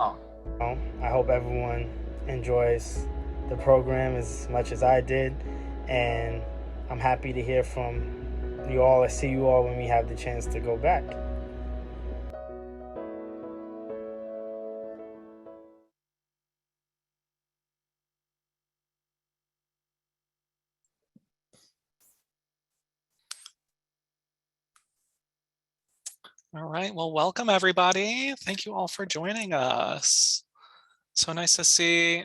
I hope everyone enjoys the program as much as I did, and I'm happy to hear from you all. I see you all when we have the chance to go back. All right, well, welcome everybody. Thank you all for joining us. So nice to see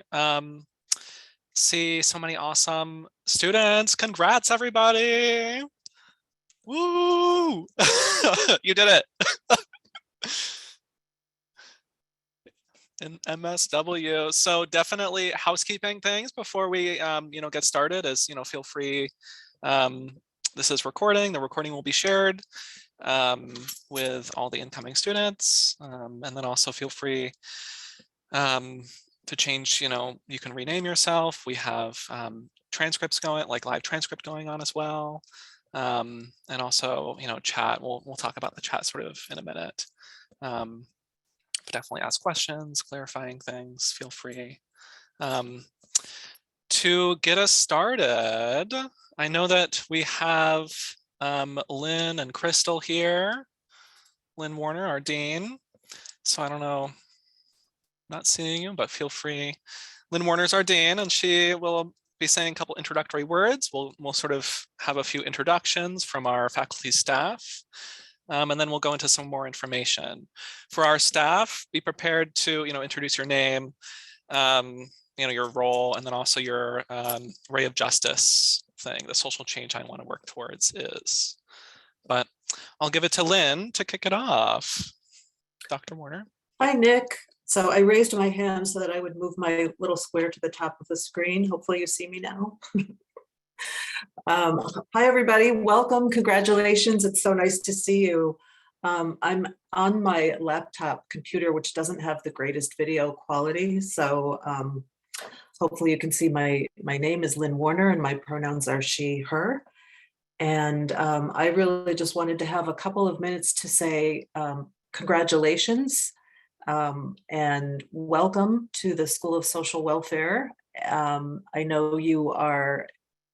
so many awesome students. Congrats, everybody. Woo! You did it. In MSW. So definitely housekeeping things before we get started is, feel free. This is recording. The recording will be shared with all the incoming students. And then also feel free to change, you can rename yourself. We have transcripts going, like live transcript going on as well. And also, chat, we'll talk about the chat sort of in a minute. But definitely ask questions, clarifying things, feel free. To get us started, I know that we have Lynn and Crystal here. Lynn Warner, our dean. So I don't know, not seeing you, but feel free. Lynn Warner's our dean, and she will be saying a couple introductory words. We'll sort of have a few introductions from our faculty staff. And then we'll go into some more information. For our staff, be prepared to introduce your name, your role, and then also your ray of justice thing, the social change I want to work towards is. But I'll give it to Lynn to kick it off. Dr. Warner. Hi, Nick. So I raised my hand so that I would move my little square to the top of the screen. Hopefully you see me now. Hi, everybody. Welcome. Congratulations. It's so nice to see you. I'm on my laptop computer, which doesn't have the greatest video quality. So hopefully you can see my name is Lynn Warner and my pronouns are she, her. And I really just wanted to have a couple of minutes to say congratulations and welcome to the School of Social Welfare. I know you are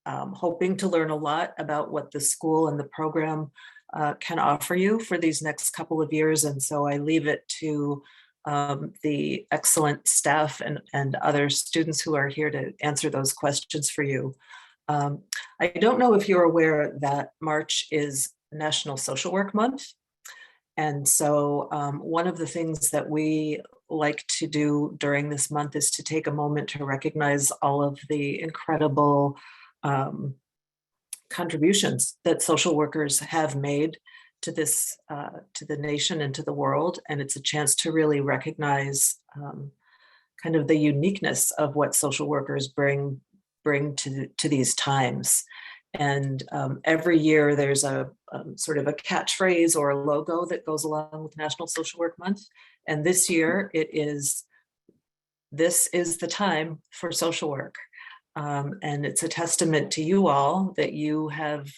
hoping to learn a lot about what the school and the program can offer you for these next couple of years. And so I leave it to the excellent staff and other students who are here to answer those questions for you. I don't know if you're aware that March is National Social Work Month. And so one of the things that we like to do during this month is to take a moment to recognize all of the incredible contributions that social workers have made to this, to the nation and to the world. And it's a chance to really recognize kind of the uniqueness of what social workers bring to these times. And every year there's a sort of a catchphrase or a logo that goes along with National Social Work Month. And this year this is the time for social work. And it's a testament to you all that you have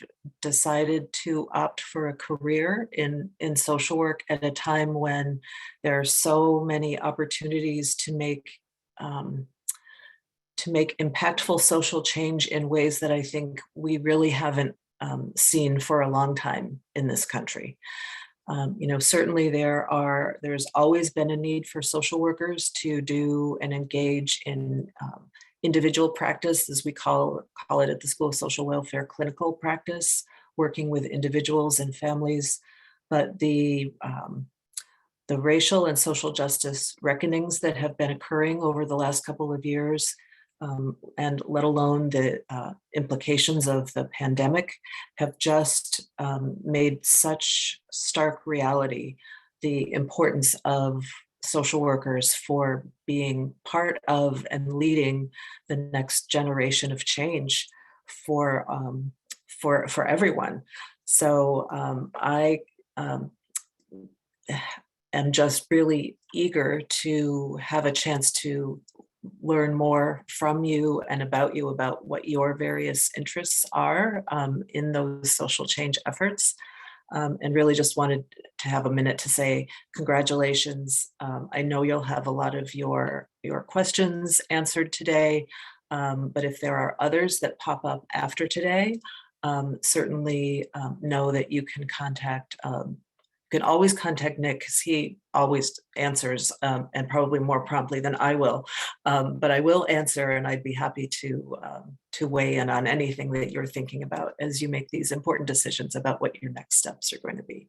decided to opt for a career in social work at a time when there are so many opportunities to make impactful social change in ways that I think we really haven't seen for a long time in this country. Certainly there's always been a need for social workers to do and engage in individual practice, as we call it at the School of Social Welfare, clinical practice, working with individuals and families. But the racial and social justice reckonings that have been occurring over the last couple of years, and let alone the implications of the pandemic, have just made such stark reality the importance of social workers for being part of and leading the next generation of change for everyone. So I am just really eager to have a chance to learn more from you and about what your various interests are in those social change efforts. and really just wanted to have a minute to say congratulations. I know you'll have a lot of your questions answered today, but if there are others that pop up after today, certainly know that you can always contact Nick, because he always answers, and probably more promptly than I will. But I will answer, and I'd be happy to weigh in on anything that you're thinking about as you make these important decisions about what your next steps are going to be.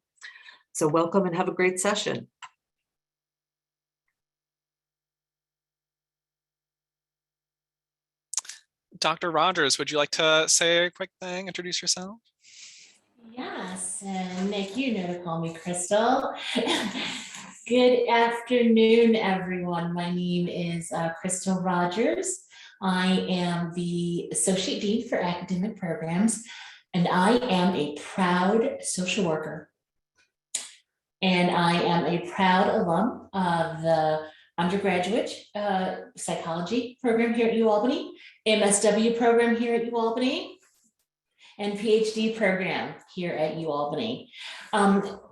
So welcome and have a great session. Dr. Rogers, would you like to say a quick thing, introduce yourself? Yes, and Nick, you know to call me Crystal. Good afternoon, everyone. My name is Crystal Rogers. I am the Associate Dean for Academic Programs, and I am a proud social worker. And I am a proud alum of the undergraduate psychology program here at UAlbany, MSW program here at UAlbany, and PhD program here at UAlbany.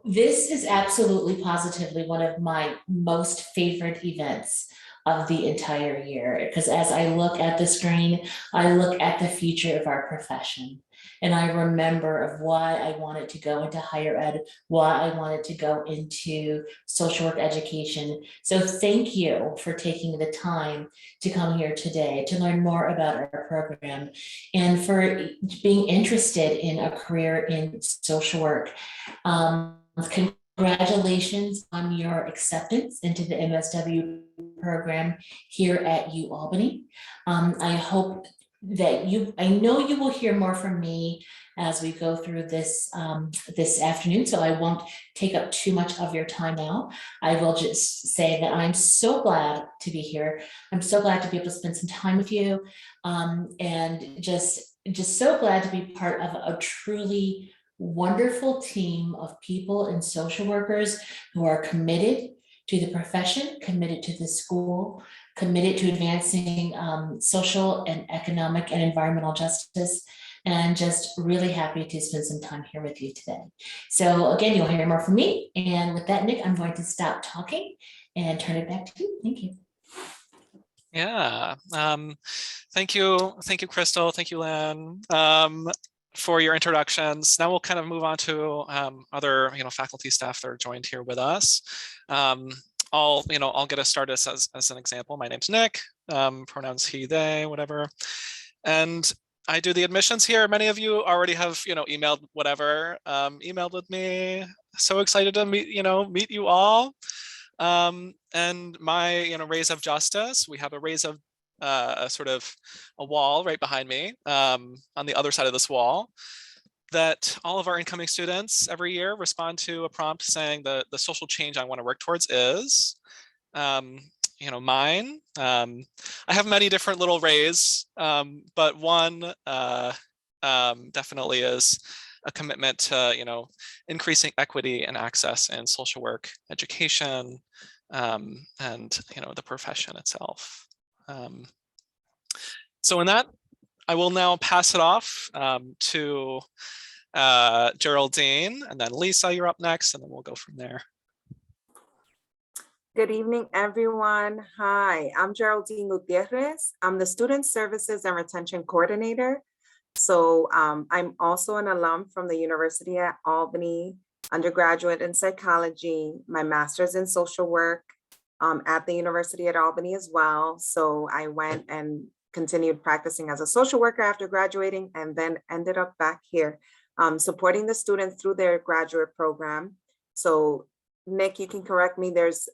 This is absolutely positively one of my most favorite events of the entire year, because as I look at the screen, I look at the future of our profession. And I remember of why I wanted to go into higher ed, why I wanted to go into social work education. So thank you for taking the time to come here today to learn more about our program and for being interested in a career in social work. Congratulations on your acceptance into the MSW program here at UAlbany. I hope that I know you will hear more from me as we go through this this afternoon, so I won't take up too much of your time now. I will just say that I'm so glad to be here. I'm so glad to be able to spend some time with you, and just so glad to be part of a truly wonderful team of people and social workers who are committed to the profession, committed to the school, committed to advancing social and economic and environmental justice, and just really happy to spend some time here with you today. So again, you'll hear more from me. And with that, Nick, I'm going to stop talking and turn it back to you. Thank you. Yeah, thank you, Crystal. Thank you, Lynn, for your introductions. Now we'll kind of move on to other, faculty staff that are joined here with us. I'll get us started as an example. My name's Nick, pronouns he, they, whatever. And I do the admissions here. Many of you already have, emailed emailed with me. So excited to meet you all. And my, rays of justice, we have a rays of a sort of a wall right behind me on the other side of this wall that all of our incoming students every year respond to a prompt saying the social change I want to work towards is, mine. I have many different little rays, but one definitely is a commitment to, increasing equity and access in social work education, and, the profession itself. So in that, I will now pass it off to Geraldine, and then Lisa, you're up next, and then we'll go from there. Good evening, everyone. Hi, I'm Geraldine Gutierrez. I'm the Student Services and Retention Coordinator. So I'm also an alum from the University at Albany, undergraduate in psychology, my master's in social work at the University at Albany as well. So I went and continued practicing as a social worker after graduating, and then ended up back here supporting the students through their graduate program. So Nick, you can correct me, there's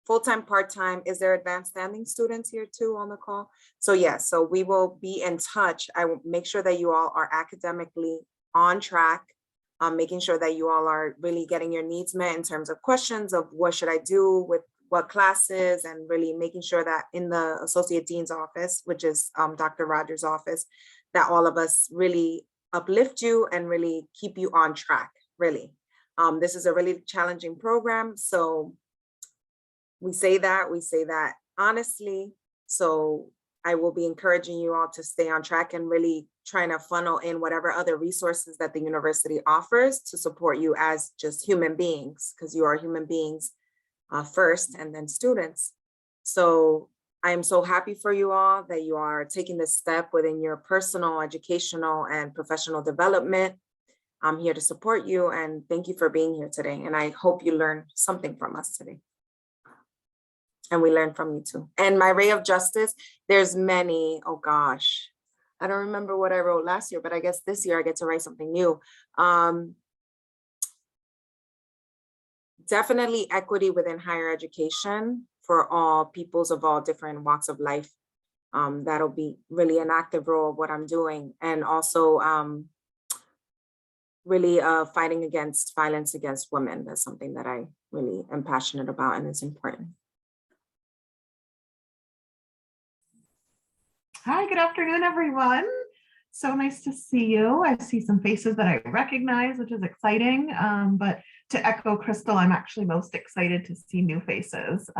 full-time, part-time. Is there advanced standing students here too on the call? So yes, so we will be in touch. I will make sure that you all are academically on track, making sure that you all are really getting your needs met in terms of questions of what should I do with what classes, and really making sure that in the Associate Dean's office, which is Dr. Rogers' office, that all of us really uplift you and really keep you on track, really. This is a really challenging program. So we say that honestly. So I will be encouraging you all to stay on track and really trying to funnel in whatever other resources that the university offers to support you as just human beings, because you are human beings first and then students. So I am so happy for you all that you are taking this step within your personal, educational, and professional development. I'm here to support you, and thank you for being here today. And I hope you learned something from us today. And we learned from you too. And my ray of justice, there's many, oh gosh, I don't remember what I wrote last year, but I guess this year I get to write something new. Definitely equity within higher education for all peoples of all different walks of life. That'll be really an active role of what I'm doing. And also really fighting against violence against women. That's something that I really am passionate about, and it's important. Hi, good afternoon, everyone. So nice to see you. I see some faces that I recognize, which is exciting. But to echo Crystal, I'm actually most excited to see new faces.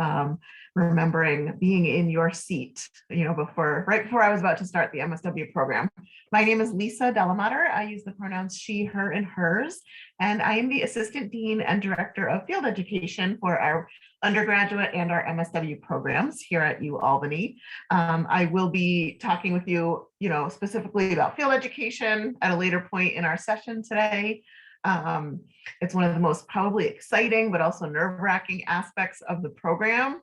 Remembering being in your seat, right before I was about to start the MSW program. My name is Lisa Delamater. I use the pronouns she, her, and hers, and I am the Assistant Dean and Director of Field Education for our undergraduate and our MSW programs here at UAlbany. I will be talking with you, specifically about field education at a later point in our session today. It's one of the most probably exciting, but also nerve-wracking aspects of the program.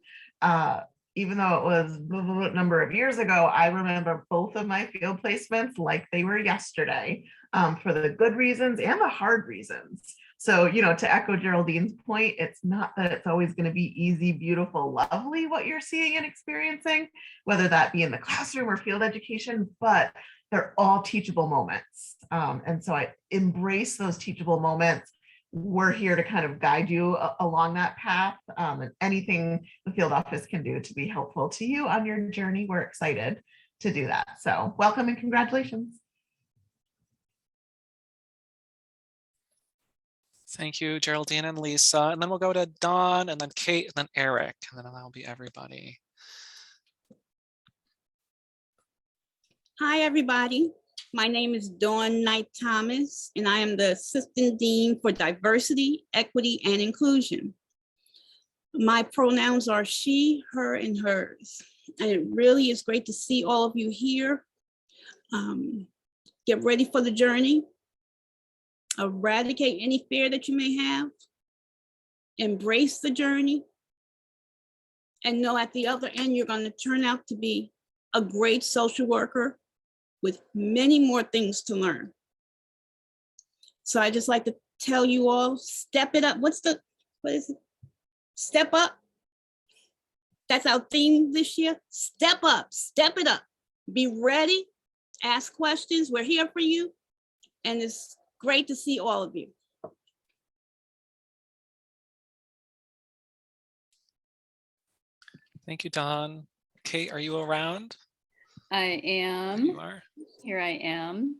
Even though it was a number of years ago, I remember both of my field placements like they were yesterday, for the good reasons and the hard reasons. So, to echo Geraldine's point, it's not that it's always going to be easy, beautiful, lovely what you're seeing and experiencing, whether that be in the classroom or field education, but they're all teachable moments. And so I embrace those teachable moments. We're here to kind of guide you along that path, and anything the field office can do to be helpful to you on your journey. We're excited to do that. So welcome and congratulations. Thank you, Geraldine and Lisa. And then we'll go to Dawn, and then Kate, and then Eric, and then that'll be everybody. Hi, everybody. My name is Dawn Knight Thomas, and I am the Assistant Dean for Diversity, Equity, and Inclusion. My pronouns are she, her, and hers. And it really is great to see all of you here. Get ready for the journey. Eradicate any fear that you may have. Embrace the journey. And know at the other end, you're going to turn out to be a great social worker with many more things to learn. So I just like to tell you all, step it up. What is it? Step up. That's our theme this year. Step up, step it up. Be ready, ask questions. We're here for you. And it's great to see all of you. Thank you, Dawn. Kate, are you around? I am. There you are. Here I am.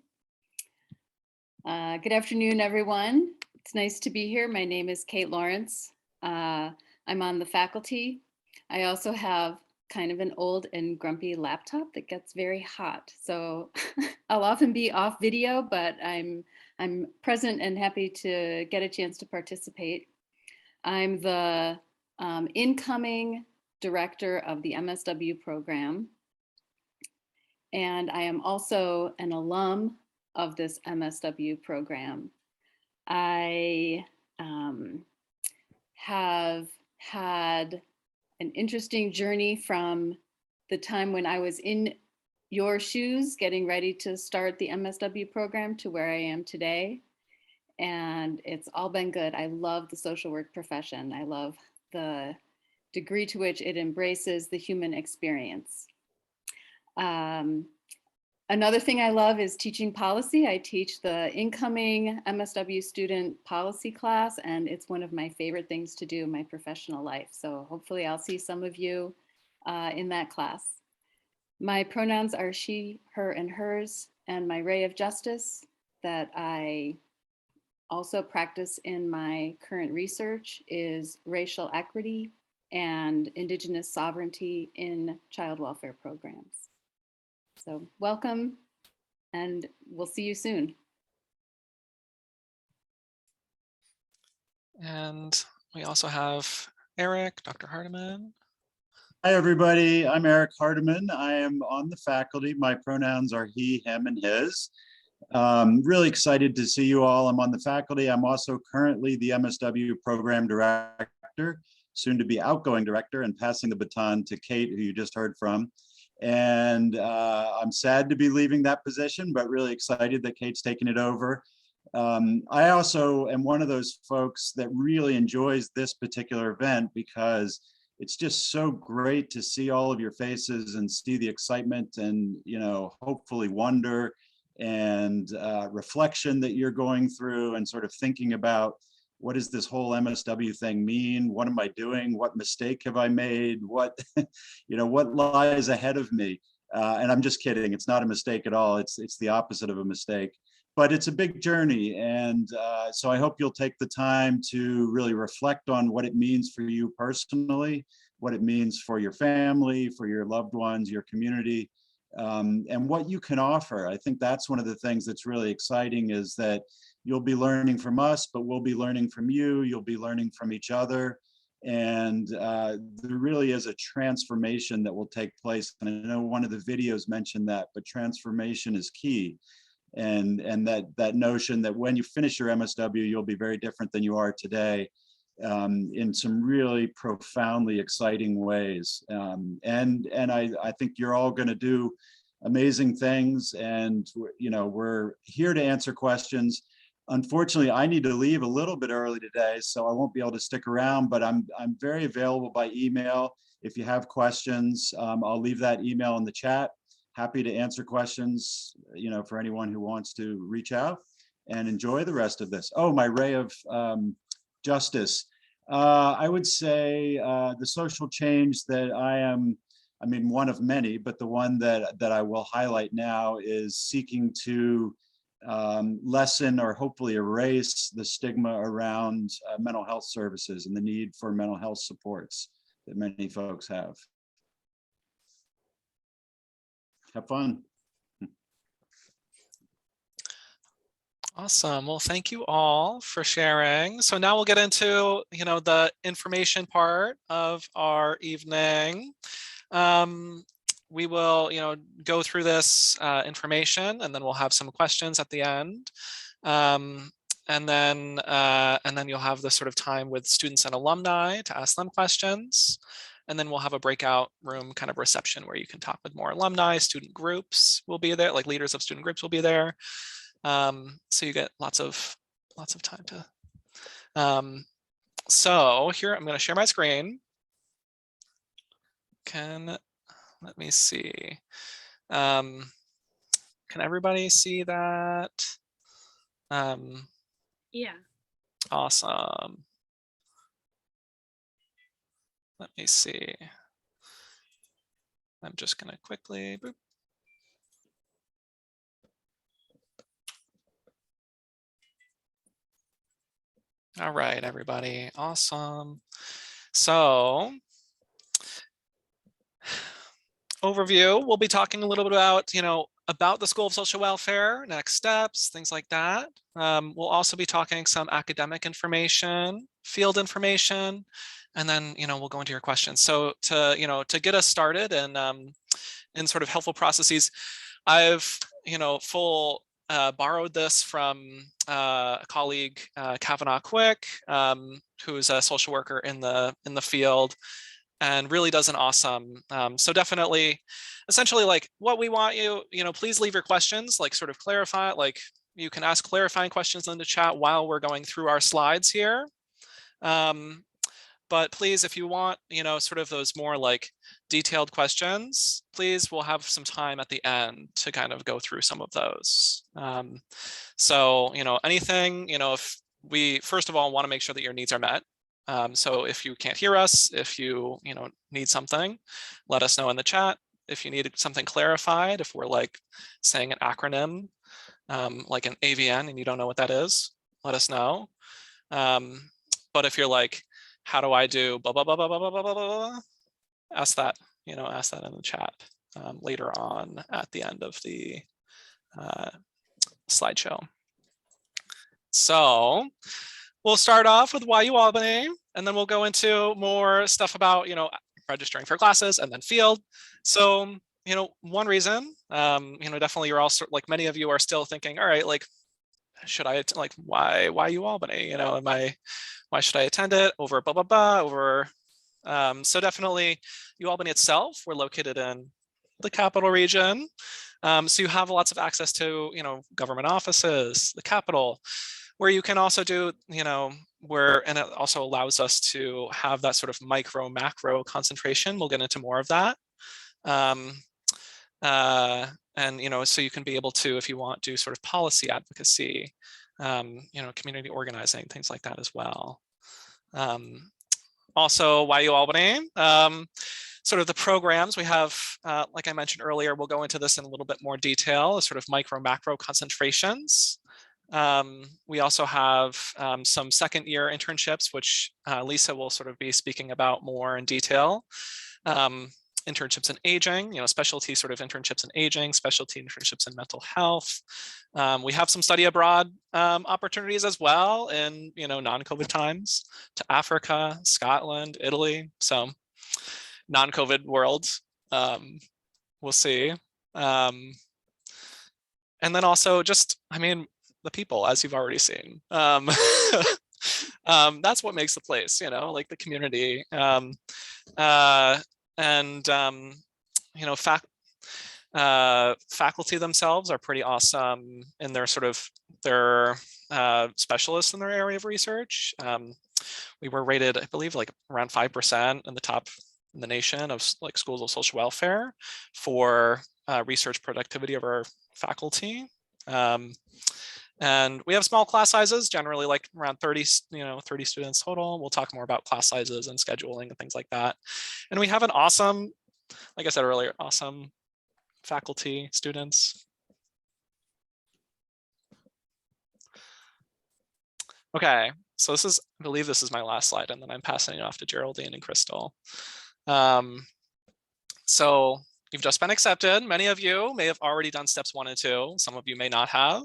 Good afternoon, everyone. It's nice to be here. My name is Kate Lawrence. I'm on the faculty. I also have kind of an old and grumpy laptop that gets very hot. So I'll often be off video, but I'm present and happy to get a chance to participate. I'm the incoming director of the MSW program. And I am also an alum of this MSW program. I have had an interesting journey from the time when I was in your shoes, getting ready to start the MSW program, to where I am today. And it's all been good. I love the social work profession. I love the degree to which it embraces the human experience. Another thing I love is teaching policy. I teach the incoming MSW student policy class, and it's one of my favorite things to do in my professional life. So hopefully I'll see some of you in that class. My pronouns are she, her, and hers, and my ray of justice that I also practice in my current research is racial equity and Indigenous sovereignty in child welfare programs. So welcome, and we'll see you soon. And we also have Eric, Dr. Hardiman. Hi, everybody. I'm Eric Hardiman. I am on the faculty. My pronouns are he, him, and his. Really excited to see you all. I'm on the faculty. I'm also currently the MSW program director, soon to be outgoing director, and passing the baton to Kate, who you just heard from. And I'm sad to be leaving that position, but really excited that Kate's taking it over. I also am one of those folks that really enjoys this particular event because it's just so great to see all of your faces and see the excitement and, you know, hopefully wonder and reflection that you're going through and sort of thinking about what does this whole MSW thing mean? What am I doing? What mistake have I made? What, you know, what lies ahead of me? And I'm just kidding. It's not a mistake at all. It's the opposite of a mistake. But it's a big journey. And so I hope you'll take the time to really reflect on what it means for you personally, what it means for your family, for your loved ones, your community, and what you can offer. I think that's one of the things that's really exciting is that you'll be learning from us, but we'll be learning from you. You'll be learning from each other. And there really is a transformation that will take place. And I know one of the videos mentioned that, but transformation is key. And that notion that when you finish your MSW, you'll be very different than you are today in some really profoundly exciting ways. And I think you're all going to do amazing things. And, you know, we're here to answer questions. Unfortunately, I need to leave a little bit early today, so I won't be able to stick around, but I'm very available by email. If you have questions, I'll leave that email in the chat. Happy to answer questions, you know, for anyone who wants to reach out, and enjoy the rest of this. Oh, my ray of justice. I would say the social change that I mean, one of many, but the one that I will highlight now is seeking to lessen or hopefully erase the stigma around mental health services and the need for mental health supports that many folks have. Have fun. Awesome. Well, thank you all for sharing. So now we'll get into, you know, the information part of our evening. We will, you know, go through this information, and then we'll have some questions at the end. And then you'll have this sort of time with students and alumni to ask them questions. And then we'll have a breakout room kind of reception where you can talk with more alumni. Student groups will be there, like leaders of student groups will be there. So you get lots of time to. So here I'm going to share my screen. Let me see. Can everybody see that? Yeah. Awesome. Let me see. I'm just going to quickly. Boop. All right, everybody. Awesome. So, overview, we'll be talking a little bit about, you know, about the School of Social Welfare, next steps, things like that. We'll also be talking some academic information, field information, and then, you know, we'll go into your questions. So to get us started and in sort of helpful processes, I've, you know, borrowed this from a colleague, Kavanaugh Quick, who's a social worker in the field, and really does an awesome. So definitely, essentially, like what we want you, you know, please leave your questions, like sort of clarify, like you can ask clarifying questions in the chat while we're going through our slides here. But please, if you want, you know, sort of those more like detailed questions, please, we'll have some time at the end to kind of go through some of those. So, you know, anything, you know, if we, first of all, want to make sure that your needs are met. So if you can't hear us, if you know, need something, let us know in the chat. If you need something clarified, if we're like saying an acronym, like an AVN, and you don't know what that is, let us know. But if you're like, how do I do blah, blah, blah, blah, blah, blah, blah, blah, blah, ask that, you know, ask that in the chat later on at the end of the slideshow. So we'll start off with UAlbany, and then we'll go into more stuff about, registering for classes and then field. So, one reason, definitely you're also, like many of you are still thinking, all right, like, should I, like, why UAlbany? Why should I attend it over blah, blah, blah, over. So definitely UAlbany itself, we're located in the capital region. So you have lots of access to, government offices, the capital, where you can also do, and it also allows us to have that sort of micro macro concentration. We'll get into more of that. And, so you can be able to, if you want, do sort of policy advocacy, community organizing, things like that as well. Also, UAlbany, sort of the programs we have, like I mentioned earlier, we'll go into this in a little bit more detail, sort of micro macro concentrations. We also have some second year internships, which Lisa will sort of be speaking about more in detail. Internships in aging, specialty sort of internships in aging, specialty internships in mental health. We have some study abroad opportunities as well in, non-COVID times to Africa, Scotland, Italy. So non-COVID world, we'll see. And then also just, the people, as you've already seen. That's what makes the place, like the community. Faculty themselves are pretty awesome in their they're specialists in their area of research. We were rated, I believe, like around 5% in the top in the nation of like schools of social welfare for research productivity of our faculty. And we have small class sizes, generally like around 30 students total. We'll talk more about class sizes and scheduling and things like that. And we have an awesome, like I said earlier, awesome faculty, students. Okay, so I believe this is my last slide, and then I'm passing it off to Geraldine and Crystal. So you've just been accepted. Many of you may have already done steps 1 and 2. Some of you may not have.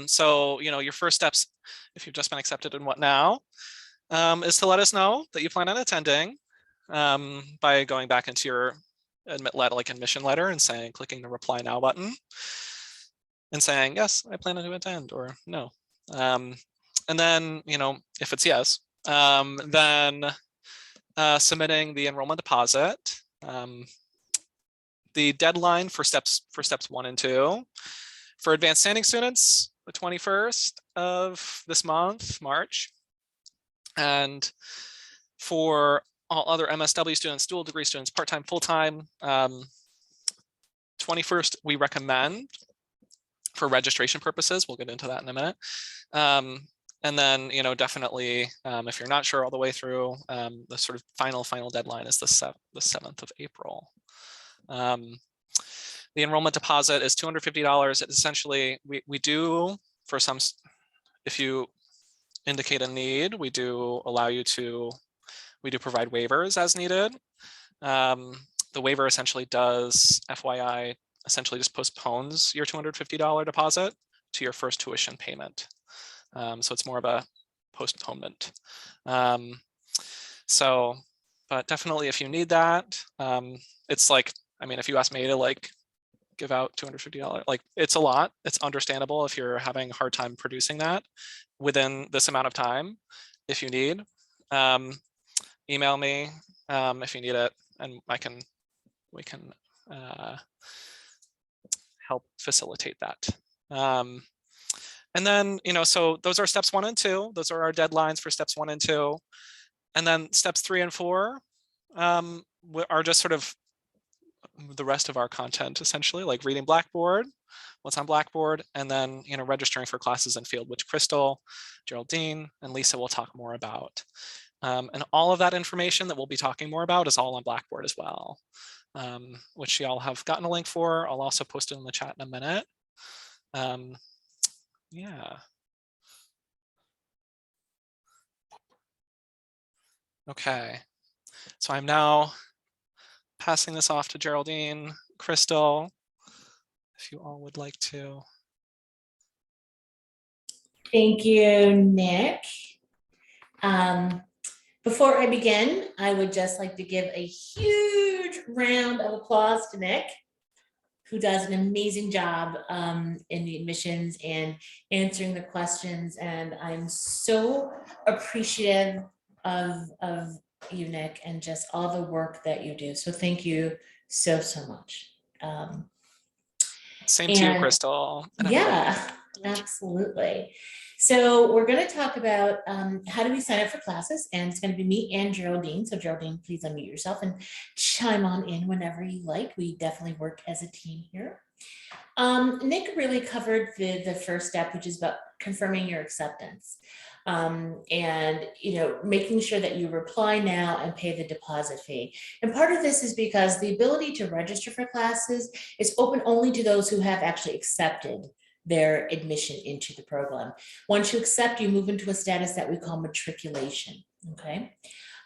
So, your first steps, if you've just been accepted and what now, is to let us know that you plan on attending by going back into your admission letter and clicking the reply now button and saying, yes, I plan to attend, or no. And then, if it's yes, then submitting the enrollment deposit. The deadline for steps 1 and 2. For advanced standing students, the 21st of this month, March. And for all other MSW students, dual degree students, part-time, full-time, 21st, we recommend for registration purposes. We'll get into that in a minute. And then, definitely, if you're not sure all the way through, the sort of final deadline is the 7th of April. The enrollment deposit is $250. It essentially, we do, for some, if you indicate a need, we do provide waivers as needed. The waiver essentially does, FYI, essentially just postpones your $250 deposit to your first tuition payment. So it's more of a postponement. But definitely if you need that, it's like, if you ask me to give out $250, it's a lot. It's understandable if you're having a hard time producing that within this amount of time. If you need, email me if you need it, and we can help facilitate that. And then, so those are steps 1 and 2. Those are our deadlines for steps 1 and 2. And then steps 3 and 4 are just sort of the rest of our content, essentially, like reading Blackboard, what's on Blackboard, and then, registering for classes in field, which Crystal, Geraldine, and Lisa will talk more about. And all of that information that we'll be talking more about is all on Blackboard as well, which y'all have gotten a link for. I'll also post it in the chat in a minute. Yeah. Okay, so I'm now passing this off to Geraldine, Crystal, if you all would like to. Thank you, Nick. Before I begin, I would just like to give a huge round of applause to Nick, who does an amazing job in the admissions and answering the questions. And I'm so appreciative of you, Nick, and just all the work that you do. So thank you so much. Same to you, Crystal. And everybody. Yeah, absolutely. So we're going to talk about how do we sign up for classes, and it's going to be me and Geraldine. So Geraldine, please unmute yourself and chime on in whenever you like. We definitely work as a team here. Nick really covered the first step, which is about confirming your acceptance. And making sure that you reply now and pay the deposit fee. And part of this is because the ability to register for classes is open only to those who have actually accepted their admission into the program. Once you accept, you move into a status that we call matriculation, okay?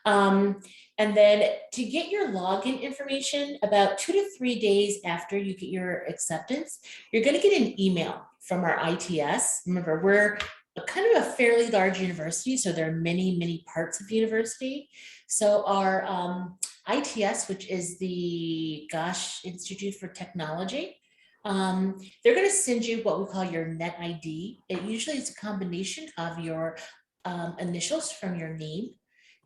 And then to get your login information, about 2 to 3 days after you get your acceptance, you're gonna get an email from our ITS. Remember, we're kind of a fairly large university, so there are many parts of the university. So our ITS, which is the Institute for Technology, they're going to send you what we call your net ID. It usually is a combination of your initials from your name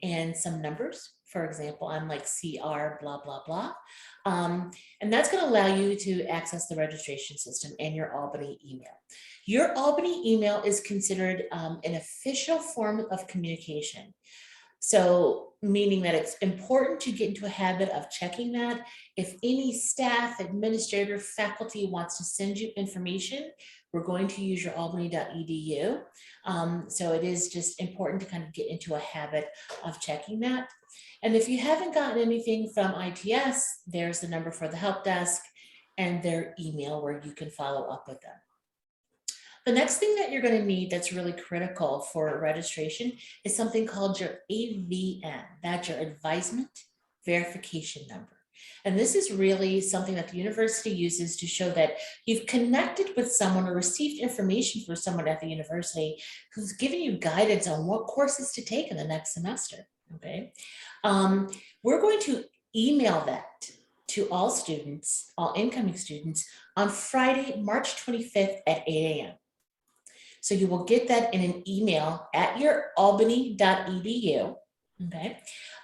and some numbers. For example, I'm like CR blah blah. And that's going to allow you to access the registration system and your Albany email. Your Albany email is considered an official form of communication. So meaning that it's important to get into a habit of checking that. If any staff, administrator, faculty wants to send you information, we're going to use your albany.edu. So it is just important to kind of get into a habit of checking that. And if you haven't gotten anything from ITS, there's the number for the help desk and their email where you can follow up with them. The next thing that you're going to need that's really critical for registration is something called your AVN. That's your Advisement Verification Number. And this is really something that the university uses to show that you've connected with someone or received information from someone at the university who's giving you guidance on what courses to take in the next semester, okay? We're going to email that to all students, all incoming students, on Friday, March 25th at 8 a.m. So you will get that in an email at your albany.edu, okay?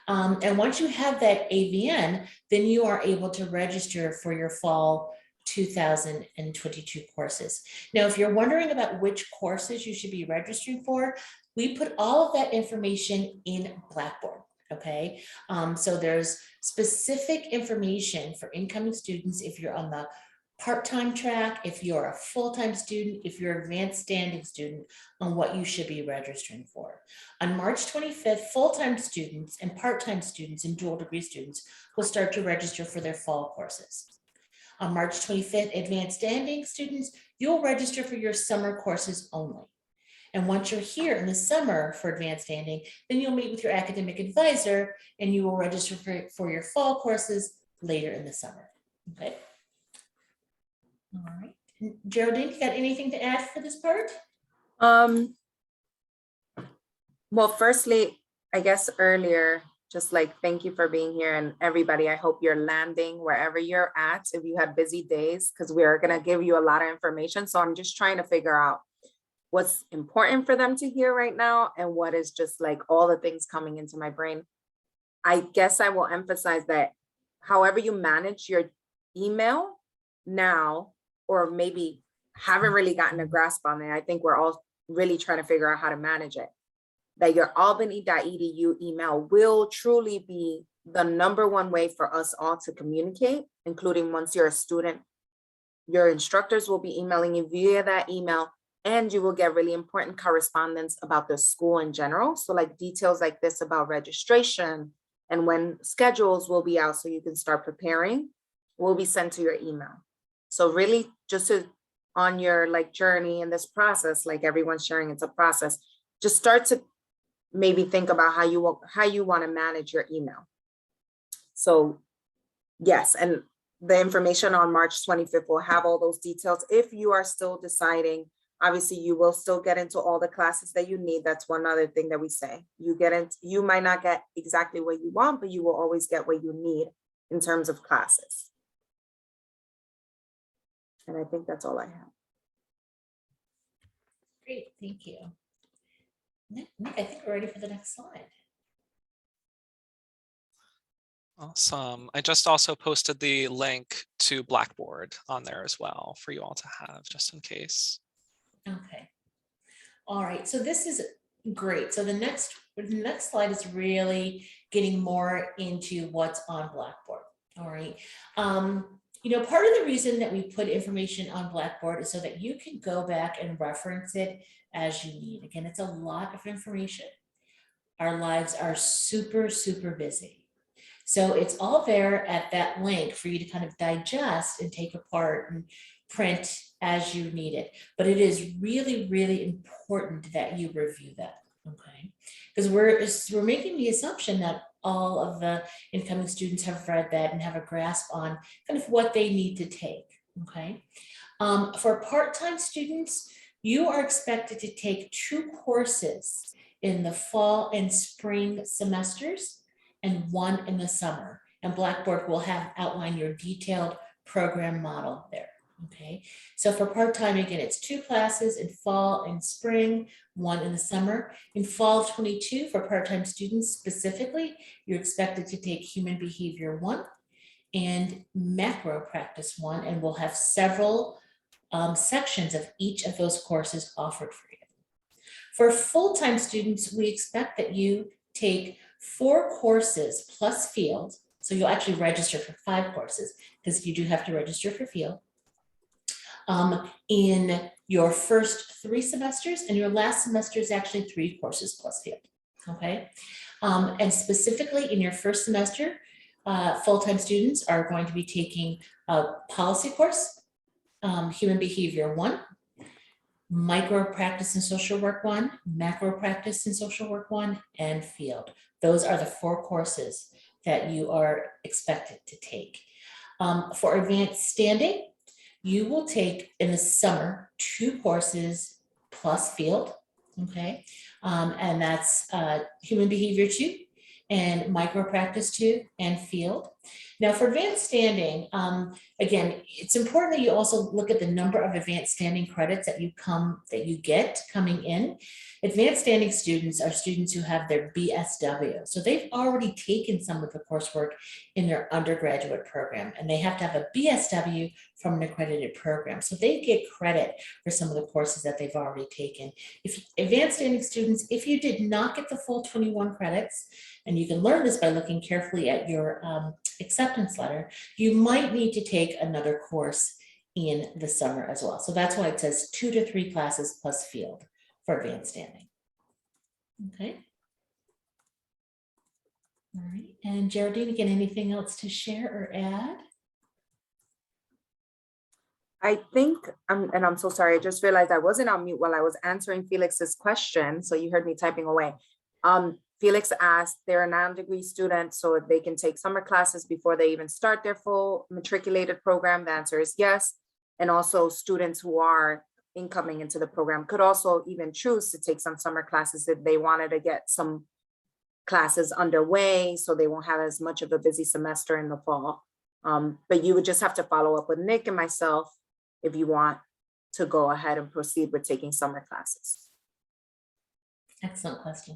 And once you have that AVN, then you are able to register for your fall 2022 courses. Now, if you're wondering about which courses you should be registering for, we put all of that information in Blackboard, okay? So there's specific information for incoming students if you're on the part-time track, if you're a full-time student, if you're an advanced standing student, on what you should be registering for. On March 25th, full-time students and part-time students and dual degree students will start to register for their fall courses. On March 25th, advanced standing students, you'll register for your summer courses only. And once you're here in the summer for advanced standing, then you'll meet with your academic advisor and you will register for your fall courses later in the summer, okay? All right, Geraldine, you got anything to add for this part? Well, firstly, I guess earlier, just like, thank you for being here, and everybody, I hope you're landing wherever you're at, if you had busy days, because we are gonna give you a lot of information. So I'm just trying to figure out what's important for them to hear right now and what is just like all the things coming into my brain. I guess I will emphasize that however you manage your email now, or maybe haven't really gotten a grasp on it, I think we're all really trying to figure out how to manage it, that your albany.edu email will truly be the #1 way for us all to communicate, including once you're a student. Your instructors will be emailing you via that email, and you will get really important correspondence about the school in general. So like details like this about registration and when schedules will be out so you can start preparing will be sent to your email. So really just on your like journey in this process, like everyone's sharing, it's a process, just start to maybe think about how you want to manage your email. So yes, and the information on March 25th will have all those details. If you are still deciding, obviously you will still get into all the classes that you need. That's one other thing that we say. You might not get exactly what you want, but you will always get what you need in terms of classes. And I think that's all I have. Great, thank you. Nick, I think we're ready for the next slide. Awesome. I just also posted the link to Blackboard on there as well for you all to have, just in case. Okay. All right, so this is great. So the next slide is really getting more into what's on Blackboard. All right. You know, part of the reason that we put information on Blackboard is so that you can go back and reference it as you need. Again, it's a lot of information. Our lives are super, super busy. So it's all there at that link for you to kind of digest and take apart and print as you need it. But it is really, really important that you review that, okay? Because we're making the assumption that all of the incoming students have read that and have a grasp on kind of what they need to take, okay? For part-time students, you are expected to take 2 courses in the fall and spring semesters and 1 in the summer. And Blackboard will have outline your detailed program model there, okay? So for part-time, again, it's 2 classes in fall and spring, 1 in the summer. In fall of 22, for part-time students specifically, you're expected to take Human Behavior 1 and Macro Practice 1, and we'll have several sections of each of those courses offered for you. For full-time students, we expect that you take 4 courses plus field. So you'll actually register for 5 courses because you do have to register for field in your first 3 semesters, and your last semester is actually 3 courses plus field, okay? And specifically in your first semester, full-time students are going to be taking a policy course, Human Behavior 1, Micro Practice and Social Work 1, Macro Practice and Social Work 1, and Field. Those are the 4 courses that you are expected to take. For advanced standing, you will take in the summer 2 courses plus field, okay? And that's Human Behavior 2 and Micro Practice 2 and Field. Now for advanced standing, again, it's important that you also look at the number of advanced standing credits that you get coming in. Advanced standing students are students who have their BSW. So they've already taken some of the coursework in their undergraduate program, and they have to have a BSW from an accredited program. So they get credit for some of the courses that they've already taken. If advanced standing students, if you did not get the full 21 credits, and you can learn this by looking carefully at your acceptance letter, you might need to take another course in the summer as well. So that's why it says 2 to 3 classes plus field for advanced standing. Okay. All right, and Geraldine, again, anything else to share or add? I think, and I'm so sorry, I just realized I wasn't on mute while I was answering Felix's question, so you heard me typing away. Felix asked, they're a non-degree student, so they can take summer classes before they even start their full matriculated program. The answer is yes. And also students who are incoming into the program could also even choose to take some summer classes if they wanted to get some classes underway, so they won't have as much of a busy semester in the fall. But you would just have to follow up with Nick and myself if you want to go ahead and proceed with taking summer classes. Excellent question.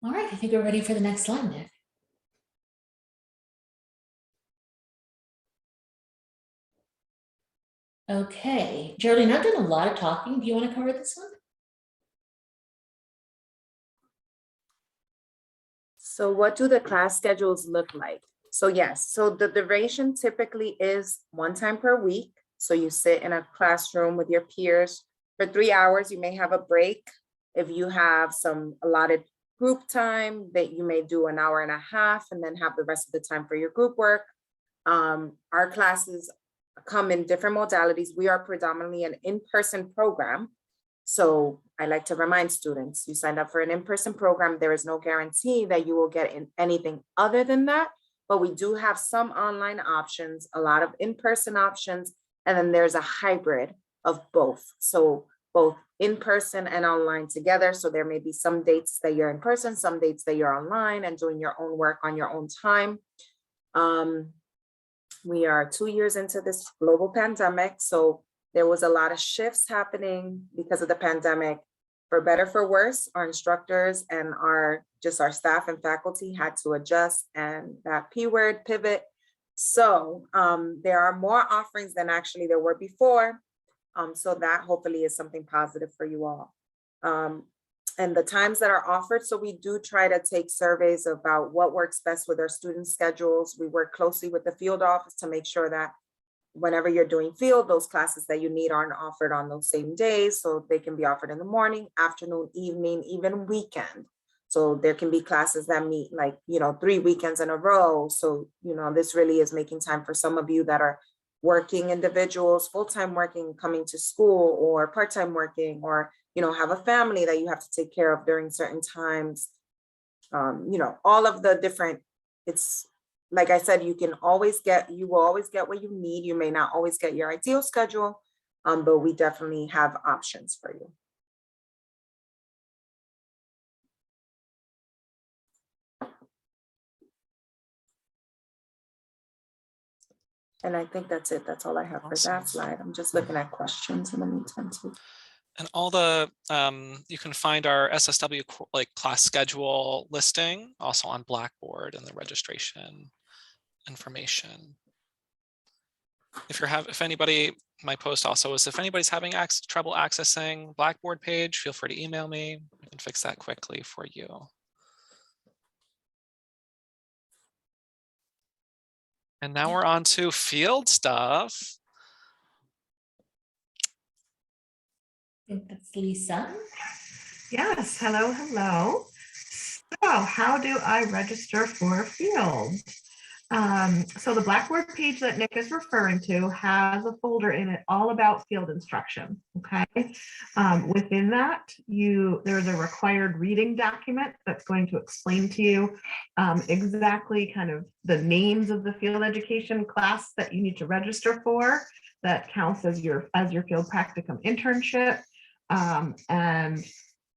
All right, I think we're ready for the next slide, Nick. Okay, Geraldine, I've done a lot of talking. Do you want to cover this one? So what do the class schedules look like? So yes, so the duration typically is 1 time per week. So you sit in a classroom with your peers for 3 hours. You may have a break. If you have some allotted group time, that you may do 1.5 hours and then have the rest of the time for your group work. Our classes come in different modalities. We are predominantly an in-person program. So I like to remind students, you signed up for an in-person program. There is no guarantee that you will get in anything other than that. but we do have some online options, a lot of in-person options, and then there's a hybrid of both. So both in-person and online together. So there may be some dates that you're in person, some dates that you're online and doing your own work on your own time. We are 2 years into this global pandemic. So there was a lot of shifts happening because of the pandemic. For better, for worse, our instructors and our staff and faculty had to adjust, and that P word, pivot. So there are more offerings than actually there were before. So that hopefully is something positive for you all. And the times that are offered, so we do try to take surveys about what works best with our student schedules. We work closely with the field office to make sure that whenever you're doing field, those classes that you need aren't offered on those same days. So they can be offered in the morning, afternoon, evening, even weekend. So there can be classes that meet 3 weekends in a row. So, this really is making time for some of you that are working individuals, full-time working, coming to school, or part-time working, or, have a family that you have to take care of during certain times. All of the different, it's like I said, you will always get what you need. You may not always get your ideal schedule, but we definitely have options for you. And I think that's it. That's all I have for that slide. I'm just looking at questions in the meantime too. And all the, you can find our SSW class schedule listing also on Blackboard and the registration information. If anybody, my post also is, if anybody's having trouble accessing Blackboard page, feel free to email me. I can fix that quickly for you. And now we're on to field stuff. I think that's Lisa. Yes, hello, hello. So how do I register for field? So the Blackboard page that Nick is referring to has a folder in it all about field instruction, okay? Within that, there's a required reading document that's going to explain to you exactly kind of the names of the field education class that you need to register for that counts as your field practicum internship. And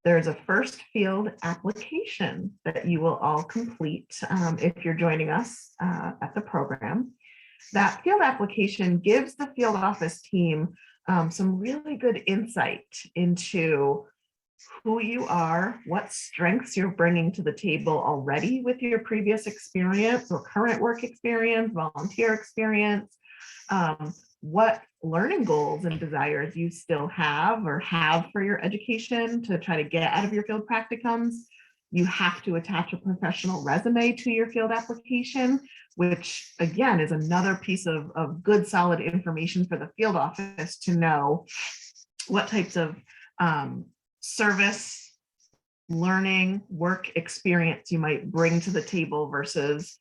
there's a first field application that you will all complete if you're joining us at the program. That field application gives the field office team some really good insight into who you are, what strengths you're bringing to the table already with your previous experience or current work experience, volunteer experience, what learning goals and desires you still have or have for your education to try to get out of your field practicums. You have to attach a professional resume to your field application, which again is another piece of good solid information for the field office to know what types of service, learning, work experience you might bring to the table versus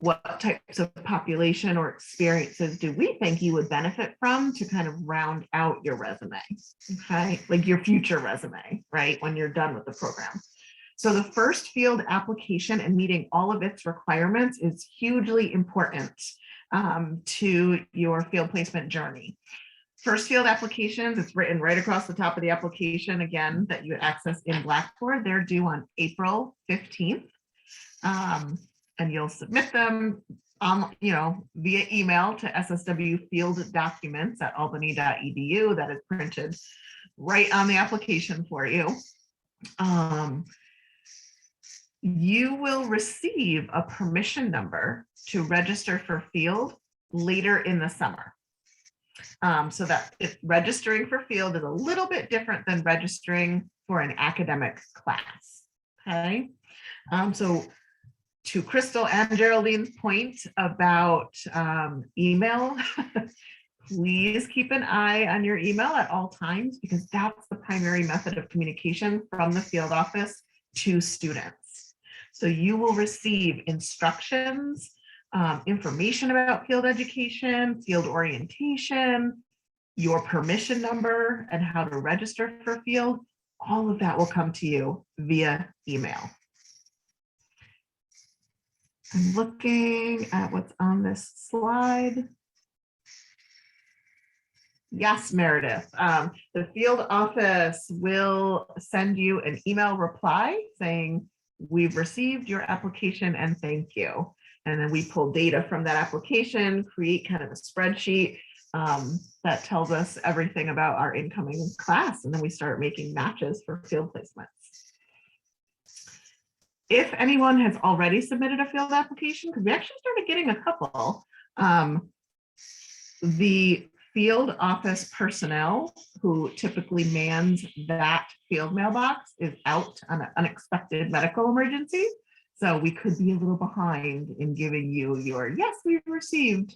what types of population or experiences do we think you would benefit from to kind of round out your resume, okay? Like your future resume, right? When you're done with the program. So the first field application and meeting all of its requirements is hugely important to your field placement journey. First field applications, it's written right across the top of the application, again, that you access in Blackboard. They're due on April 15th. And you'll submit them via email to sswfieldDocuments@albany.edu. That is printed right on the application for you. You will receive a permission number to register for field later in the summer. So that registering for field is a little bit different than registering for an academic class, okay? So to Crystal and Geraldine's point about email, please keep an eye on your email at all times because that's the primary method of communication from the field office to students. So you will receive instructions, information about field education, field orientation, your permission number, and how to register for field. All of that will come to you via email. I'm looking at what's on this slide. Yes, Meredith. The field office will send you an email reply saying, we've received your application and thank you. And then we pull data from that application, create kind of a spreadsheet that tells us everything about our incoming class. And then we start making matches for field placements. If anyone has already submitted a field application, because we actually started getting a couple, the field office personnel who typically mans that field mailbox is out on an unexpected medical emergency. So we could be a little behind in giving you your, yes, we've received,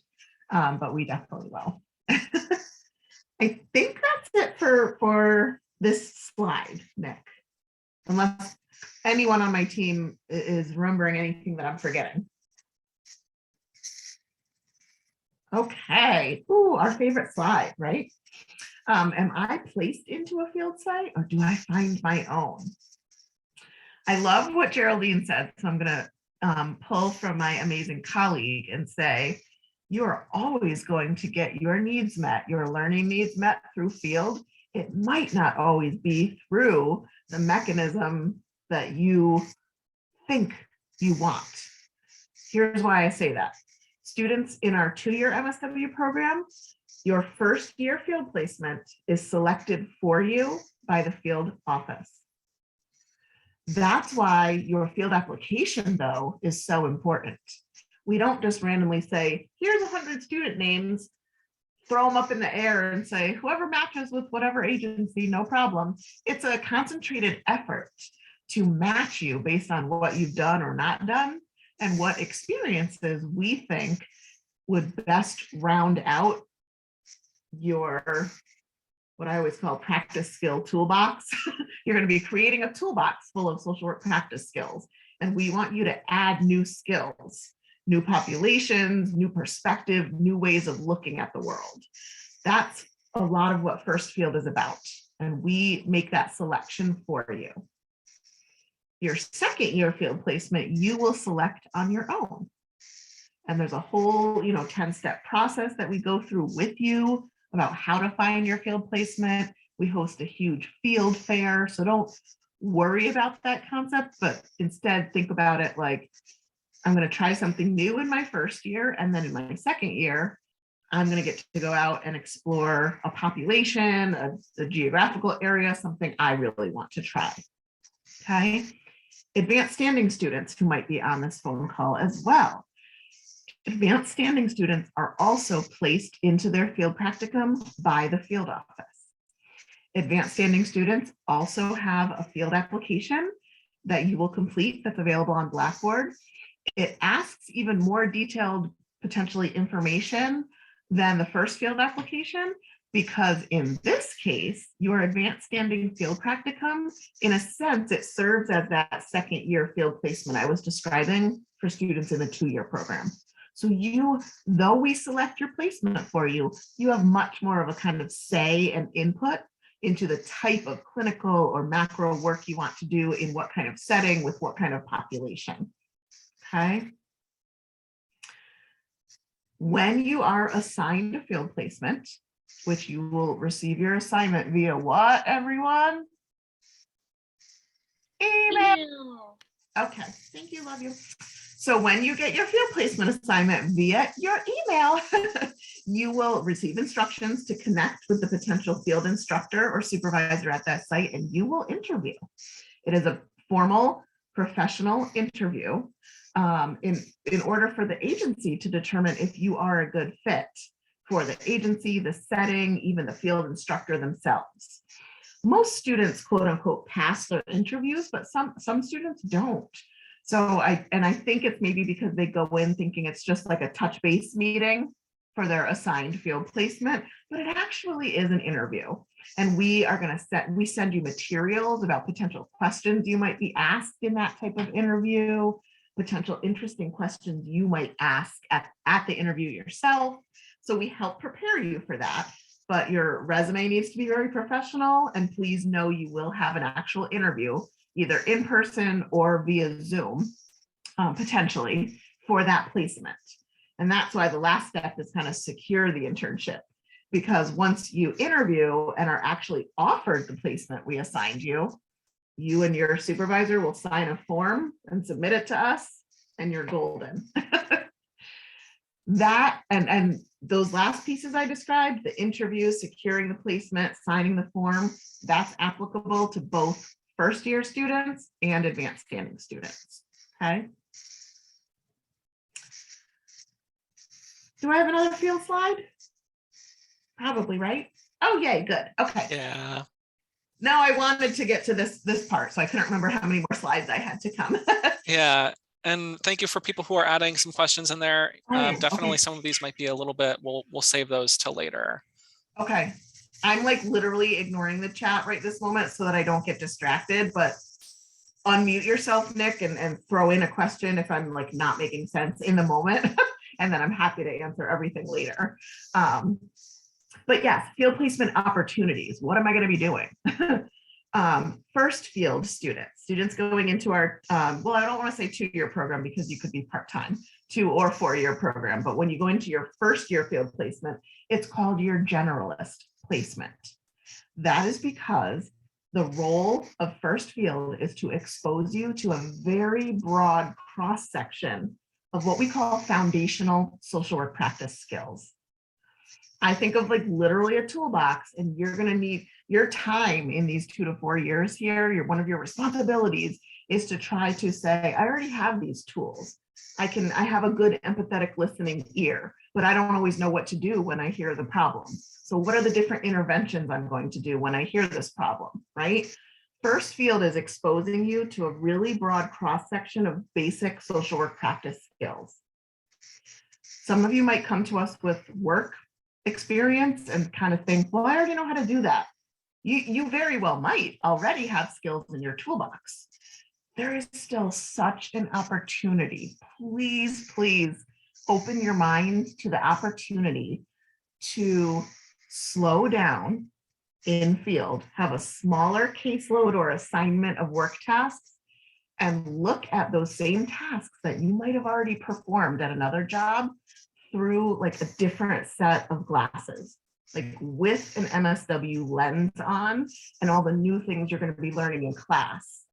but we definitely will. I think that's it for this slide, Nick, unless anyone on my team is remembering anything that I'm forgetting. Okay, ooh, our favorite slide, right? Am I placed into a field site or do I find my own? I love what Geraldine said, so I'm gonna pull from my amazing colleague and say, you are always going to get your needs met, your learning needs met through field. It might not always be through the mechanism that you think you want. Here's why I say that. Students in our 2-year MSW program, your first year field placement is selected for you by the field office. That's why your field application, though, is so important. We don't just randomly say, here's 100 student names, throw them up in the air and say, whoever matches with whatever agency, no problem. It's a concentrated effort to match you based on what you've done or not done and what experiences we think would best round out your, what I always call practice skill toolbox. You're going to be creating a toolbox full of social work practice skills. And we want you to add new skills, new populations, new perspective, new ways of looking at the world. That's a lot of what First Field is about. And we make that selection for you. Your second year field placement, you will select on your own. And there's a whole, 10-step process that we go through with you about how to find your field placement. We host a huge field fair. So don't worry about that concept, but instead think about it like, I'm going to try something new in my first year. And then in my second year, I'm going to get to go out and explore a population, a geographical area, something I really want to try. Okay. Advanced standing students who might be on this phone call as well. Advanced standing students are also placed into their field practicum by the field office. Advanced standing students also have a field application that you will complete that's available on Blackboard. It asks even more detailed, potentially information than the first field application, because in this case, your advanced standing field practicum, in a sense, it serves as that second year field placement I was describing for students in the 2-year program. So though we select your placement for you, you have much more of a kind of say and input into the type of clinical or macro work you want to do in what kind of setting with what kind of population. Okay. When you are assigned a field placement, which you will receive your assignment via what, everyone? Email. Okay, thank you, love you. So when you get your field placement assignment via your email, you will receive instructions to connect with the potential field instructor or supervisor at that site, and you will interview. It is a formal professional interview in order for the agency to determine if you are a good fit for the agency, the setting, even the field instructor themselves. Most students, quote unquote, pass their interviews, but some students don't. So I think it's maybe because they go in thinking it's just like a touch base meeting for their assigned field placement, but it actually is an interview. And we send you materials about potential questions you might be asked in that type of interview, potential interesting questions you might ask at the interview yourself. So we help prepare you for that, but your resume needs to be very professional, and please know you will have an actual interview, either in person or via Zoom, potentially, for that placement. And that's why the last step is kind of secure the internship. Because once you interview and are actually offered the placement we assigned you, you and your supervisor will sign a form and submit it to us, and you're golden. That and those last pieces I described, the interview, securing the placement, signing the form, that's applicable to both first year students and advanced standing students. Okay. Do I have another field slide? Probably, right? Oh, yay, good. Okay. Yeah. Now I wanted to get to this part, so I couldn't remember how many more slides I had to come. Yeah. And thank you for people who are adding some questions in there. Oh, Definitely okay. some of these might be a little bit, we'll save those till later. Okay. I'm like literally ignoring the chat right this moment so that I don't get distracted, but unmute yourself, Nick, and throw in a question if I'm like not making sense in the moment. And then I'm happy to answer everything later. But yes, field placement opportunities. What am I going to be doing? First field students going into our, well, I don't want to say 2-year program because you could be part-time, 2 or 4-year program. But when you go into your first year field placement, it's called your generalist placement. That is because the role of first field is to expose you to a very broad cross-section of what we call foundational social work practice skills. I think of like literally a toolbox, and you're going to need your time in these 2 to 4 years here. One of your responsibilities is to try to say, I already have these tools. I have a good empathetic listening ear, but I don't always know what to do when I hear the problem. So what are the different interventions I'm going to do when I hear this problem, right? First field is exposing you to a really broad cross-section of basic social work practice skills. Some of you might come to us with work experience and kind of think, well, I already know how to do that. You very well might already have skills in your toolbox. There is still such an opportunity. Please, please open your mind to the opportunity to slow down in field, have a smaller caseload or assignment of work tasks, and look at those same tasks that you might have already performed at another job through like a different set of glasses, like with an MSW lens on and all the new things you're going to be learning in class,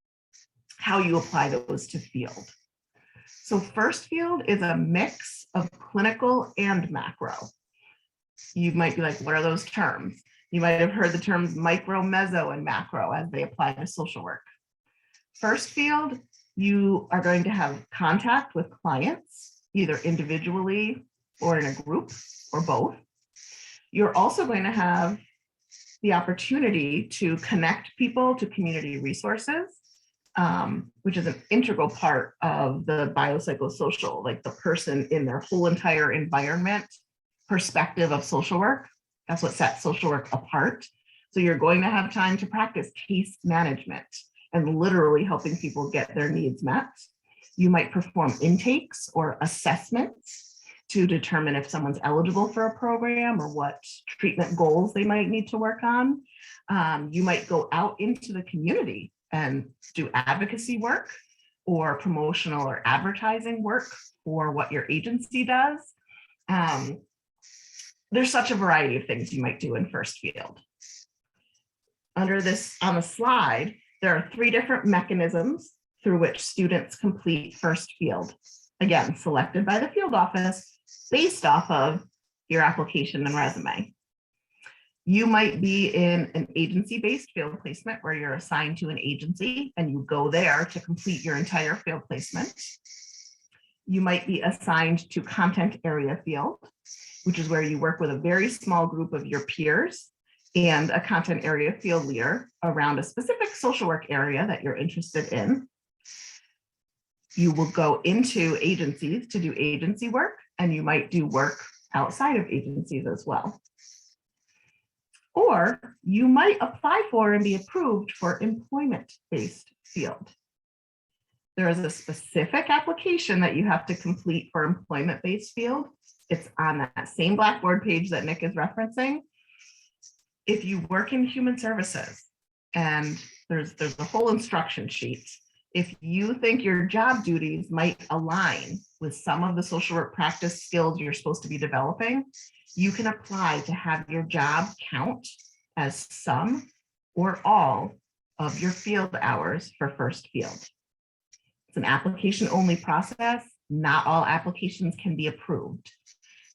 how you apply those to field. So first field is a mix of clinical and macro. You might be like, what are those terms? You might have heard the terms micro, meso, and macro as they apply to social work. First field, you are going to have contact with clients, either individually or in a group or both. You're also going to have the opportunity to connect people to community resources, which is an integral part of the biopsychosocial, like the person in their whole entire environment perspective of social work. That's what sets social work apart. So you're going to have time to practice case management and literally helping people get their needs met. You might perform intakes or assessments to determine if someone's eligible for a program or what treatment goals they might need to work on. You might go out into the community and do advocacy work or promotional or advertising work for what your agency does. There's such a variety of things you might do in first field. Under this on the slide, there are 3 different mechanisms through which students complete first field. Again, selected by the field office based off of your application and resume. You might be in an agency-based field placement where you're assigned to an agency and you go there to complete your entire field placement. You might be assigned to content area field, which is where you work with a very small group of your peers and a content area field leader around a specific social work area that you're interested in. You will go into agencies to do agency work, and you might do work outside of agencies as well. Or you might apply for and be approved for employment-based field. There is a specific application that you have to complete for employment-based field. It's on that same Blackboard page that Nick is referencing. If you work in human services, and there's a whole instruction sheet, if you think your job duties might align with some of the social work practice skills you're supposed to be developing, you can apply to have your job count as some or all of your field hours for first field. It's an application only process. Not all applications can be approved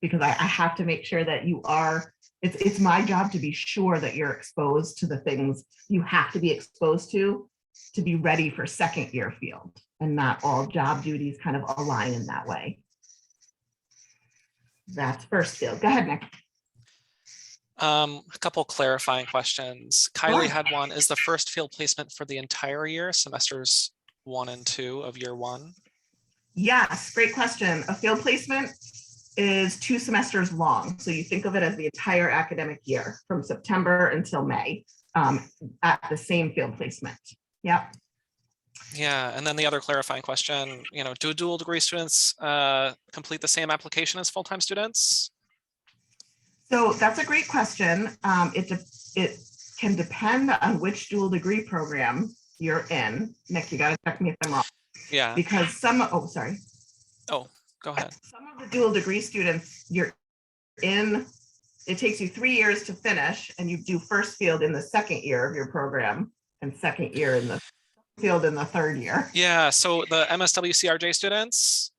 because I have to make sure that you are, it's my job to be sure that you're exposed to the things you have to be exposed to be ready for second year field, and not all job duties kind of align in that way. That's first field. Go ahead, Nick. A couple clarifying questions. Kylie had one. Is the first field placement for the entire year, semesters 1 and 2 of year 1? Yes, great question. A field placement is 2 semesters long. So you think of it as the entire academic year from September until May at the same field placement. Yep. Yeah, and then the other clarifying question, do dual degree students complete the same application as full-time students? So that's a great question. It can depend on which dual degree program you're in. Nick, you got to check me if I'm wrong. Yeah. Because oh, sorry. Oh, go ahead. Some of the dual degree students you're in, it takes you 3 years to finish, and you do first field in the second year of your program and second year in the field in the third year. Yeah, so the MSW CRJ students,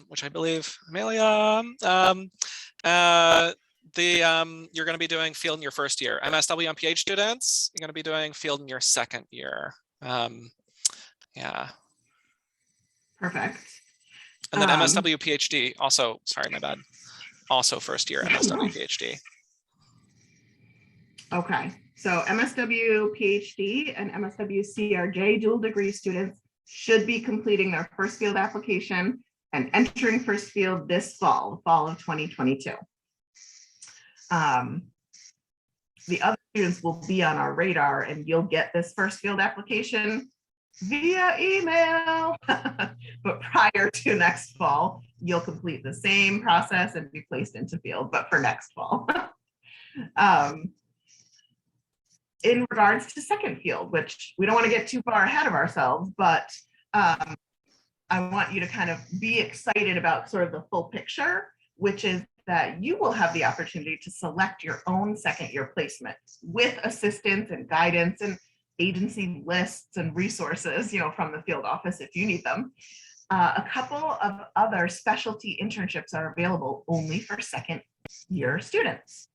which I believe Amelia, you're going to be doing field in your first year. MSW MPH students, you're going to be doing field in your second year. Yeah. Perfect. And then MSW PhD also, sorry, my bad. Also first year MSW PhD. Okay, so MSW PhD and MSW CRJ dual degree students should be completing their first field application and entering first field this fall of 2022. The other students will be on our radar, and you'll get this first field application via email. But prior to next fall, you'll complete the same process and be placed into field, but for next fall. In regards to second field, which we don't want to get too far ahead of ourselves, but I want you to kind of be excited about sort of the full picture, which is that you will have the opportunity to select your own second year placement with assistance and guidance and agency lists and resources, from the field office if you need them. A couple of other specialty internships are available only for second year students.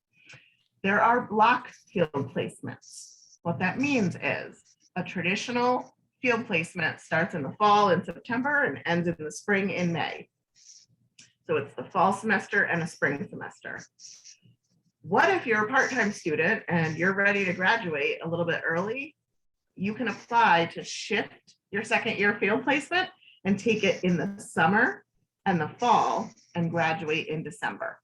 There are block field placements. What that means is a traditional field placement starts in the fall in September and ends in the spring in May. So it's the fall semester and a spring semester. What if you're a part-time student and you're ready to graduate a little bit early? You can apply to shift your second year field placement and take it in the summer and the fall and graduate in December.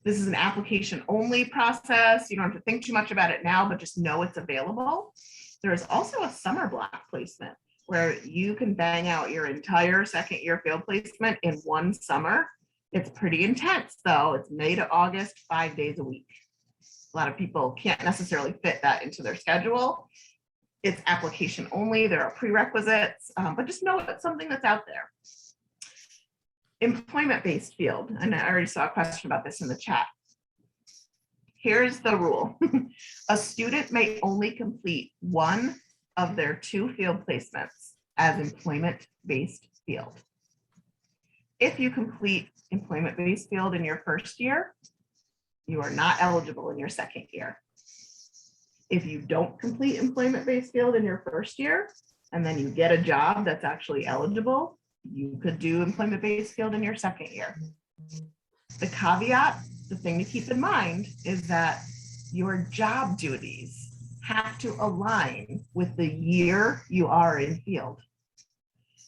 This is an application only process. You don't have to think too much about it now, but just know it's available. There is also a summer block placement where you can bang out your entire second year field placement in one summer. It's pretty intense though. It's May to August, 5 days a week. A lot of people can't necessarily fit that into their schedule. It's application only. There are prerequisites, but just know it's something that's out there. Employment-based field, and I already saw a question about this in the chat. Here's the rule. A student may only complete one of their 2 field placements as employment-based field. If you complete employment-based field in your first year, you are not eligible in your second year. If you don't complete employment-based field in your first year, and then you get a job that's actually eligible, you could do employment-based field in your second year. The caveat, the thing to keep in mind is that your job duties have to align with the year you are in field.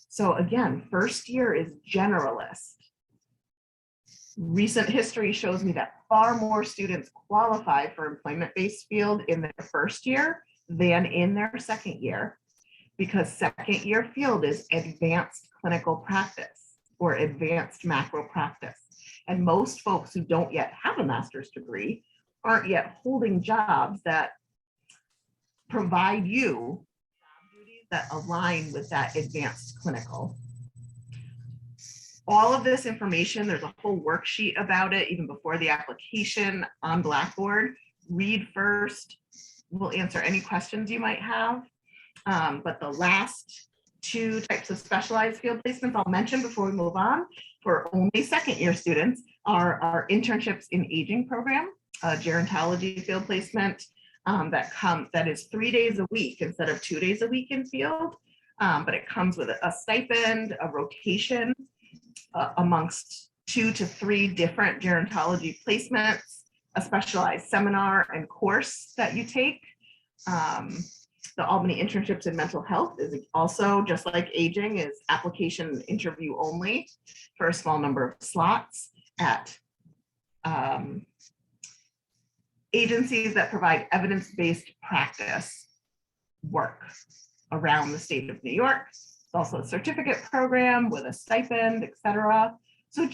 So again, first year is generalist. Recent history shows me that far more students qualify for employment-based field in their first year than in their second year, because second year field is advanced clinical practice or advanced macro practice. And most folks who don't yet have a master's degree aren't yet holding jobs that provide you job duties that align with that advanced clinical. all of this information, there's a whole worksheet about it, even before the application on Blackboard. Read first. We'll answer any questions you might have. But the last two types of specialized field placements I'll mention before we move on for only second year students are our internships in aging program, gerontology field placement that is 3 days a week instead of 2 days a week in field. But it comes with a stipend, a rotation amongst 2 to 3 different gerontology placements, a specialized seminar and course that you take. The Albany internships in mental health is also, just like aging, is application interview only for a small number of slots at agencies that provide evidence-based practice work around the state of New York. It's also a certificate program with a stipend, etc. So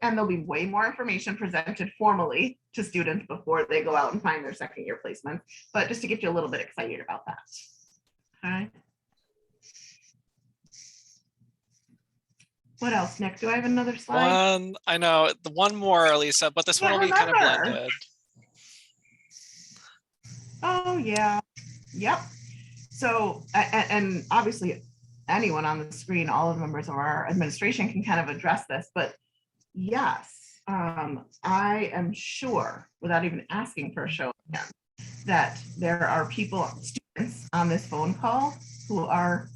and there'll be way more information presented formally to students before they go out and find their second year placement, but just to get you a little bit excited about that. Okay. What else, Nick? Do I have another slide? I know, the one more, Lisa, but this one will be kind of blended. Oh yeah, yep. So, and obviously anyone on the screen, all of the members of our administration can kind of address this, but yes, I am sure, without even asking for a show of hands, that there are people, students on this phone call who are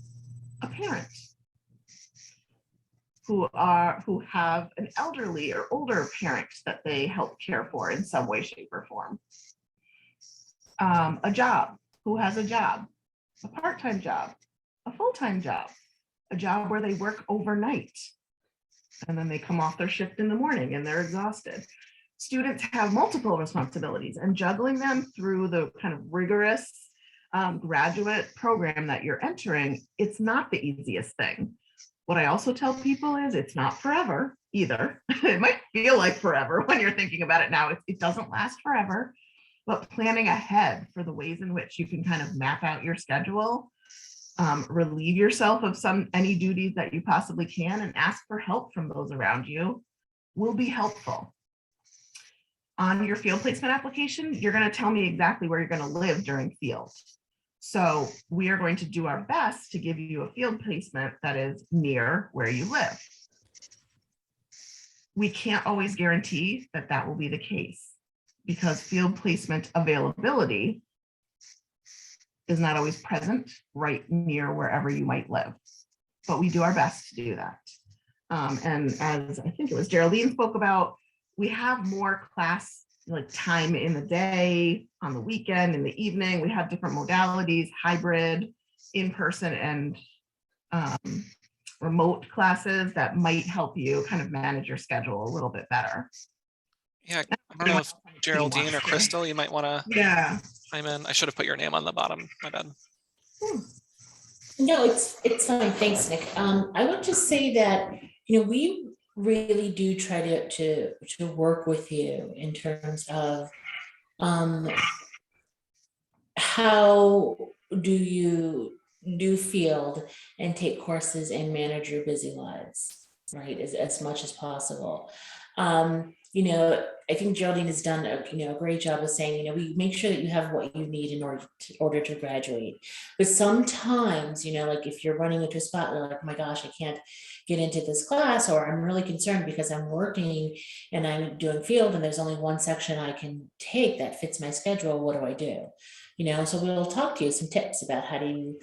a parent, who have an elderly or older parent that they help care for in some way, shape, or form. A job, who has a job, a part-time job, a full-time job, a job where they work overnight, and then they come off their shift in the morning and they're exhausted. Students have multiple responsibilities, and juggling them through the kind of rigorous graduate program that you're entering, it's not the easiest thing. What I also tell people is it's not forever either. It might feel like forever when you're thinking about it now. It doesn't last forever, but planning ahead for the ways in which you can kind of map out your schedule, relieve yourself of any duties that you possibly can, and ask for help from those around you will be helpful. On your field placement application, you're going to tell me exactly where you're going to live during field. So we are going to do our best to give you a field placement that is near where you live. We can't always guarantee that that will be the case, because field placement availability is not always present right near wherever you might live, but we do our best to do that. And as I think it was Geraldine spoke about, we have more class time in the day, on the weekend, in the evening. We have different modalities, hybrid, in-person, and remote classes that might help you kind of manage your schedule a little bit better. Yeah, I don't know if Geraldine or Crystal, you might want to chime in. I should have put your name on the bottom. My bad. No, it's fine. Thanks, Nick. I would just say that, we really do try to work with you in terms of how do you do field and take courses and manage your busy lives, right, as much as possible. I think Geraldine has done a great job of saying, we make sure that you have what you need in order to graduate. But sometimes, like if you're running into a spot where like, oh my gosh, I can't get into this class, or I'm really concerned because I'm working and I'm doing field and there's only one section I can take that fits my schedule, what do I do? So we'll talk to you some tips about how to,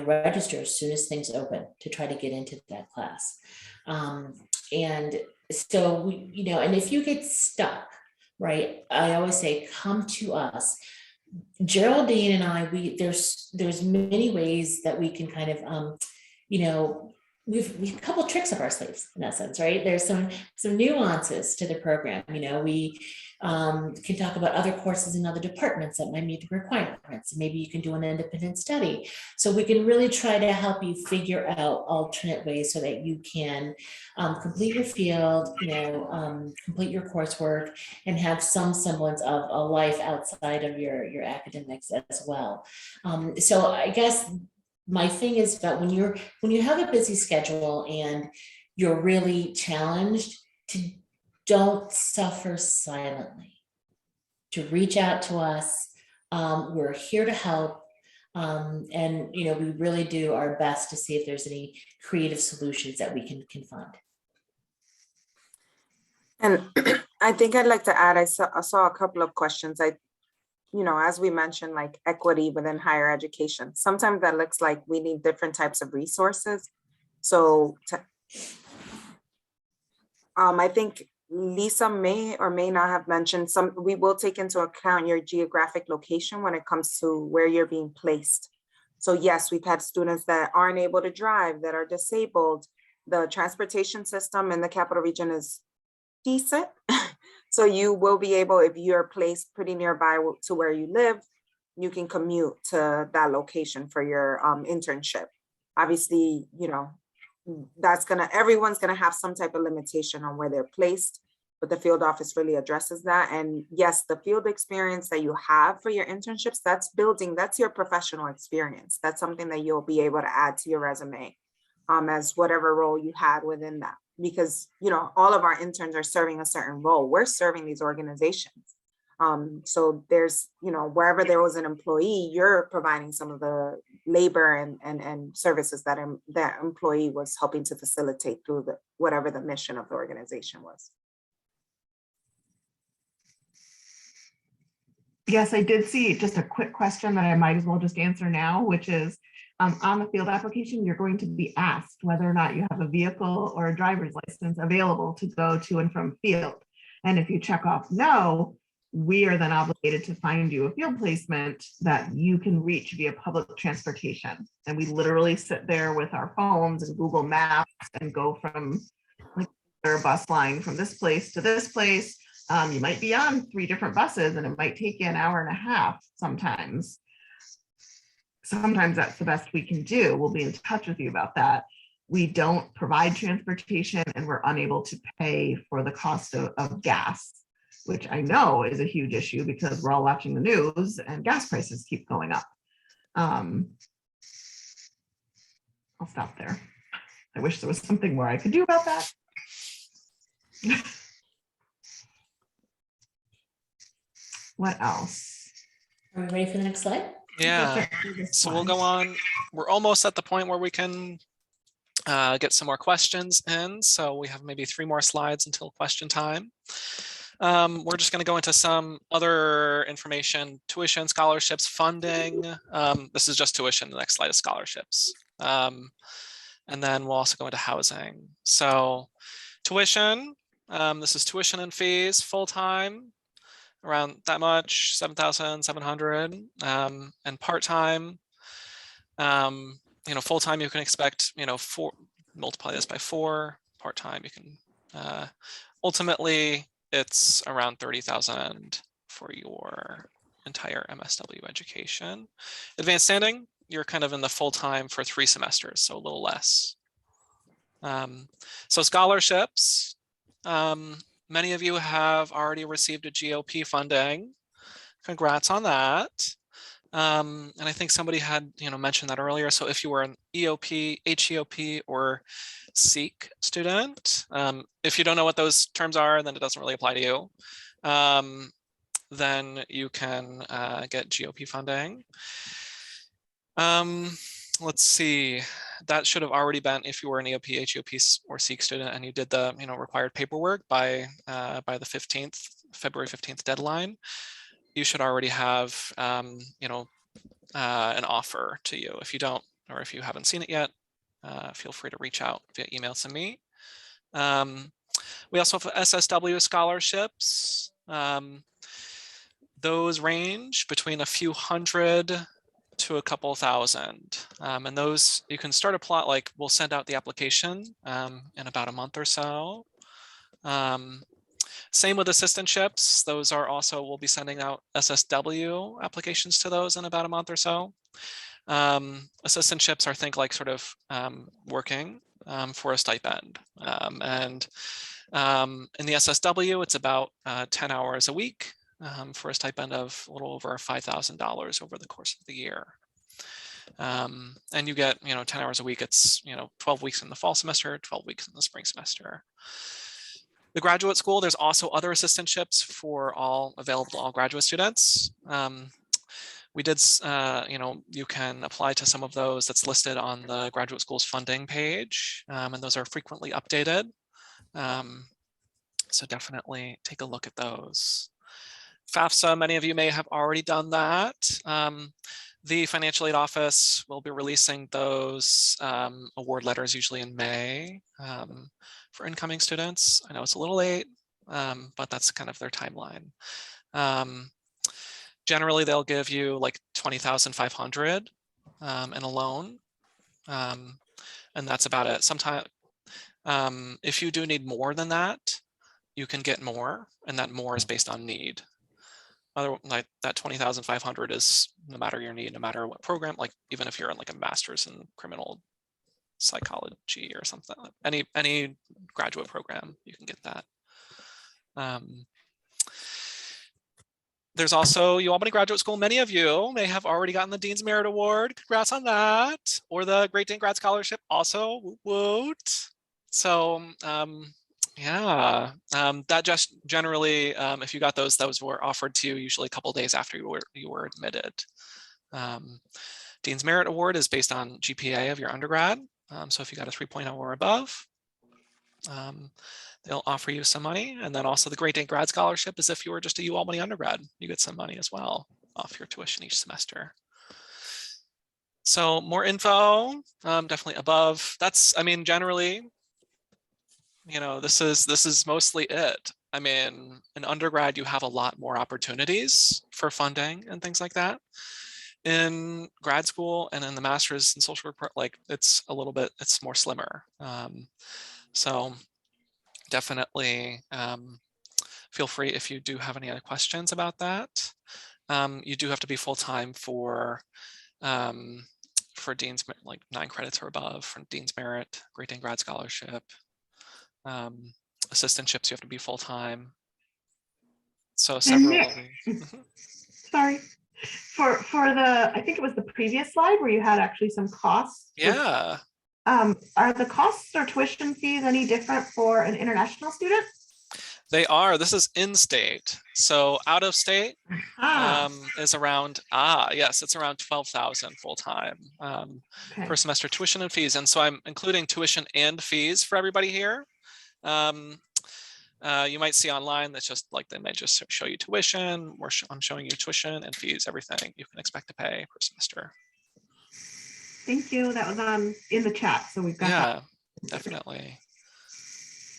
register as soon as things open to try to get into that class. And so we, and if you get stuck, right, I always say, come to us. Geraldine and I, there's many ways that we can kind of, we've a couple of tricks up our sleeves in that sense, right? There's some nuances to the program. We can talk about other courses in other departments that might meet the requirements. Maybe you can do an independent study. So we can really try to help you figure out alternate ways so that you can complete your field, complete your coursework, and have some semblance of a life outside of your academics as well. So I guess my thing is about when you have a busy schedule and you're really challenged, to don't suffer silently, to reach out to us. We're here to help. And we really do our best to see if there's any creative solutions that we can find. And I think I'd like to add, I saw a couple of questions. As we mentioned, like equity within higher education, sometimes that looks like we need different types of resources. So I think Lisa may or may not have mentioned we will take into account your geographic location when it comes to where you're being placed. So yes, we've had students that aren't able to drive, that are disabled. The transportation system in the capital region is decent. So you will be able, if you're placed pretty nearby to where you live, you can commute to that location for your internship. Obviously, everyone's gonna have some type of limitation on where they're placed, but the field office really addresses that. And yes, the field experience that you have for your internships, that's your professional experience. That's something that you'll be able to add to your resume as whatever role you had within that. Because, all of our interns are serving a certain role. We're serving these organizations. So there's, wherever there was an employee, you're providing some of the labor and services that that employee was helping to facilitate through whatever the mission of the organization was. Yes, I did see just a quick question that I might as well just answer now, which is on the field application, you're going to be asked whether or not you have a vehicle or a driver's license available to go to and from field. And if you check off no, we are then obligated to find you a field placement that you can reach via public transportation. And we literally sit there with our phones and Google Maps and go from like a bus line from this place to this place. You might be on 3 different buses and it might take you an hour and a half sometimes. Sometimes that's the best we can do. We'll be in touch with you about that. We don't provide transportation and we're unable to pay for the cost of gas, which I know is a huge issue because we're all watching the news and gas prices keep going up. I'll stop there. I wish there was something more I could do about that. What else? Are we ready for the next slide? Yeah, so we'll go on. We're almost at the point where we can get some more questions in. So we have maybe 3 more slides until question time. We're just going to go into some other information: tuition, scholarships, funding. This is just tuition. The next slide is scholarships. And then we'll also go into housing. So tuition, this is tuition and fees, full-time, around that much, 7,700, and part-time, full-time you can expect, multiply this by 4, part-time you can, ultimately it's around 30,000 for your entire MSW education. Advanced standing, you're kind of in the full-time for 3 semesters, so a little less. So scholarships, many of you have already received a GOP funding. Congrats on that. And I think somebody had mentioned that earlier. So if you were an EOP, HEOP, or SEEK student, if you don't know what those terms are, then it doesn't really apply to you. Then you can get GOP funding. Let's see. That should have already been, if you were an EOP, HEOP, or SEEK student and you did the required paperwork by the 15th, February 15th deadline, you should already have an offer to you. If you don't, or if you haven't seen it yet, feel free to reach out via email to me. We also have SSW scholarships. Those range between a few hundred to a couple thousand, and those you can start a plot, like we'll send out the application in about a month or so. Same with assistantships. Those are also, we'll be sending out SSW applications to those in about a month or so. Assistantships are, think like sort of working for a stipend, and in the SSW it's about 10 hours a week for a stipend of a little over $5,000 over the course of the year. And you get, 10 hours a week. It's, 12 weeks in the fall semester, 12 weeks in the spring semester. The graduate school, there's also other assistantships for all available to all graduate students. We did, you can apply to some of those that's listed on the graduate school's funding page, and those are frequently updated. So definitely take a look at those. FAFSA, many of you may have already done that. The financial aid office will be releasing those award letters usually in May for incoming students. I know it's a little late, but that's kind of their timeline. Generally, they'll give you like $20,500 in a loan, and that's about it. Sometimes, if you do need more than that, you can get more, and that more is based on need. Like that 20,500 is no matter your need, no matter what program, like even if you're in like a master's in criminal psychology or something, any graduate program, you can get that. There's also UAlbany Graduate School. Many of you may have already gotten the Dean's Merit Award. Congrats on that. Or the Great Dane Grad Scholarship also, woot. So yeah, that just generally, if you got those were offered to you usually a couple days after you were admitted. Dean's Merit Award is based on GPA of your undergrad. So if you got a 3.0 or above, they'll offer you some money. And then also the Great Dane Grad Scholarship is if you were just a UAlbany undergrad, you get some money as well off your tuition each semester. So more info, definitely above. That's, I mean, generally, this is mostly it. I mean, in undergrad, you have a lot more opportunities for funding and things like that. In grad school and in the master's in social work, like it's more slimmer. So definitely feel free if you do have any other questions about that. You do have to be full-time for Dean's, like 9 credits or above for Dean's Merit, Great Dane Grad Scholarship. Assistantships, you have to be full-time. So several. Sorry. For the, I think it was the previous slide where you had actually some costs. Yeah. Are the costs or tuition fees any different for an international student? They are. This is in-state. So out of state is around, yes, it's around 12,000 full-time per semester tuition and fees. And so I'm including tuition and fees for everybody here. You might see online that's just like they might just show you tuition. I'm showing you tuition and fees, everything you can expect to pay per semester. Thank you. That was in the chat, so we've got that. Definitely.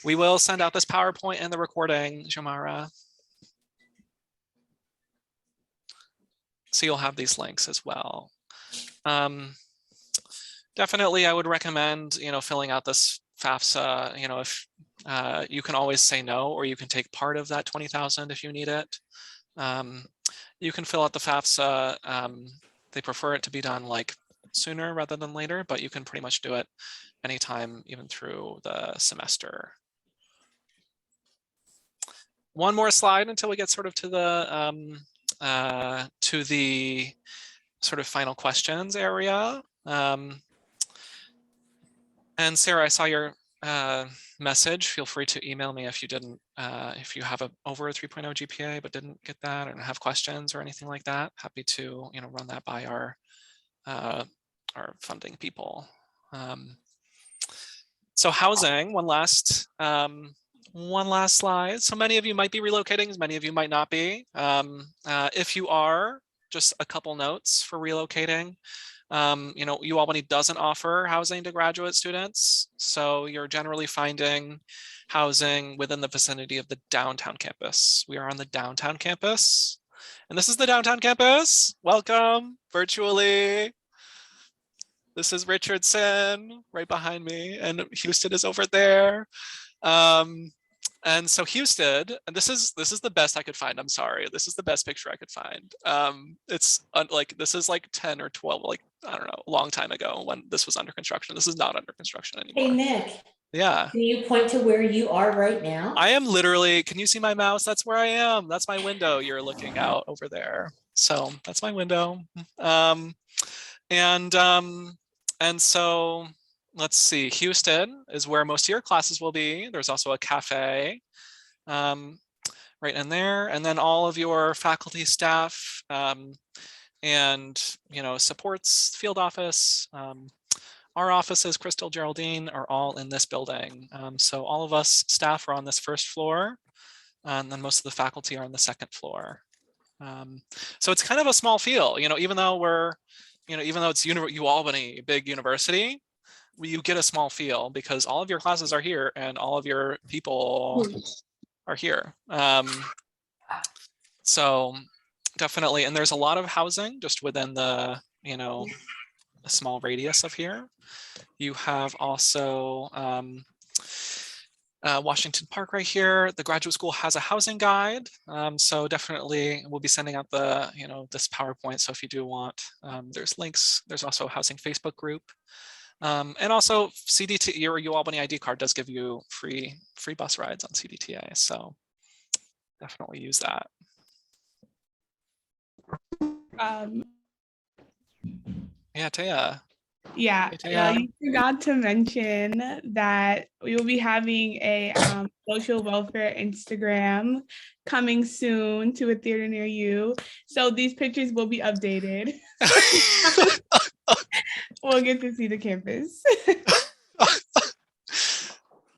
We will send out this PowerPoint and the recording, Jamara. So you'll have these links as well. Definitely, I would recommend filling out this FAFSA. If you can always say no, or you can take part of that 20,000 if you need it. You can fill out the FAFSA. They prefer it to be done like sooner rather than later, but you can pretty much do it anytime, even through the semester. One more slide until we get sort of to the sort of final questions area. And Sarah, I saw your message. Feel free to email me if you didn't, if you have over a 3.0 GPA but didn't get that and have questions or anything like that. Happy to run that by our funding people. So housing, one last slide. So many of you might be relocating, many of you might not be. If you are, just a couple notes for relocating. UAlbany doesn't offer housing to graduate students, so you're generally finding housing within the vicinity of the downtown campus. We are on the downtown campus, and this is the downtown campus. Welcome virtually. This is Richardson right behind me, and Houston is over there. And so Houston, and this is the best I could find. I'm sorry, this is the best picture I could find. It's like, this is like 10 or 12, like, I don't know, a long time ago when this was under construction. This is not under construction anymore. Hey, Nick. Yeah. Can you point to where you are right now? I am literally, can you see my mouse? That's where I am. That's my window. You're looking out over there. So that's my window. And so let's see, Houston is where most of your classes will be. There's also a cafe right in there, and then all of your faculty, staff, and supports, field office, our offices, Crystal, Geraldine, are all in this building. So all of us staff are on this first floor, and then most of the faculty are on the second floor. So it's kind of a small feel, even though it's UAlbany, big university, you get a small feel because all of your classes are here and all of your people are here. So definitely, and there's a lot of housing just within the, a small radius of here. You have also Washington Park right here. The graduate school has a housing guide. So definitely we'll be sending out the, this PowerPoint. So if you do want, there's links. There's also a housing Facebook group. And also CDT, your UAlbany ID card does give you free bus rides on CDTA. So definitely use that. Yeah, Taya. Yeah, you forgot to mention that we will be having a social welfare Instagram coming soon to a theater near you. So these pictures will be updated. We'll get to see the campus.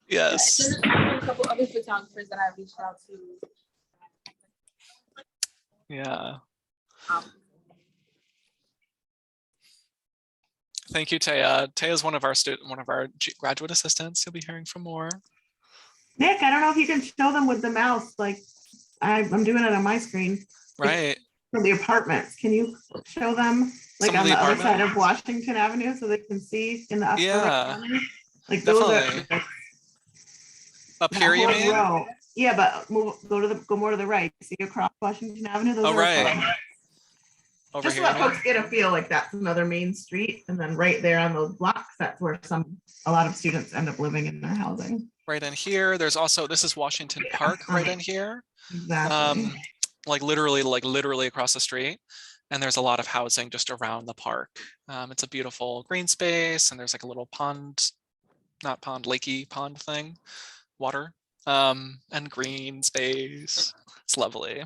Yes. There's a couple other photographers that I reached out to. Yeah. Thank you, Taya. Taya is one of our graduate assistants. You'll be hearing from more. Nick, I don't know if you can show them with the mouse. Like I'm doing it on my screen. Right. From the apartments. Can you show them like on the other side of Washington Avenue so they can see in the upper right corner? Like definitely. Those are up here, you mean? Row. Yeah, but go more to the right. See across Washington Avenue. Those are right. Over just here, let folks get a feel like that's another main street, and then right there on those blocks, that's where a lot of students end up living in their housing. Right in here, there's also, this is Washington Park right in here. Exactly. Like literally across the street, and there's a lot of housing just around the park. It's a beautiful green space, and there's like a little pond, not pond, lakey pond thing, water, and green space. It's lovely.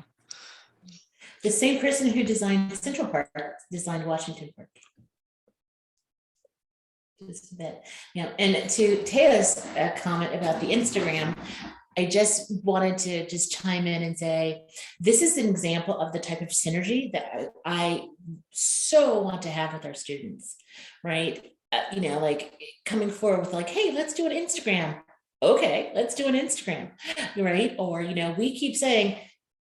The same person who designed Central Park designed Washington Park. Just a bit, and to Taya's comment about the Instagram, I just wanted to just chime in and say, this is an example of the type of synergy that I so want to have with our students, right? Like coming forward with like, hey, let's do an Instagram. Okay, let's do an Instagram, right? Or, we keep saying,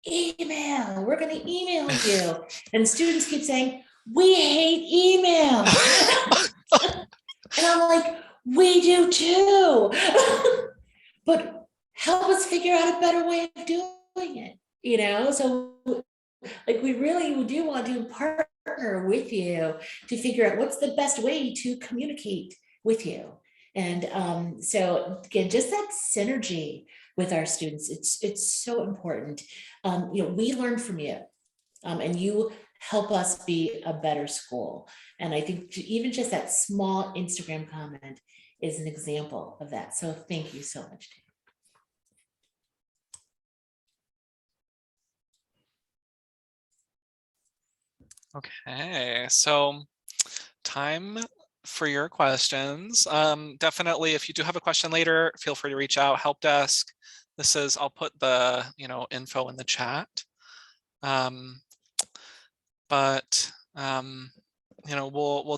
email, we're going to email you. And students keep saying, we hate email. And I'm like, we do too. But help us figure out a better way of doing it, So like we really do want to partner with you to figure out what's the best way to communicate with you. And so again, just that synergy with our students, it's so important. We learn from you, and you help us be a better school. And I think even just that small Instagram comment is an example of that. So thank you so much. Okay, so time for your questions. Definitely, if you do have a question later, feel free to reach out, help desk. This is, I'll put the, info in the chat. We'll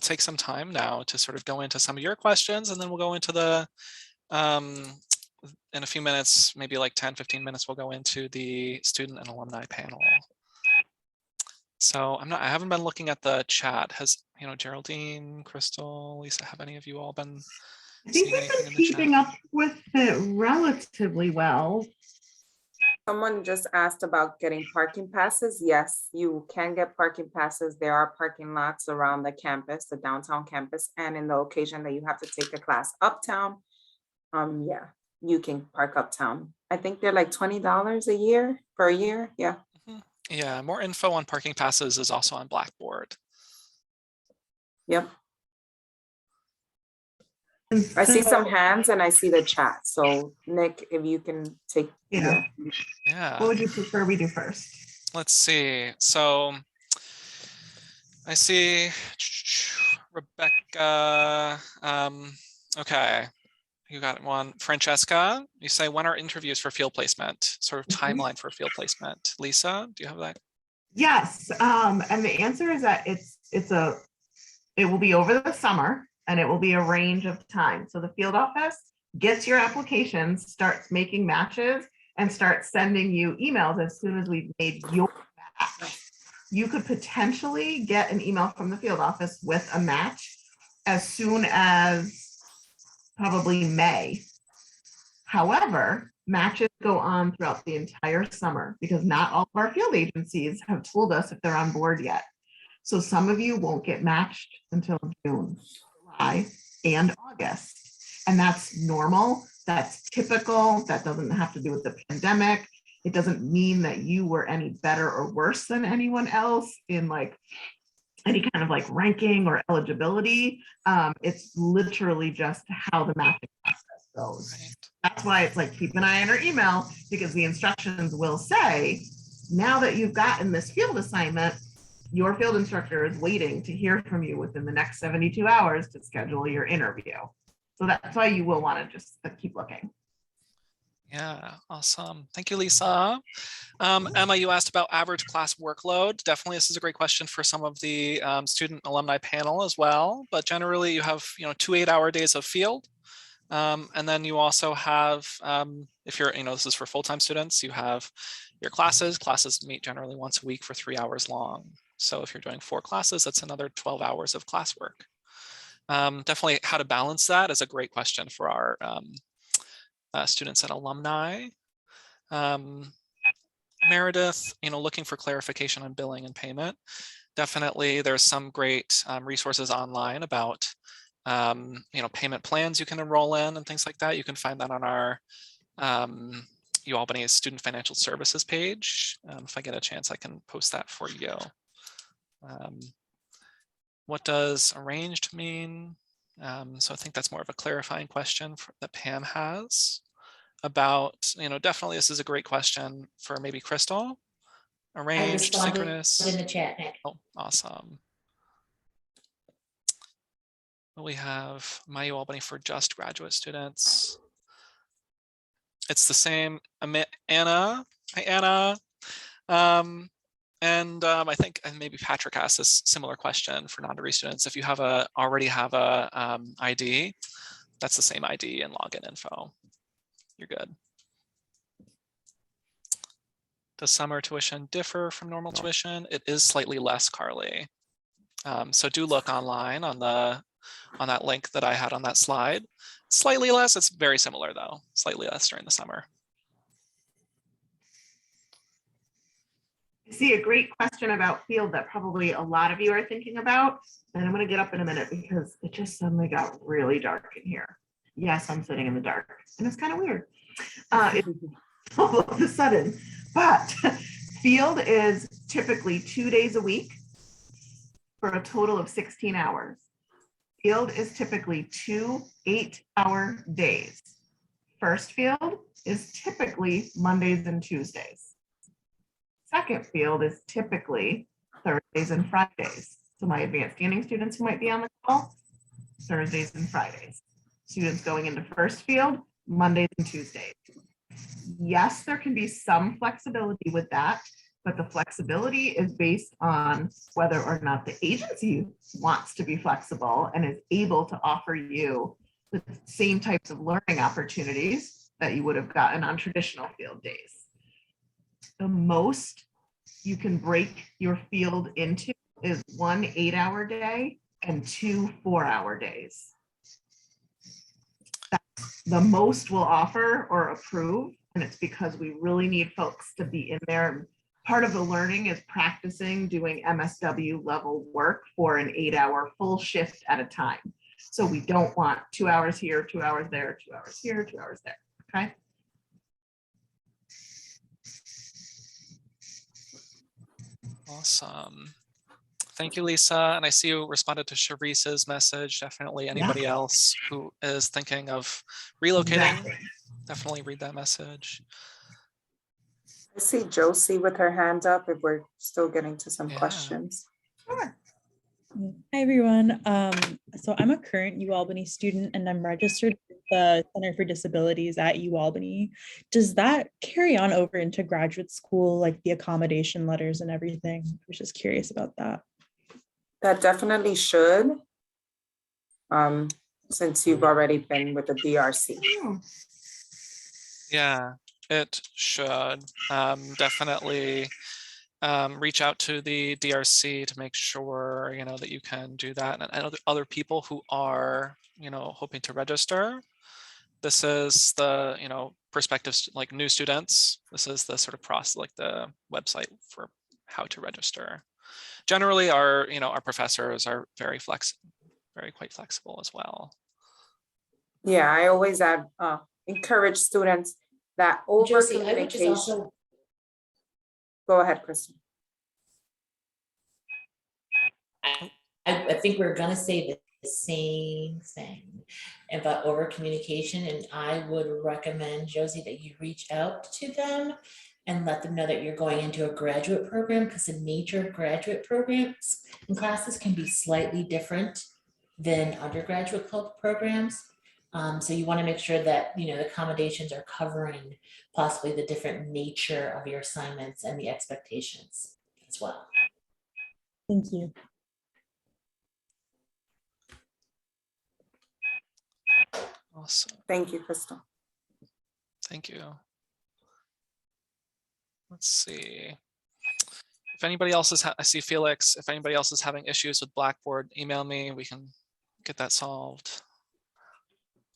take some time now to sort of go into some of your questions, and then we'll go into the, in a few minutes, maybe like 10, 15 minutes, we'll go into the student and alumni panel. So I haven't been looking at the chat. Has, Geraldine, Crystal, Lisa, have any of you all been I think we've been keeping up with it relatively well. Someone just asked about getting parking passes. Yes, you can get parking passes. There are parking lots around the campus, the downtown campus, and in the occasion that you have to take a class uptown, yeah, you can park uptown. I think they're like $20 a year per year. Yeah. Yeah, more info on parking passes is also on Blackboard. Yep. I see some hands and I see the chat. So Nick, if you can take. Yeah. Yeah. What would you prefer we do first? Let's see. So I see Rebecca. Okay. You got one. Francesca, you say, when are interviews for field placement? Sort of timeline for field placement. Lisa, do you have that? Yes, and the answer is that it will be over the summer and it will be a range of time. So the field office gets your applications, starts making matches, and starts sending you emails as soon as we've made your match. You could potentially get an email from the field office with a match as soon as probably May. However, matches go on throughout the entire summer because not all of our field agencies have told us if they're on board yet. So some of you won't get matched until June, July, and August. And that's normal. That's typical. That doesn't have to do with the pandemic. It doesn't mean that you were any better or worse than anyone else in like any kind of like ranking or eligibility. It's literally just how the matching process goes. Right. That's why it's like, keep an eye on our email, because the instructions will say, now that you've gotten this field assignment, your field instructor is waiting to hear from you within the next 72 hours to schedule your interview. So that's why you will want to just keep looking. Yeah, awesome. Thank you, Lisa. Emma, you asked about average class workload. Definitely, this is a great question for some of the student alumni panel as well. But generally, you have 2 8-hour days of field. And then you also have, if you're, this is for full-time students, you have your classes. Classes meet generally once a week for 3 hours long. So if you're doing 4 classes, that's another 12 hours of classwork. Definitely how to balance that is a great question for our students and alumni. Meredith, looking for clarification on billing and payment. Definitely there's some great resources online about payment plans you can enroll in and things like that. You can find that on our UAlbany Student Financial Services page. If I get a chance, I can post that for you. What does arranged mean? So I think that's more of a clarifying question that Pam has about, definitely this is a great question for maybe Crystal. Arranged, synchronous. In the chat, Nick. Oh, awesome. We have My UAlbany for just graduate students. It's the same. Anna, hi Anna. I think maybe Patrick asked this similar question for non-degree students. If you have already have a ID, that's the same ID and login info. You're good. Does summer tuition differ from normal tuition? It is slightly less, Carly. So do look online on that link that I had on that slide. Slightly less, it's very similar though. Slightly less during the summer. I see a great question about field that probably a lot of you are thinking about. And I'm going to get up in a minute because it just suddenly got really dark in here. Yes, I'm sitting in the dark and it's kind of weird. All of a sudden, but field is typically 2 days a week for a total of 16 hours. Field is typically 2 8-hour days. First field is typically Mondays and Tuesdays. Second field is typically Thursdays and Fridays. So my advanced standing students who might be on the call, Thursdays and Fridays. Students going into first field, Mondays and Tuesdays. Yes, there can be some flexibility with that, but the flexibility is based on whether or not the agency wants to be flexible and is able to offer you the same types of learning opportunities that you would have gotten on traditional field days. The most you can break your field into is 1 8-hour day and 2 4-hour days. That's the most we'll offer or approve, and it's because we really need folks to be in there. Part of the learning is practicing doing MSW level work for an 8-hour full shift at a time. So we don't want 2 hours here, 2 hours there, 2 hours here, 2 hours there, okay? Awesome. Thank you, Lisa. And I see you responded to Sharice's message. Definitely anybody else who is thinking of relocating, Exactly. definitely read that message. I see Josie with her hand up if we're still getting to some Yeah. questions. Sure. Hi, everyone. So I'm a current UAlbany student and I'm registered with the Center for Disabilities at UAlbany. Does that carry on over into graduate school, like the accommodation letters and everything? I was just curious about that. That definitely should, since you've already been with the DRC. Yeah, it should. Definitely reach out to the DRC to make sure, you know, that you can do that. And other people who are, you know, hoping to register. This is the, you know, prospective, like new students. This is the sort of process, like the website for how to register. Generally, our, you know, our professors are very quite flexible as well. Yeah, I always encourage students that over Josie, I would just communication. also, Go ahead, Kristen. I think we're gonna say the same thing about over communication, and I would recommend, Josie, that you reach out to them and let them know that you're going into a graduate program, because the nature of graduate programs and classes can be slightly different than undergraduate programs. So you want to make sure that, you know, the accommodations are covering possibly the different nature of your assignments and the expectations as well. Thank you. Awesome. Thank you, Crystal. Thank you. Let's see. If anybody else is, I see Felix, if anybody else is having issues with Blackboard, email me, we can get that solved.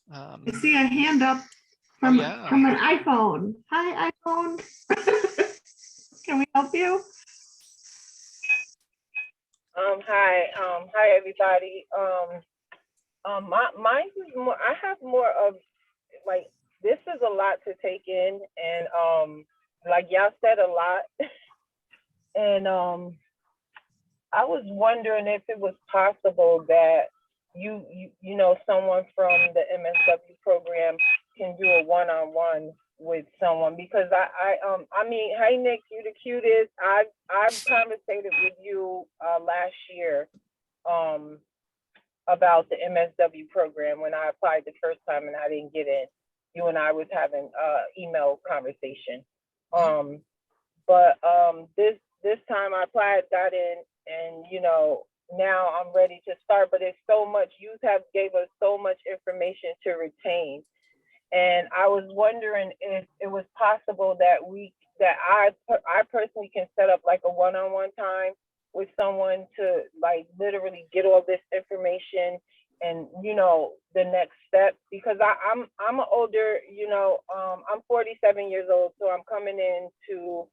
I see a hand up from an iPhone. Hi, iPhone. Can we help you? Hi everybody. Mine is more, I have more of like, this is a lot to take in, and like y'all said a lot. And I was wondering if it was possible that you know, someone from the MSW program can do a one-on-one with someone, because I mean, hey Nick, you the cutest. I've conversated with you last year about the MSW program when I applied the first time and I didn't get in. You and I was having email conversation. But this time I applied, got in, and you know, now I'm ready to start. But it's so much, you have gave us so much information to retain. And I was wondering if it was possible that I personally can set up like a one-on-one time with someone to like literally get all this information and, you know, the next step, because I'm an older, you know, I'm 47 years old, so I'm coming into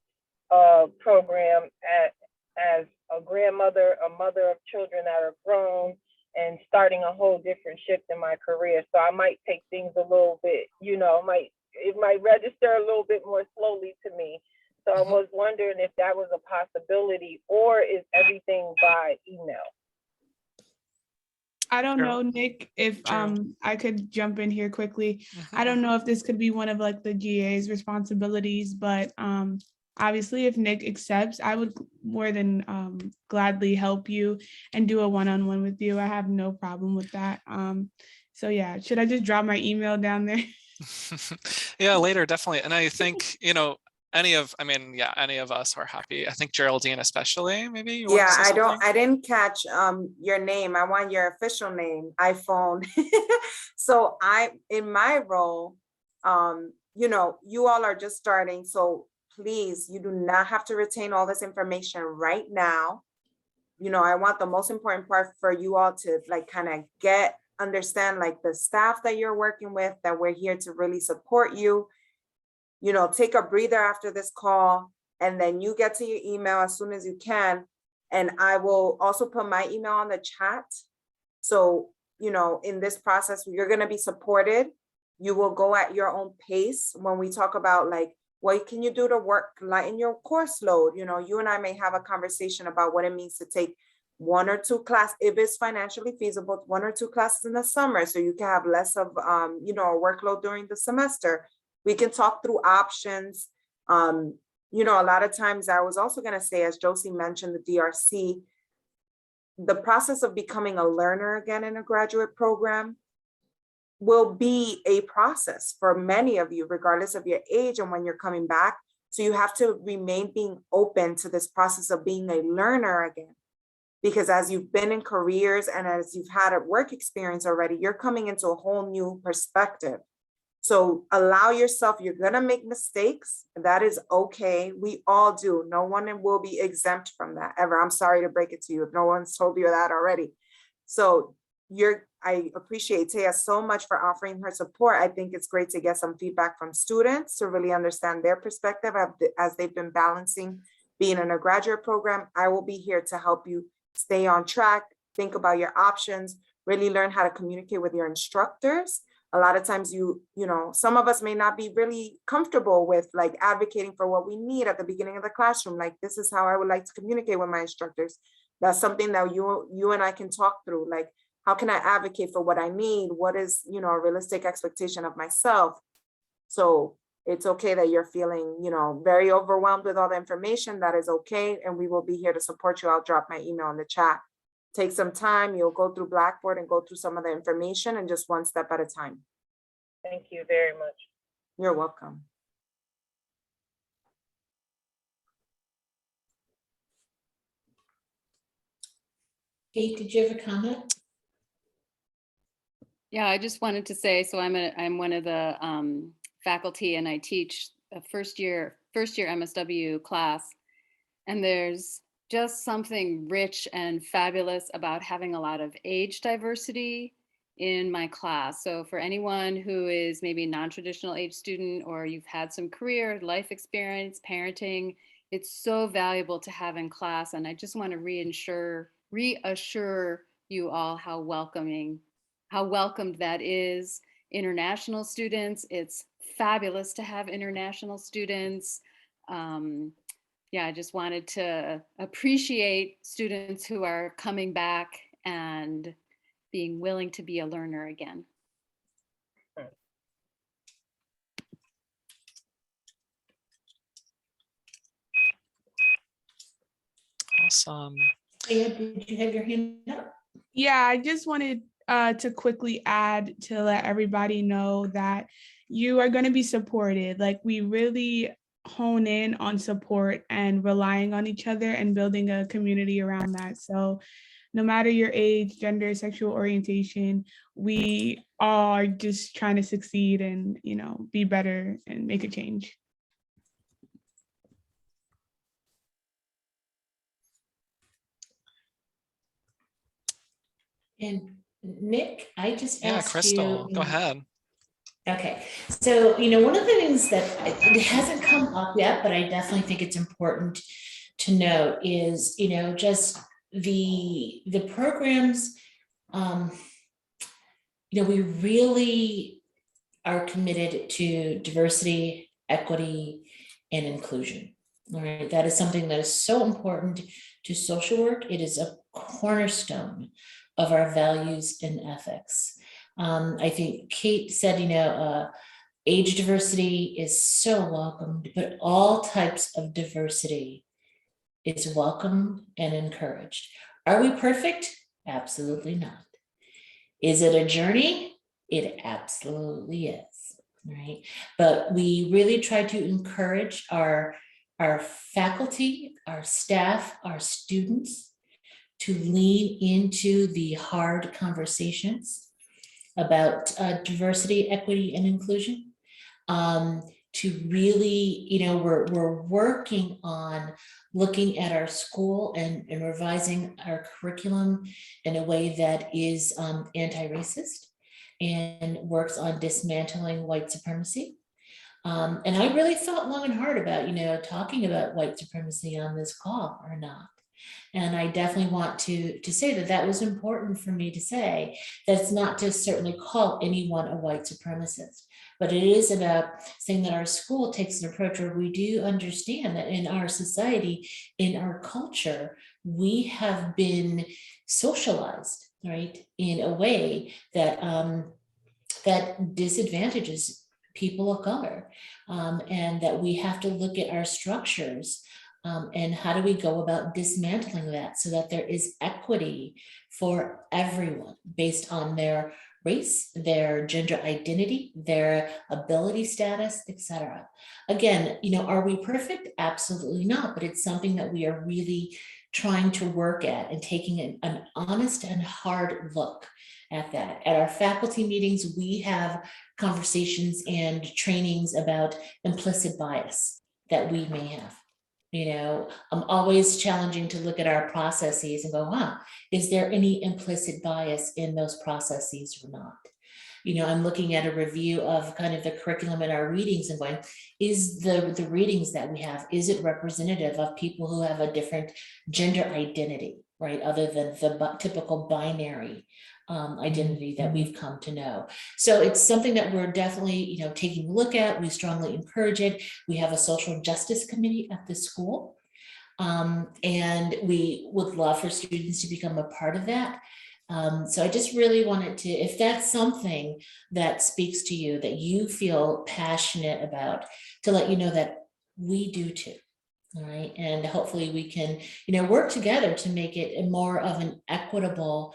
a program as a grandmother, a mother of children that are grown, and starting a whole different shift in my career. So I might take things a little bit, you know, it might register a little bit more slowly to me. So I was wondering if that was a possibility, or is everything by email? I don't know, Nick, if I could jump in here quickly. I don't know if this could be one of like the GA's responsibilities, but obviously if Nick accepts, I would more than gladly help you and do a one-on-one with you. I have no problem with that. So yeah, should I just drop my email down there? Yeah, later, definitely. And I think, you know, any of us are happy. I think Geraldine especially, maybe. You Yeah, I didn't catch your name. I want your official name, iPhone. So in my role, you know, you all are just starting. So please, you do not have to retain all this information right now. You know, I want the most important part for you all to like kind of understand like the staff that you're working with, that we're here to really support you. You know, take a breather after this call, and then you get to your email as soon as you can. And I will also put my email on the chat. So, you know, in this process, you're going to be supported. You will go at your own pace when we talk about like, what can you do to work lighten your course load? You know, you and I may have a conversation about what it means to take 1 or 2 classes, if it's financially feasible, 1 or 2 classes in the summer, so you can have less of, you know, a workload during the semester. We can talk through options. You know, a lot of times I was also going to say, as Josie mentioned, the DRC, the process of becoming a learner again in a graduate program will be a process for many of you, regardless of your age and when you're coming back. So you have to remain being open to this process of being a learner again. Because as you've been in careers and as you've had a work experience already, you're coming into a whole new perspective. So allow yourself, you're gonna make mistakes. That is okay. We all do. No one will be exempt from that ever. I'm sorry to break it to you if no one's told you that already. So I appreciate Taya so much for offering her support. I think it's great to get some feedback from students to really understand their perspective as they've been balancing being in a graduate program. I will be here to help you stay on track, think about your options, really learn how to communicate with your instructors. A lot of times you know, some of us may not be really comfortable with like advocating for what we need at the beginning of the classroom. Like, this is how I would like to communicate with my instructors. That's something that you and I can talk through. Like, how can I advocate for what I need? What is, you know, a realistic expectation of myself? So it's okay that you're feeling, you know, very overwhelmed with all the information. That is okay. And we will be here to support you. I'll drop my email in the chat. Take some time, you'll go through Blackboard and go through some of the information and just one step at a time. Thank you very much. You're welcome. Kate, did you have a comment? Yeah, I just wanted to say, so I'm one of the faculty and I teach a first year MSW class, and there's just something rich and fabulous about having a lot of age diversity in my class. So for anyone who is maybe a non-traditional age student, or you've had some career, life experience, parenting, it's so valuable to have in class. And I just want to reassure you all how welcomed that is. International students, it's fabulous to have international students. Yeah, I just wanted to appreciate students who are coming back and being willing to be a learner again. Awesome. Did you have your hand up? Yeah, I just wanted to quickly add to let everybody know that you are going to be supported. Like, we really hone in on support and relying on each other and building a community around that. So no matter your age, gender, sexual orientation, we are just trying to succeed and, you know, be better and make a change. And Nick, I just asked Crystal, you. go ahead. Okay, so, you know, one of the things that it hasn't come up yet, but I definitely think it's important to note is, you know, just the programs, you know, we really are committed to diversity, equity, and inclusion. All right, that is something that is so important to social work. It is a cornerstone of our values and ethics. I think Kate said, you know, age diversity is so welcomed, but all types of diversity is welcome and encouraged. Are we perfect? Absolutely not. Is it a journey? It absolutely is, right? But we really try to encourage our faculty, our staff, our students to lean into the hard conversations about diversity, equity, and inclusion. To really, you know, we're working on looking at our school and revising our curriculum in a way that is anti-racist and works on dismantling white supremacy. And I really thought long and hard about, you know, talking about white supremacy on this call or not. And I definitely want to say that that was important for me to say. That's not to certainly call anyone a white supremacist, but it is about saying that our school takes an approach where we do understand that in our society, in our culture, we have been socialized, right, in a way that that disadvantages people of color, and that we have to look at our structures and how do we go about dismantling that so that there is equity for everyone based on their race, their gender identity, their ability status, etc. Again, are we perfect? Absolutely not, but it's something that we are really trying to work at and taking an honest and hard look at that. At our faculty meetings, we have conversations and trainings about implicit bias that we may have. I'm always challenging to look at our processes and go, is there any implicit bias in those processes or not? I'm looking at a review of kind of the curriculum in our readings and going, is the readings that we have, is it representative of people who have a different gender identity, right? Other than the typical binary identity that we've come to know. So it's something that we're definitely, taking a look at. We strongly encourage it. We have a social justice committee at the school. And we would love for students to become a part of that. So I just really wanted to, if that's something that speaks to you, that you feel passionate about, to let you know that we do too. All right. And hopefully we can, work together to make it more of an equitable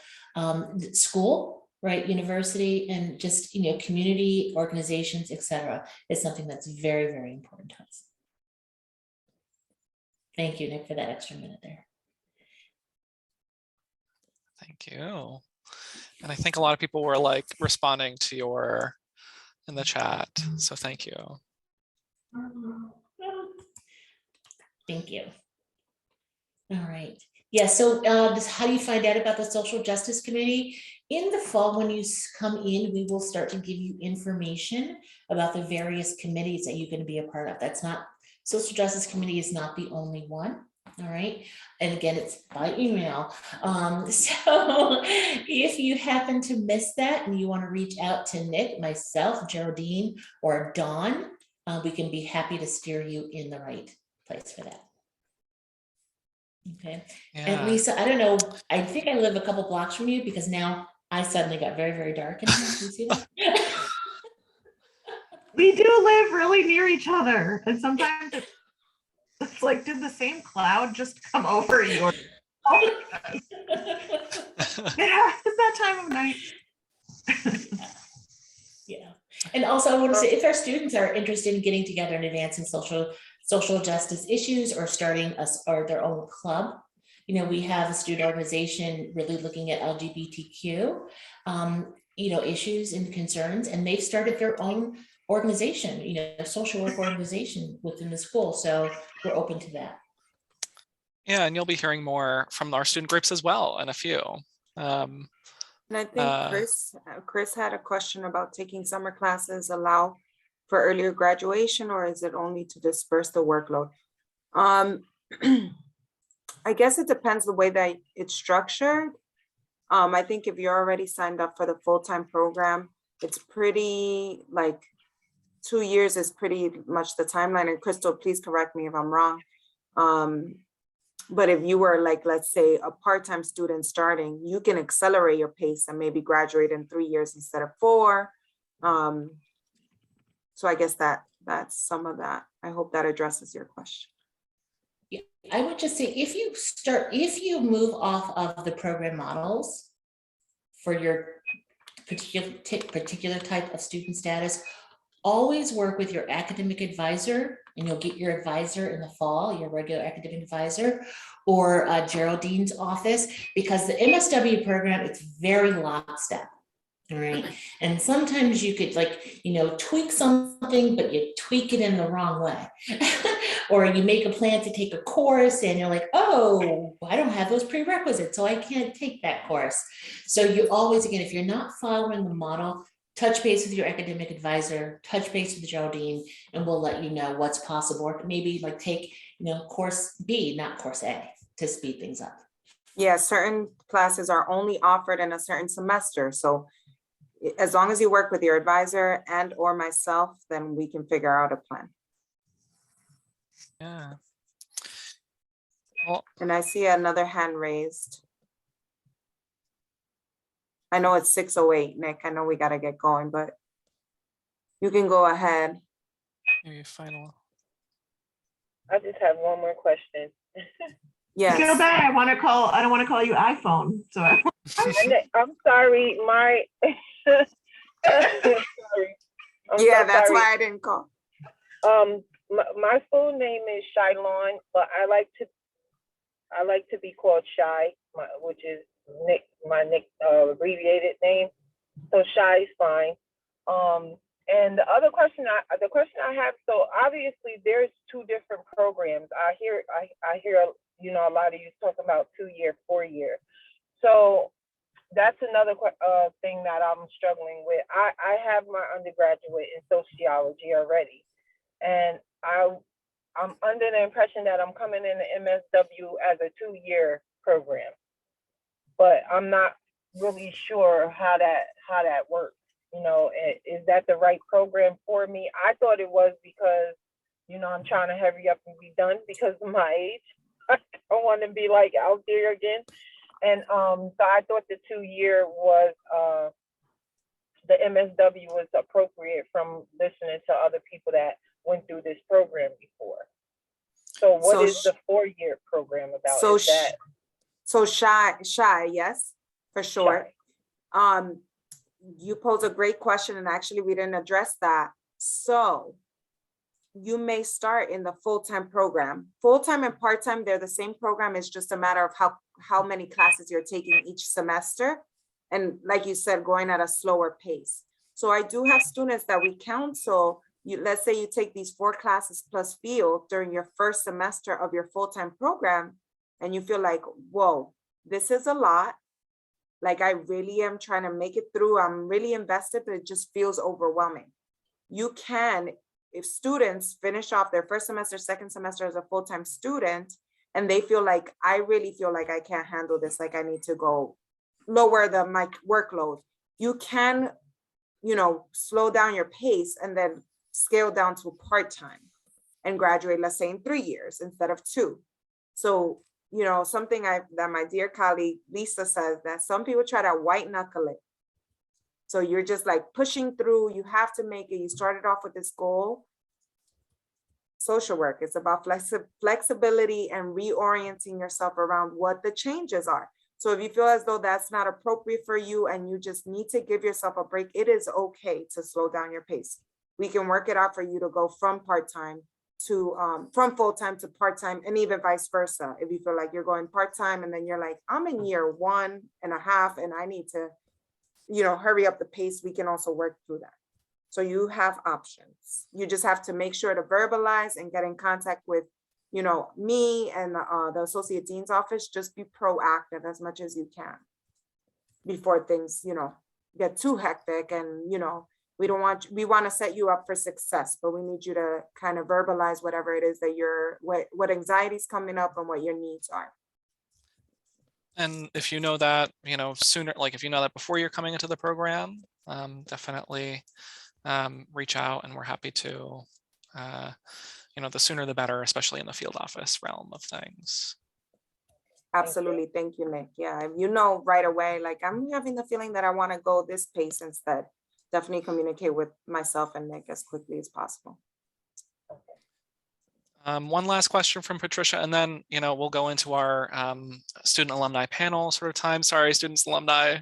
school, right? University, and just, community organizations, etc. is something that's very, very important to us. Thank you, Nick, for that extra minute there. Thank you. And I think a lot of people were like responding to your in the chat. So thank you. Thank you. All right. Yeah, so how do you find out about the Social Justice Committee? In the fall, when you come in, we will start to give you information about the various committees that you're going to be a part of. That's not, Social Justice Committee is not the only one. All right. And again, it's by email. So if you happen to miss that and you want to reach out to Nick, myself, Geraldine, or Dawn, we can be happy to steer you in the right place for that. Okay. Yeah. And Lisa, I don't know, I think I live a couple blocks from you because now I suddenly got very, very dark in here. Do you see that? We do live really near each other. And sometimes it's like, did the same cloud just come over you? Yeah, it's that time of night. Yeah. And also I want to say, if our students are interested in getting together and advancing social justice issues or starting their own club, we have a student organization really looking at LGBTQ, issues and concerns, and they've started their own organization, a social work organization within the school. So we're open to that. Yeah, and you'll be hearing more from our student groups as well in a few. And I think Chris had a question about taking summer classes allow for earlier graduation, or is it only to disperse the workload? I guess it depends the way that it's structured. I think if you're already signed up for the full-time program, it's pretty, like 2 years is pretty much the timeline. And Crystal, please correct me if I'm wrong. But if you were like, let's say a part-time student starting, you can accelerate your pace and maybe graduate in 3 years instead of 4. So I guess that's some of that. I hope that addresses your question. Yeah, I would just say if you move off of the program models for your particular type of student status, always work with your academic advisor, and you'll get your advisor in the fall, your regular academic advisor, or Geraldine's office, because the MSW program, it's very lockstep. All right. And sometimes you could tweak something, but you tweak it in the wrong way. Or you make a plan to take a course and you're like, oh, I don't have those prerequisites, so I can't take that course. So you always, again, if you're not following the model, touch base with your academic advisor, touch base with Geraldine, and we'll let you know what's possible. Or maybe take, course B, not course A, to speed things up. Yeah, certain classes are only offered in a certain semester. So as long as you work with your advisor and or myself, then we can figure out a plan. Yeah. Well, And I see another hand raised. I know it's 6:08, Nick. I know we gotta get going, but you can go ahead. maybe final. I just have one more question. Yes. Feel bad. I don't want to call you iPhone. So I'm sorry, my sorry. Yeah, so that's sorry. why I didn't call. My full name is Shylon, but I like to be called Shy, which is my abbreviated name. So Shy is fine. And the other question I have, so obviously there's two different programs. I hear you know, a lot of you talking about 2-year, 4-year. So that's another thing that I'm struggling with. I have my undergraduate in sociology already, and I'm under the impression that I'm coming in the MSW as a 2-year program, but I'm not really sure how that works. You know, is that the right program for me? I thought it was because, you know, I'm trying to hurry up and be done because of my age. I don't want to be like out there again. And so I thought the 2-year was, the MSW was appropriate from listening to other people that went through this program before. So what is the 4-year program about? So, Is that so shy, yes, for sure. Shy? You pose a great question, and actually we didn't address that. So you may start in the full-time program. Full-time and part-time, they're the same program. It's just a matter of how many classes you're taking each semester. And like you said, going at a slower pace. So I do have students that we counsel. Let's say you take these 4 classes plus field during your first semester of your full-time program, and you feel like, whoa, this is a lot. Like I really am trying to make it through. I'm really invested, but it just feels overwhelming. You can, if students finish off their first semester, second semester as a full-time student, and they feel like, I really feel like I can't handle this, like I need to go lower my workload. You can, you know, slow down your pace and then scale down to part-time and graduate, let's say in 3 years instead of 2. So, you know, something that my dear colleague Lisa says, that some people try to white knuckle it. So you're just like pushing through, you have to make it. You started off with this goal. Social work, it's about flexibility and reorienting yourself around what the changes are. So if you feel as though that's not appropriate for you and you just need to give yourself a break, it is okay to slow down your pace. We can work it out for you to go from part-time to from full-time to part-time, and even vice versa. If you feel like you're going part-time and then you're like, I'm in year 1.5 and I need to, you know, hurry up the pace, we can also work through that. So you have options. You just have to make sure to verbalize and get in contact with, you know, me and the Associate Dean's office. Just be proactive as much as you can before things, you know, get too hectic. And, you know, we want to set you up for success, but we need you to kind of verbalize whatever it is that what anxiety is coming up and what your needs are. And if you know that, you know, sooner, like if you know that before you're coming into the program, definitely reach out, and we're happy to, you know, the sooner the better, especially in the field office realm of things. Absolutely. Thank you, Nick. Yeah, you know right away, like I'm having the feeling that I want to go this pace instead. Definitely communicate with myself and Nick as quickly as possible. One last question from Patricia, and then, you know, we'll go into our student alumni panel sort of time. Sorry, students, alumni,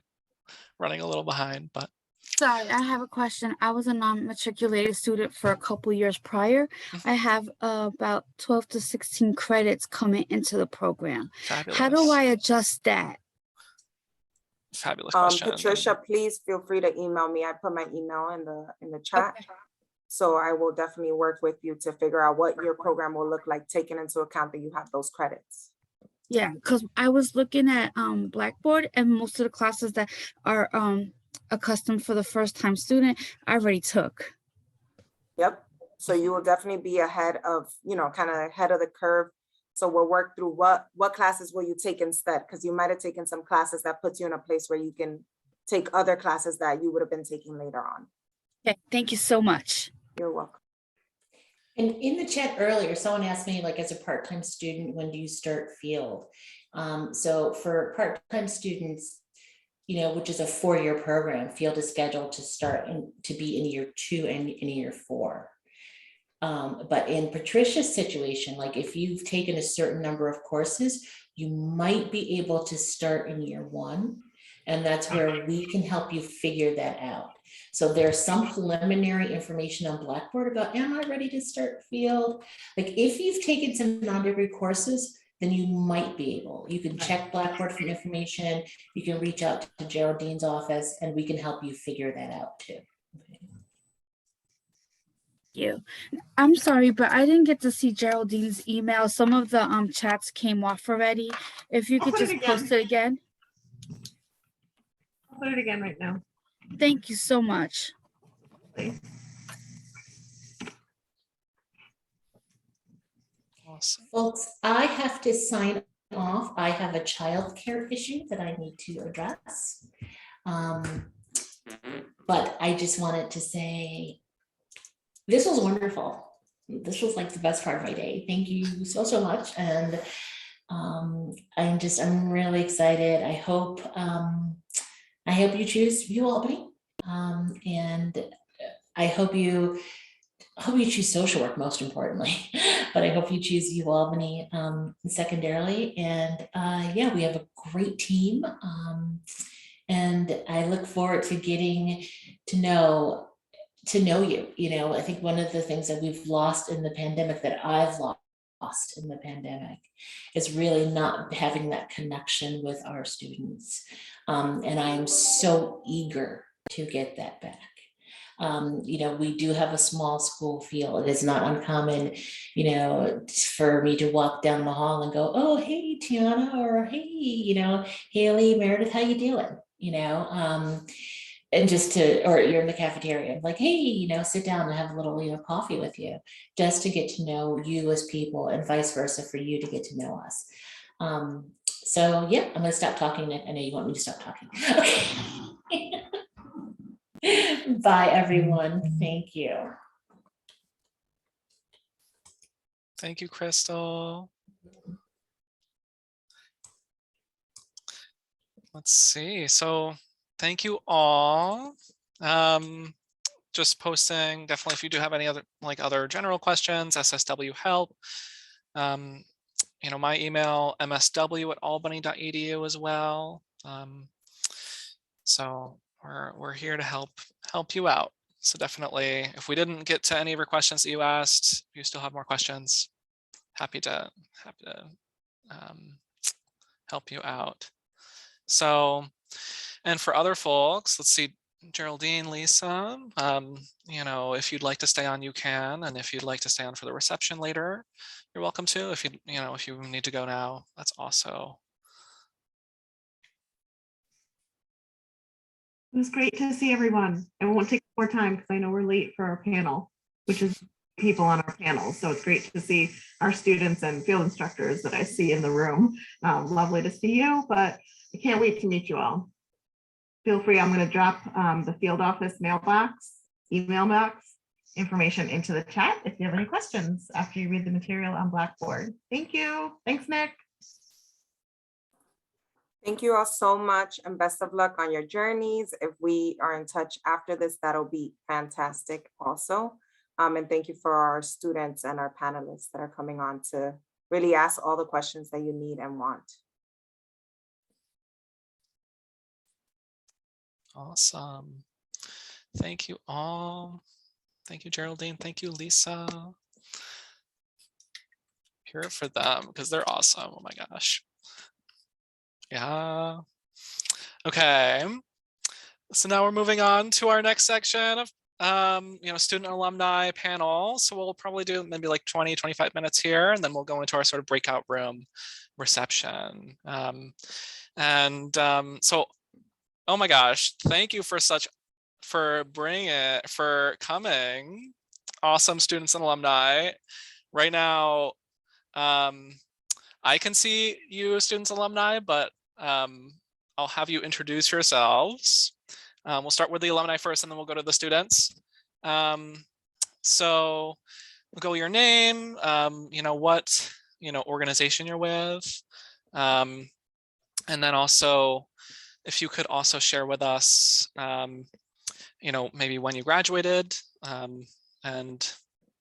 running a little behind, but. Sorry, I have a question. I was a non-matriculated student for a couple years prior. I have about 12 to 16 credits coming into the program. Fabulous. How do I adjust that? Fabulous question. Patricia, please feel free to email me. I put my email in the chat. Okay. So I will definitely work with you to figure out what your program will look like, taking into account that you have those credits. Yeah, because I was looking at Blackboard, and most of the classes that are accustomed for the first time student I already took. Yep. So you will definitely be ahead of, you know, kind of ahead of the curve. So we'll work through what classes will you take instead, because you might have taken some classes that puts you in a place where you can take other classes that you would have been taking later on. Okay, thank you so much. You're welcome. And in the chat earlier, someone asked me, like, as a part-time student, when do you start field? So for part-time students, you know, which is a 4-year program, field is scheduled to start to be in year 2 and in year 4. But in Patricia's situation, like if you've taken a certain number of courses, you might be able to start in year 1. And that's where we can help you figure that out. So there's some preliminary information on Blackboard about, am I ready to start field? Like if you've taken some non-degree courses, then you might be able. You can check Blackboard for information. You can reach out to Geraldine's office and we can help you figure that out too. Okay. You. I'm sorry, but I didn't get to see Geraldine's email. Some of the chats came off already. If you could just post it again. I'll put it again right now. Thank you so much. Awesome. Folks, I have to sign off. I have a childcare issue that I need to address. But I just wanted to say, this was wonderful. This was like the best part of my day. Thank you so, so much. And I'm really excited. I hope you choose UAlbany. And I hope you choose social work, most importantly, but I hope you choose UAlbany secondarily. And yeah, we have a great team. And I look forward to getting to know you. You know, I think one of the things that we've lost in the pandemic, that I've lost in the pandemic, is really not having that connection with our students. And I am so eager to get that back. You know, we do have a small school feel. It is not uncommon, you know, for me to walk down the hall and go, oh, hey, Tiana, or hey, you know, Haley, Meredith, how you doing? You know, and just to, or you're in the cafeteria, like, hey, you know, sit down and have a little, you know, coffee with you, just to get to know you as people, and vice versa for you to get to know us. So yeah, I'm gonna stop talking. I know you want me to stop talking. Okay. Bye, everyone. Thank you. Thank you, Crystal. Let's see. So thank you all. Just posting, definitely, if you do have any other general questions, SSW help. You know, my email, msw@albany.edu as well. So we're here to help you out. So definitely, if we didn't get to any of your questions that you asked, if you still have more questions, happy to help you out. So, and for other folks, let's see, Geraldine, Lisa, you know, if you'd like to stay on, you can, and if you'd like to stay on for the reception later, you're welcome to. If you need to go now, that's also. It was great to see everyone. I won't take more time because I know we're late for our panel, which is people on our panel. So it's great to see our students and field instructors that I see in the room. Lovely to see you, but I can't wait to meet you all. Feel free, I'm going to drop the field office mailbox, email box information into the chat if you have any questions after you read the material on Blackboard. Thank you. Thanks, Nick. Thank you all so much, and best of luck on your journeys. If we are in touch after this, that'll be fantastic also. And thank you for our students and our panelists that are coming on to really ask all the questions that you need and want. Awesome. Thank you all. Thank you, Geraldine. Thank you, Lisa. Hear it for them because they're awesome. Oh my gosh. Yeah. Okay. So now we're moving on to our next section of you know, student alumni panel. So we'll probably do maybe like 20-25 minutes here, and then we'll go into our sort of breakout room reception. So, oh my gosh, thank you for coming, awesome students and alumni. Right now, I can see you, students, alumni, but I'll have you introduce yourselves. We'll start with the alumni first, and then we'll go to the students. So we'll go with your name, what organization you're with, and then also if you could also share with us, maybe when you graduated, and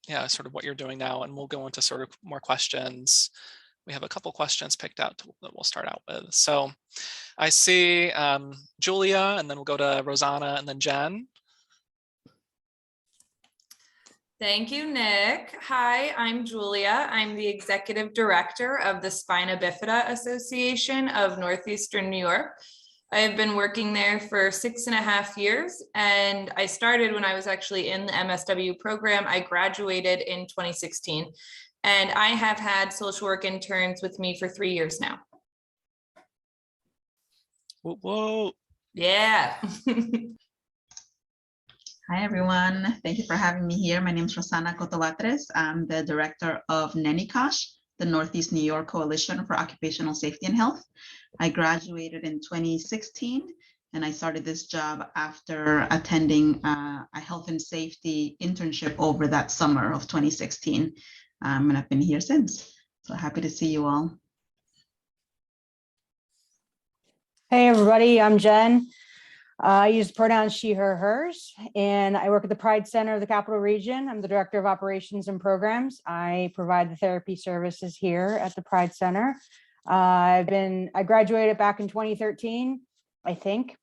yeah, sort of what you're doing now, and we'll go into sort of more questions. We have a couple questions picked out that we'll start out with. So I see Julia, and then we'll go to Rosanna, and then Jen. Thank you, Nick. Hi, I'm Julia. I'm the Executive Director of the Spina Bifida Association of Northeastern New York. I have been working there for 6.5 years, and I started when I was actually in the MSW program. I graduated in 2016, and I have had social work interns with me for 3 years now. Whoa. Yeah. Hi, everyone. Thank you for having me here. My name is Rosanna Cotobatres. I'm the director of NENICOSH, the Northeast New York Coalition for Occupational Safety and Health. I graduated in 2016, and I started this job after attending a health and safety internship over that summer of 2016. And I've been here since. So happy to see you all. Hey, everybody, I'm Jen. I use pronouns she, her, hers, and I work at the Pride Center of the Capital Region. I'm the Director of Operations and Programs. I provide the therapy services here at the Pride Center. I graduated back in 2013, I think.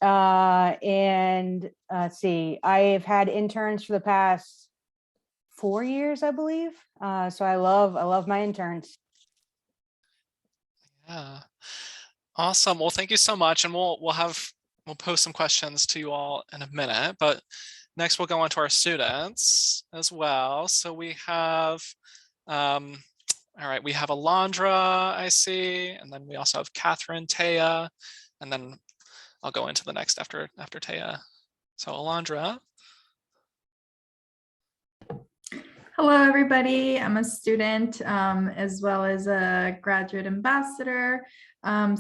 And let's see, I've had interns for the past 4 years, I believe. So I love my interns. Yeah, awesome. Well, thank you so much, and we'll post some questions to you all in a minute, but next we'll go on to our students as well. So we have, all right, we have Alondra, I see, and then we also have Catherine, Taya, and then I'll go into the next after Taya. So Alondra. Hello, everybody. I'm a student as well as a graduate ambassador.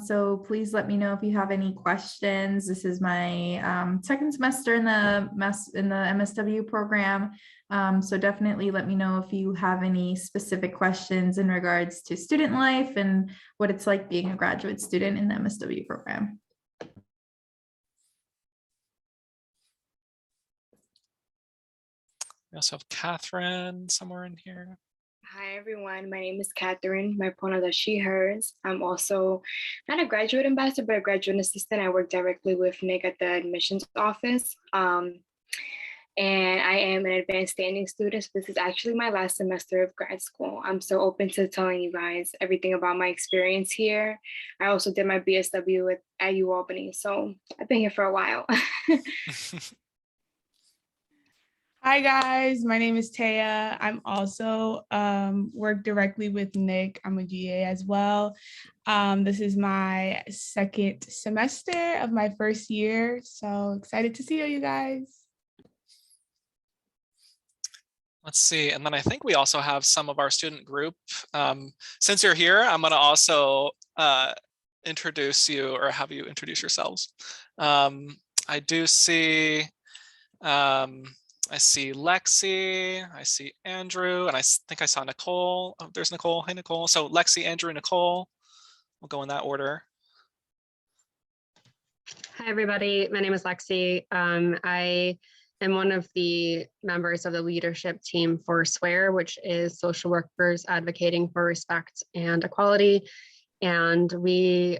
So please let me know if you have any questions. This is my second semester in the MSW program. So definitely let me know if you have any specific questions in regards to student life and what it's like being a graduate student in the MSW program. We also have Catherine somewhere in here. Hi, everyone. My name is Catherine. My pronouns are she, hers. I'm also not a graduate ambassador, but a graduate assistant. I work directly with Nick at the admissions office. And I am an advanced standing student. So this is actually my last semester of grad school. I'm so open to telling you guys everything about my experience here. I also did my BSW at UAlbany. So I've been here for a while. Hi guys, my name is Taya. I'm also work directly with Nick. I'm a GA as well. This is my second semester of my first year. So excited to see you guys. Let's see, and then I think we also have some of our student group. Since you're here, I'm gonna also introduce you or have you introduce yourselves. I do see, I see Lexi, I see Andrew, and I think I saw Nicole. Oh, there's Nicole. Hi, Nicole. So Lexi, Andrew, Nicole. We'll go in that order. Hi, everybody. My name is Lexi. I am one of the members of the leadership team for SWARE, which is Social Workers Advocating for Respect and Equality. And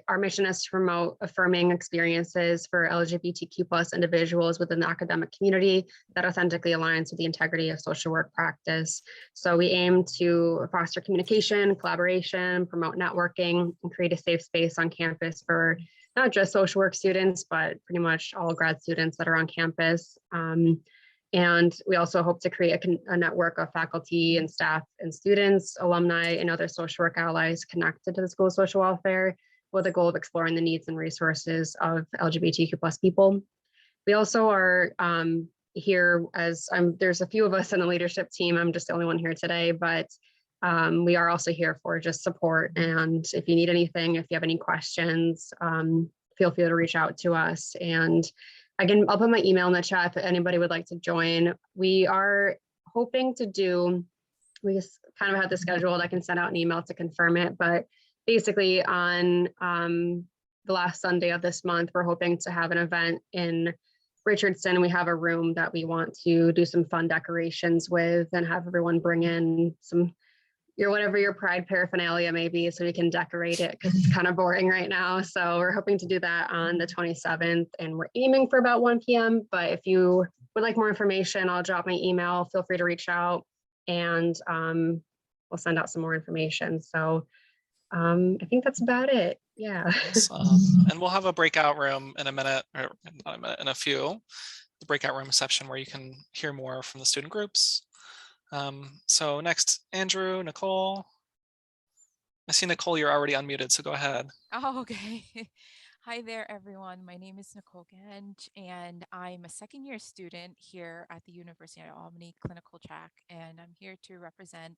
our mission is to promote affirming experiences for LGBTQ+ individuals within the academic community that authentically aligns with the integrity of social work practice. So we aim to foster communication, collaboration, promote networking, and create a safe space on campus for not just social work students, but pretty much all grad students that are on campus. And we also hope to create a network of faculty and staff and students, alumni, and other social work allies connected to the School of Social Welfare with the goal of exploring the needs and resources of LGBTQ+ people. We also are here as there's a few of us in the leadership team. I'm just the only one here today, but we are also here for just support. And if you need anything, if you have any questions, feel free to reach out to us. And I'll put my email in the chat if anybody would like to join. We are hoping to do, we just kind of have this scheduled. I can send out an email to confirm it, but basically on the last Sunday of this month, we're hoping to have an event in Richardson. We have a room that we want to do some fun decorations with and have everyone bring in some whatever your pride paraphernalia may be, so we can decorate it because it's kind of boring right now. So we're hoping to do that on the 27th, and we're aiming for about 1 p.m. But if you would like more information, I'll drop my email. Feel free to reach out, and we'll send out some more information. So I think that's about it. Yeah. Awesome. And we'll have a breakout room in a minute, or not a minute, in a few, the breakout room section where you can hear more from the student groups. So next, Andrew, Nicole. I see Nicole, you're already unmuted, so go ahead. Oh, okay. Hi there, everyone. My name is Nicole Genge, and I'm a second-year student here at the University of Albany Clinical Track, and I'm here to represent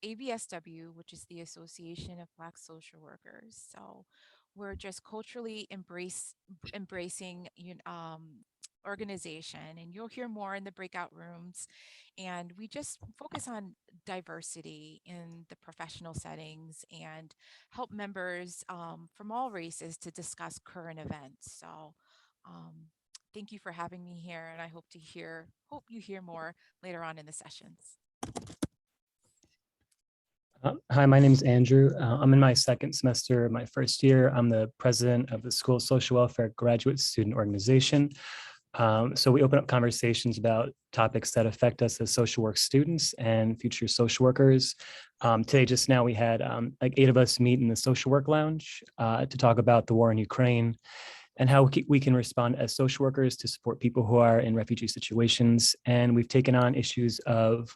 ABSW, which is the Association of Black Social Workers. So we're just culturally embracing organization, and you'll hear more in the breakout rooms. And we just focus on diversity in the professional settings and help members from all races to discuss current events. So thank you for having me here, and I hope you hear more later on in the sessions. Hi, my name is Andrew. I'm in my second semester of my first year. I'm the president of the School Social Welfare Graduate Student Organization. So we open up conversations about topics that affect us as social work students and future social workers. Today, just now, we had like 8 of us meet in the social work lounge to talk about the war in Ukraine and how we can respond as social workers to support people who are in refugee situations. And we've taken on issues of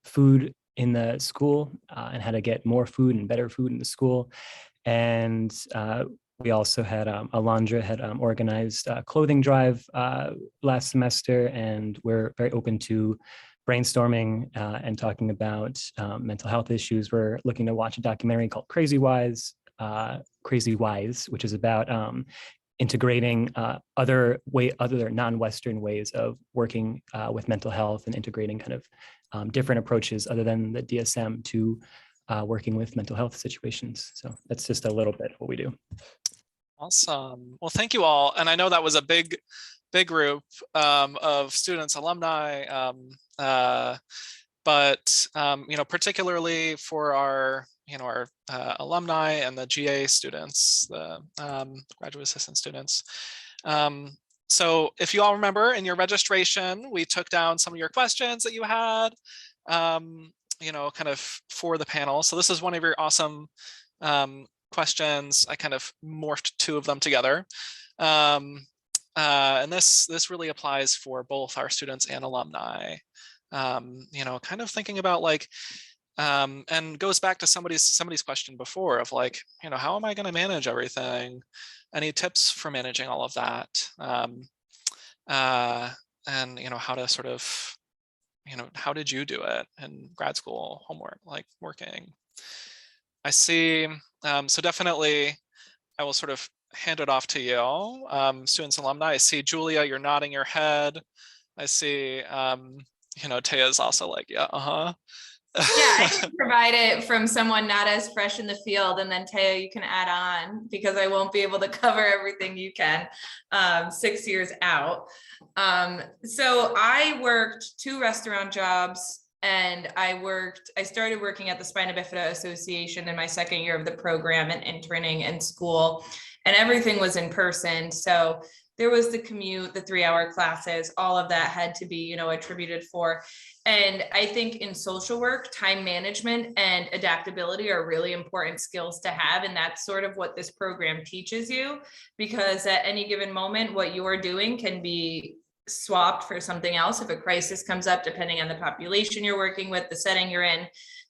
food in the school and how to get more food and better food in the school. And we also had Alondra had organized a clothing drive last semester, and we're very open to brainstorming and talking about mental health issues. We're looking to watch a documentary called Crazy Wise, which is about integrating other non-Western ways of working with mental health and integrating kind of different approaches other than the DSM to working with mental health situations. So that's just a little bit what we do. Awesome. Well, thank you all. And I know that was a big group of students, alumni, but particularly for our alumni and the GA students, the graduate assistant students. So if you all remember in your registration, we took down some of your questions that you had, kind of for the panel. So this is one of your awesome questions. I kind of morphed 2 of them together. And this really applies for both our students and alumni. Kind of thinking about like, and goes back to somebody's question before of like, how am I going to manage everything? Any tips for managing all of that? And how to sort of, how did you do it in grad school, homework, like working? I see. So definitely, I will sort of hand it off to you, students, alumni. I see Julia, you're nodding your head. I see, Taya's also like, yeah, Yeah, I can provide it from someone not as fresh in the field, and then Taya, you can add on because I won't be able to cover everything you can 6 years out. So I worked 2 restaurant jobs, and I started working at the Spina Bifida Association in my second year of the program and interning in school, and everything was in person. So there was the commute, the 3-hour classes, all of that had to be, attributed for. And I think in social work, time management and adaptability are really important skills to have. And that's sort of what this program teaches you, because at any given moment, what you are doing can be swapped for something else if a crisis comes up, depending on the population you're working with, the setting you're in.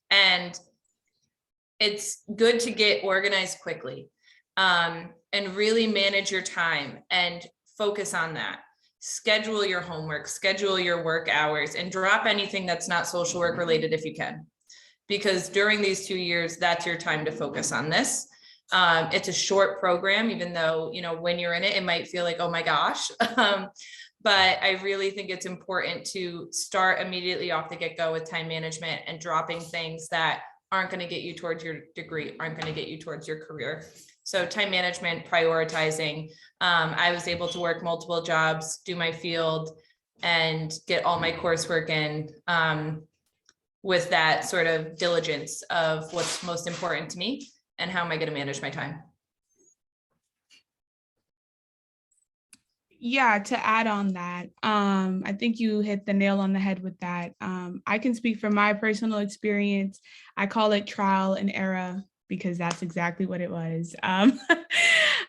And it's good to get organized quickly and really manage your time and focus on that. Schedule your homework, schedule your work hours, and drop anything that's not social work related if you can. Because during these 2 years, that's your time to focus on this. It's a short program, even though, you know, when you're in it, it might feel like, oh my gosh. But I really think it's important to start immediately off the get-go with time management and dropping things that aren't going to get you towards your degree, aren't going to get you towards your career. So time management, prioritizing. I was able to work multiple jobs, do my field, and get all my coursework in with that sort of diligence of what's most important to me and how am I going to manage my time. Yeah, to add on that, I think you hit the nail on the head with that. I can speak from my personal experience. I call it trial and error because that's exactly what it was.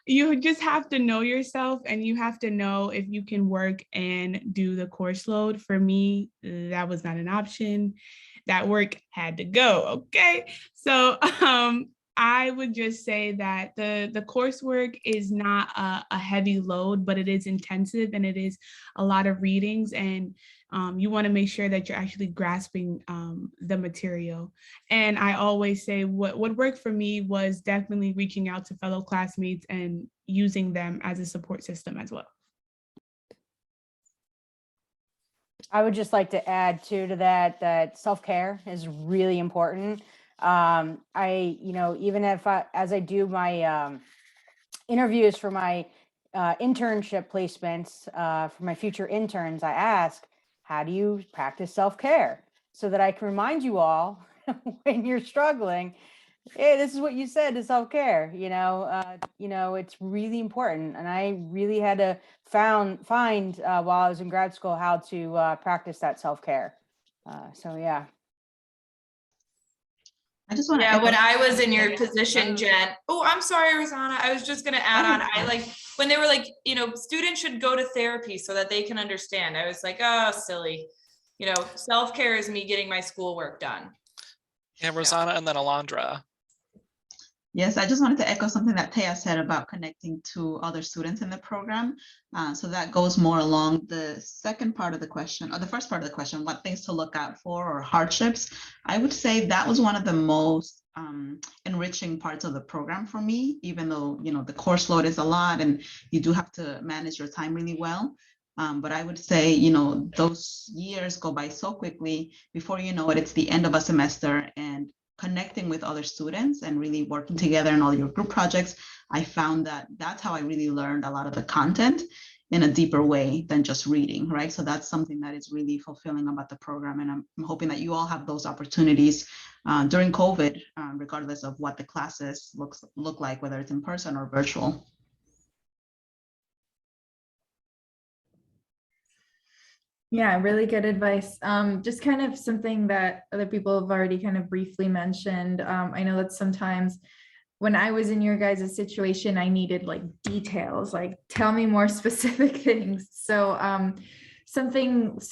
You just have to know yourself and you have to know if you can work and do the course load. For me, that was not an option. That work had to go, okay? So I would just say that the coursework is not a heavy load, but it is intensive and it is a lot of readings, and you want to make sure that you're actually grasping the material. And I always say what worked for me was definitely reaching out to fellow classmates and using them as a support system as well. I would just like to add too to that self-care is really important. Even if as I do my interviews for my internship placements for my future interns, I ask, how do you practice self-care? So that I can remind you all when you're struggling, hey, this is what you said to self-care. It's really important. And I really had to find while I was in grad school how to practice that self-care. So yeah. I just want to. Yeah, when I was in your position, Jen. Oh, I'm sorry, Rosanna. I was just gonna add on. I like when they were like, students should go to therapy so that they can understand. I was like, oh, silly. Self-care is me getting my schoolwork done. Yeah, Rosanna and then Alondra. Yes, I just wanted to echo something that Taya said about connecting to other students in the program. So that goes more along the second part of the question, or the first part of the question, what things to look out for or hardships. I would say that was one of the most enriching parts of the program for me, even though, the course load is a lot and you do have to manage your time really well. But I would say, those years go by so quickly. Before you know it, it's the end of a semester, and connecting with other students and really working together in all your group projects, I found that that's how I really learned a lot of the content in a deeper way than just reading, right? So that's something that is really fulfilling about the program. And I'm hoping that you all have those opportunities during COVID, regardless of what the classes look like, whether it's in person or virtual. Yeah, really good advice. Just kind of something that other people have already kind of briefly mentioned. I know that sometimes when I was in your guys' situation, I needed like details, like tell me more specific things. So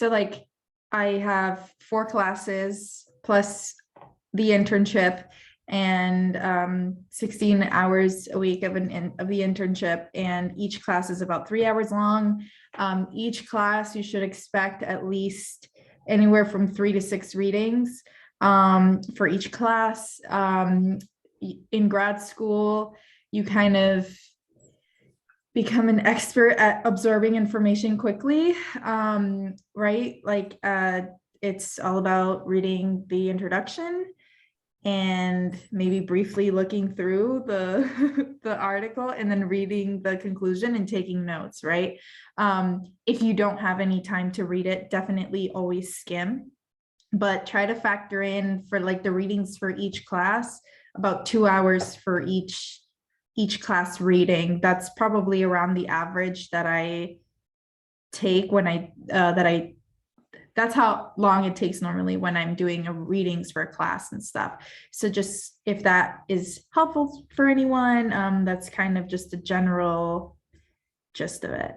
like I have 4 classes plus the internship and 16 hours a week of the internship, and each class is about 3 hours long. Each class you should expect at least anywhere from 3 to 6 readings for each class. In grad school, you kind of become an expert at absorbing information quickly, right? Like it's all about reading the introduction and maybe briefly looking through the article and then reading the conclusion and taking notes, right? If you don't have any time to read it, definitely always skim, but try to factor in for like the readings for each class, about 2 hours for each class reading. That's probably around the average that I take when that's how long it takes normally when I'm doing readings for a class and stuff. So just if that is helpful for anyone, that's kind of just a general gist of it.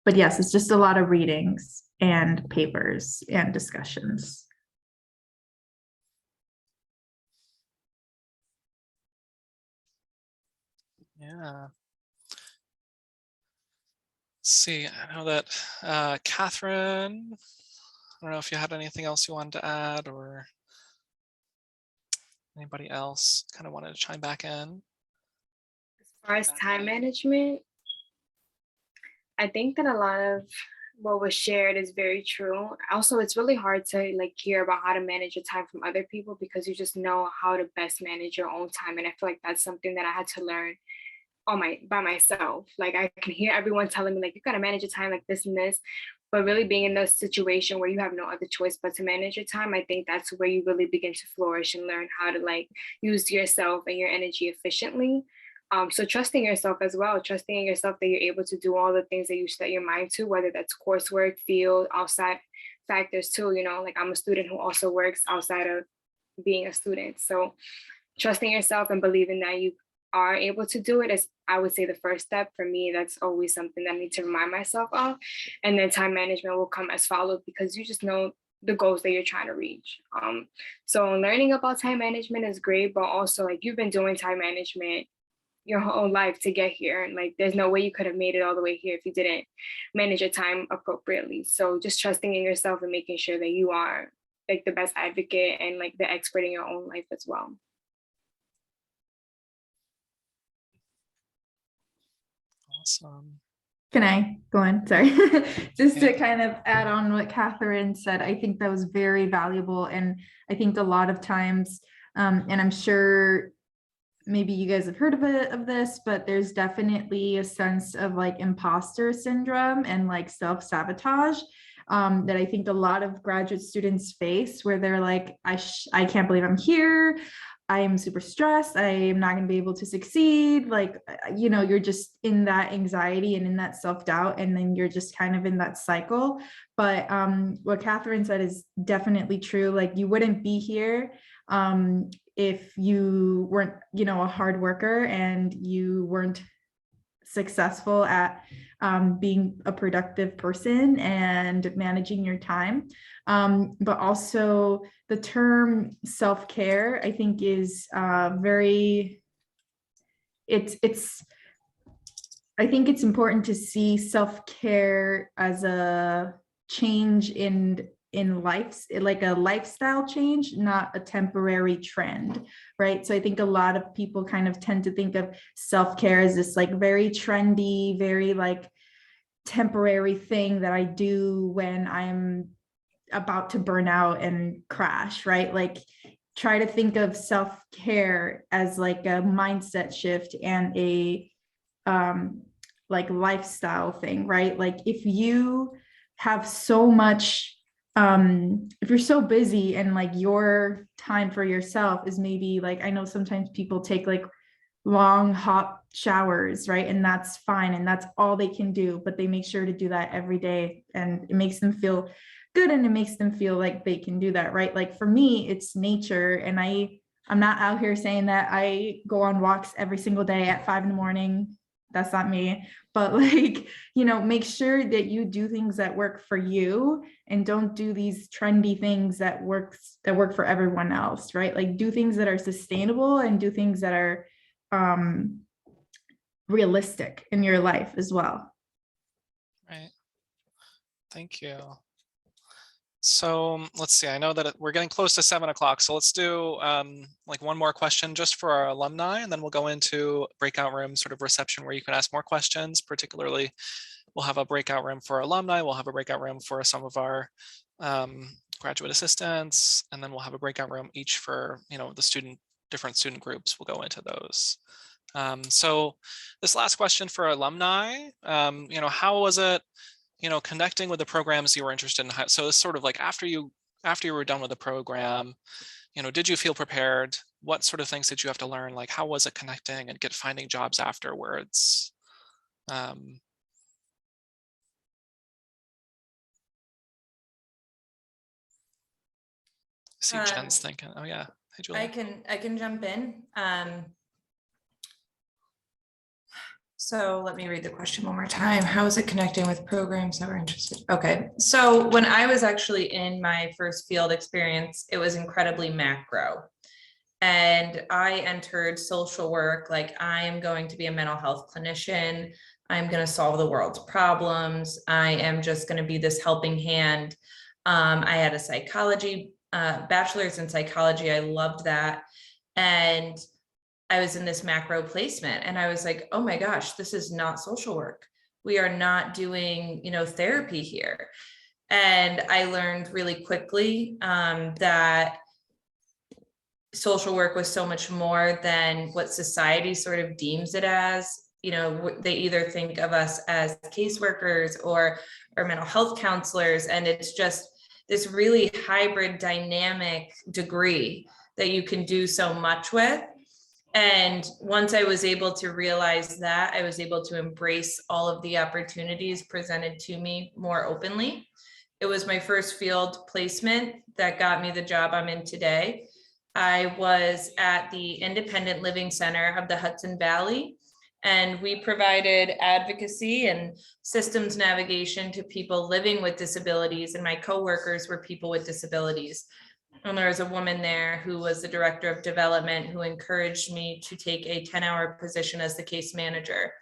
But yes, it's just a lot of readings and papers and discussions. Yeah. See, I know that Catherine, I don't know if you had anything else you wanted to add or. Anybody else kind of wanted to chime back in? As far as time management, I think that a lot of what was shared is very true. Also, it's really hard to like hear about how to manage your time from other people because you just know how to best manage your own time. And I feel like that's something that I had to learn by myself. Like I can hear everyone telling me like, you gotta manage your time like this and this, but really being in those situation where you have no other choice but to manage your time, I think that's where you really begin to flourish and learn how to like use yourself and your energy efficiently. So trusting yourself as well, trusting in yourself that you're able to do all the things that you set your mind to, whether that's coursework, field, outside factors too, you know, like I'm a student who also works outside of being a student. So trusting yourself and believing that you are able to do it is, I would say, the first step for me. That's always something that I need to remind myself of. And then time management will come as follows because you just know the goals that you're trying to reach. So learning about time management is great, but also like you've been doing time management your whole life to get here. And like, there's no way you could have made it all the way here if you didn't manage your time appropriately. So just trusting in yourself and making sure that you are like the best advocate and like the expert in your own life as well. Awesome. Can I go on? Sorry. Just to kind of add on what Catherine said, I think that was very valuable. And I think a lot of times, and I'm sure maybe you guys have heard of this, but there's definitely a sense of like imposter syndrome and like self-sabotage that I think a lot of graduate students face, where they're like, I can't believe I'm here. I am super stressed. I am not going to be able to succeed. Like, you know, you're just in that anxiety and in that self-doubt, and then you're just kind of in that cycle. But what Catherine said is definitely true. Like, you wouldn't be here if you weren't, you know, a hard worker and you weren't successful at being a productive person and managing your time. But also the term self-care, I think, is very, I think it's important to see self-care as a change in life, like a lifestyle change, not a temporary trend, right? So I think a lot of people kind of tend to think of self-care as this like very trendy, very like temporary thing that I do when I'm about to burn out and crash, right? Like, try to think of self-care as like a mindset shift and a like lifestyle thing, right? Like, if you have so much if you're so busy and like your time for yourself is maybe like, I know sometimes people take like long hot showers, right? And that's fine, and that's all they can do, but they make sure to do that every day, and it makes them feel good, and it makes them feel like they can do that, right? Like, for me, it's nature, and I'm not out here saying that I go on walks every single day at 5 a.m. That's not me. But like, you know, make sure that you do things that work for you, and don't do these trendy things that work for everyone else, right? Like, do things that are sustainable and do things that are realistic in your life as well. Right. Thank you. So let's see, I know that we're getting close to 7 o'clock. So let's do like one more question just for our alumni, and then we'll go into breakout room sort of reception where you can ask more questions. Particularly, we'll have a breakout room for alumni. We'll have a breakout room for some of our graduate assistants, and then we'll have a breakout room each for, you know, the different student groups. We'll go into those. So this last question for alumni, you know, how was it, you know, connecting with the programs you were interested in? So it's sort of like after you were done with the program, you know, did you feel prepared? What sort of things did you have to learn? Like, how was it connecting and finding jobs afterwards? See, Jen's thinking. Oh yeah, hey Julie. I can jump in. So let me read the question one more time. How is it connecting with programs that were interested? Okay, so when I was actually in my first field experience, it was incredibly macro. And I entered social work like, I am going to be a mental health clinician. I'm going to solve the world's problems. I am just going to be this helping hand. I had a psychology, bachelor's in psychology. I loved that. And I was in this macro placement and I was like, oh my gosh, this is not social work. We are not doing, therapy here. And I learned really quickly that social work was so much more than what society sort of deems it as. They either think of us as caseworkers or mental health counselors, and it's just this really hybrid dynamic degree that you can do so much with. And once I was able to realize that, I was able to embrace all of the opportunities presented to me more openly. It was my first field placement that got me the job I'm in today. I was at the Independent Living Center of the Hudson Valley, and we provided advocacy and systems navigation to people living with disabilities, and my coworkers were people with disabilities. And there was a woman there who was the director of development who encouraged me to take a 10-hour position as the case manager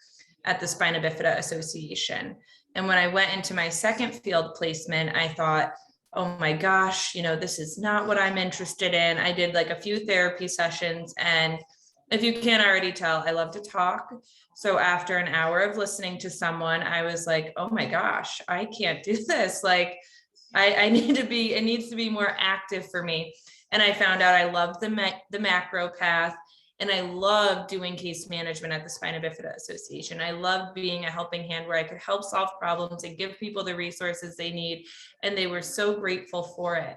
at the Spina Bifida Association. And when I went into my second field placement, I thought, oh my gosh, this is not what I'm interested in. I did like a few therapy sessions, and if you can't already tell, I love to talk. So after an hour of listening to someone, I was like, oh my gosh, I can't do this. Like, it needs to be more active for me. And I found out I love the macro path, and I love doing case management at the Spina Bifida Association. I love being a helping hand where I could help solve problems and give people the resources they need. And they were so grateful for it.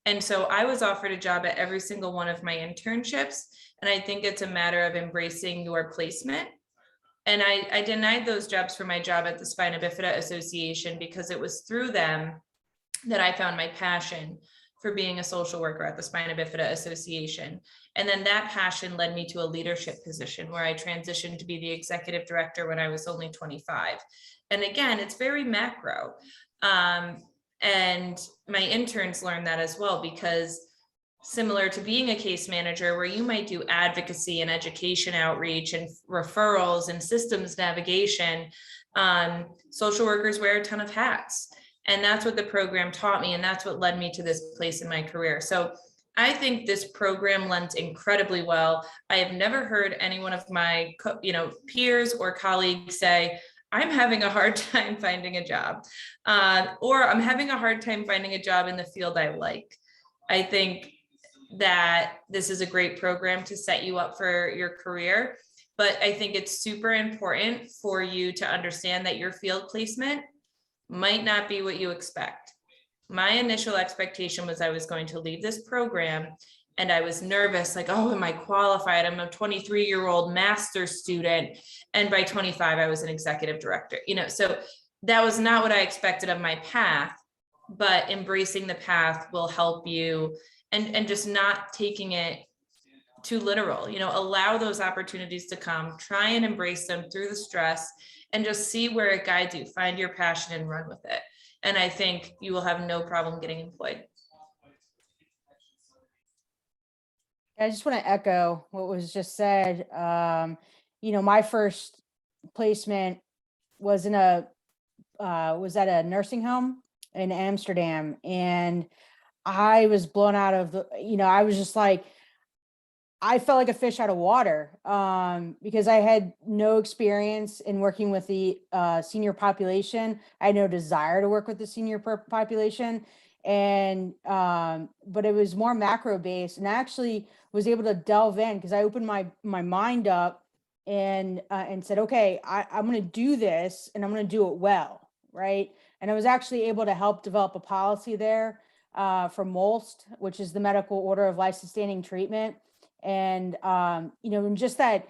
And so I was offered a job at every single one of my internships. And I think it's a matter of embracing your placement. And I denied those jobs for my job at the Spina Bifida Association because it was through them that I found my passion for being a social worker at the Spina Bifida Association. And then that passion led me to a leadership position where I transitioned to be the executive director when I was only 25. And again, it's very macro. And my interns learned that as well, because similar to being a case manager where you might do advocacy and education outreach and referrals and systems navigation, social workers wear a ton of hats. And that's what the program taught me. And that's what led me to this place in my career. So I think this program lends incredibly well. I have never heard any one of my peers or colleagues say, I'm having a hard time finding a job, or I'm having a hard time finding a job in the field I like. I think that this is a great program to set you up for your career, but I think it's super important for you to understand that your field placement might not be what you expect. My initial expectation was I was going to leave this program, and I was nervous, like, oh, am I qualified? I'm a 23-year-old master's student. And by 25, I was an executive director, so that was not what I expected of my path, but embracing the path will help you, and just not taking it too literal, allow those opportunities to come, try and embrace them through the stress, and just see where it guides you, find your passion and run with it. And I think you will have no problem getting employed. I just want to echo what was just said. My first placement was at a nursing home in Amsterdam, and I was blown out of I was just like, I felt like a fish out of water, because I had no experience in working with the senior population. I had no desire to work with the senior population, and but it was more macro based, and I actually was able to delve in because I opened my mind up and said, okay, I'm going to do this, and I'm going to do it well, right? And I was actually able to help develop a policy there for MOLST, which is the Medical Order of Life-Sustaining Treatment. And, and just that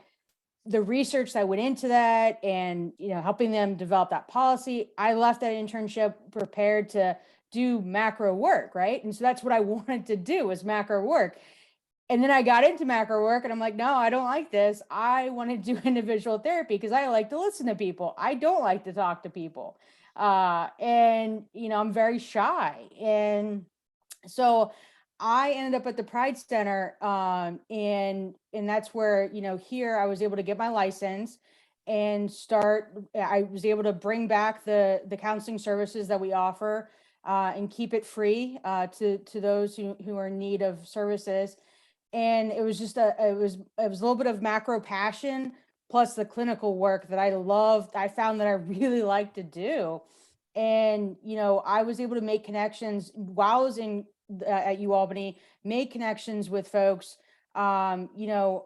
the research that went into that and, helping them develop that policy, I left that internship prepared to do macro work. Right. And so that's what I wanted to do, was macro work. And then I got into macro work and I'm like, no, I don't like this. I want to do individual therapy because I like to listen to people. I don't like to talk to people. And, I'm very shy. And so I ended up at the Pride Center, and that's where, here I was able to get my license and I was able to bring back the counseling services that we offer, and keep it free to those who are in need of services. and it was just it was a little bit of macro passion plus the clinical work that I loved. I found that I really like to do. And, you know, I was able to make connections while I was in at UAlbany, make connections with folks. You know,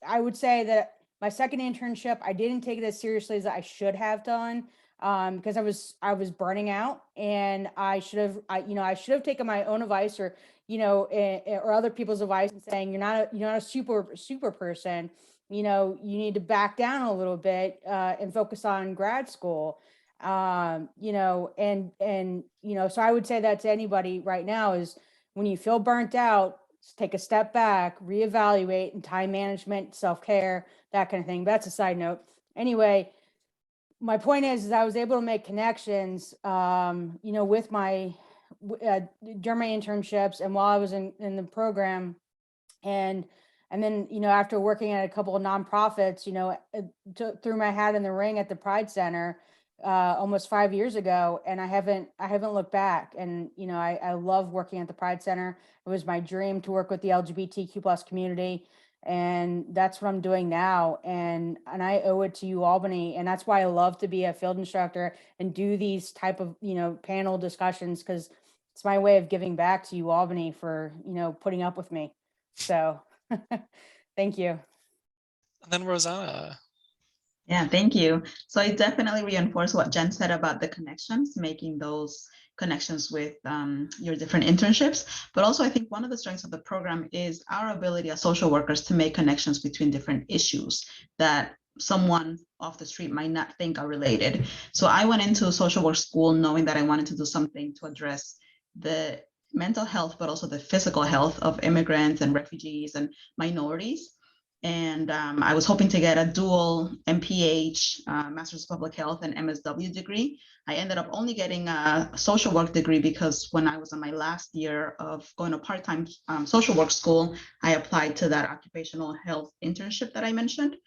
I would say that my second internship, I didn't take it as seriously as I should have done, because I was burning out, and I should have, I should have taken my own advice, or, or other people's advice, and saying, you're not a super person. You know, you need to back down a little bit, and focus on grad school. So I would say that to anybody right now is, when you feel burnt out, just take a step back, reevaluate, and time management, self-care, that kind of thing. But that's a side note. Anyway, my point is I was able to make connections, with my, during my internships and while I was in the program. And then, after working at a couple of nonprofits, threw my hat in the ring at the Pride Center, almost 5 years ago, and I haven't looked back. And, I love working at the Pride Center. It was my dream to work with the LGBTQ plus community. And that's what I'm doing now. And I owe it to UAlbany. And that's why I love to be a field instructor and do these type of, panel discussions, because it's my way of giving back to UAlbany for, putting up with me. So thank you. And then Rosanna. Yeah, thank you. So I definitely reinforce what Jen said about the connections, making those connections with your different internships. But also, I think one of the strengths of the program is our ability as social workers to make connections between different issues that someone off the street might not think are related. So I went into social work school knowing that I wanted to do something to address the mental health, but also the physical health of immigrants and refugees and minorities. And I was hoping to get a dual MPH, Master's of Public Health, and MSW degree. I ended up only getting a social work degree because when I was in my last year of going to part-time social work school, I applied to that occupational health internship that I mentioned.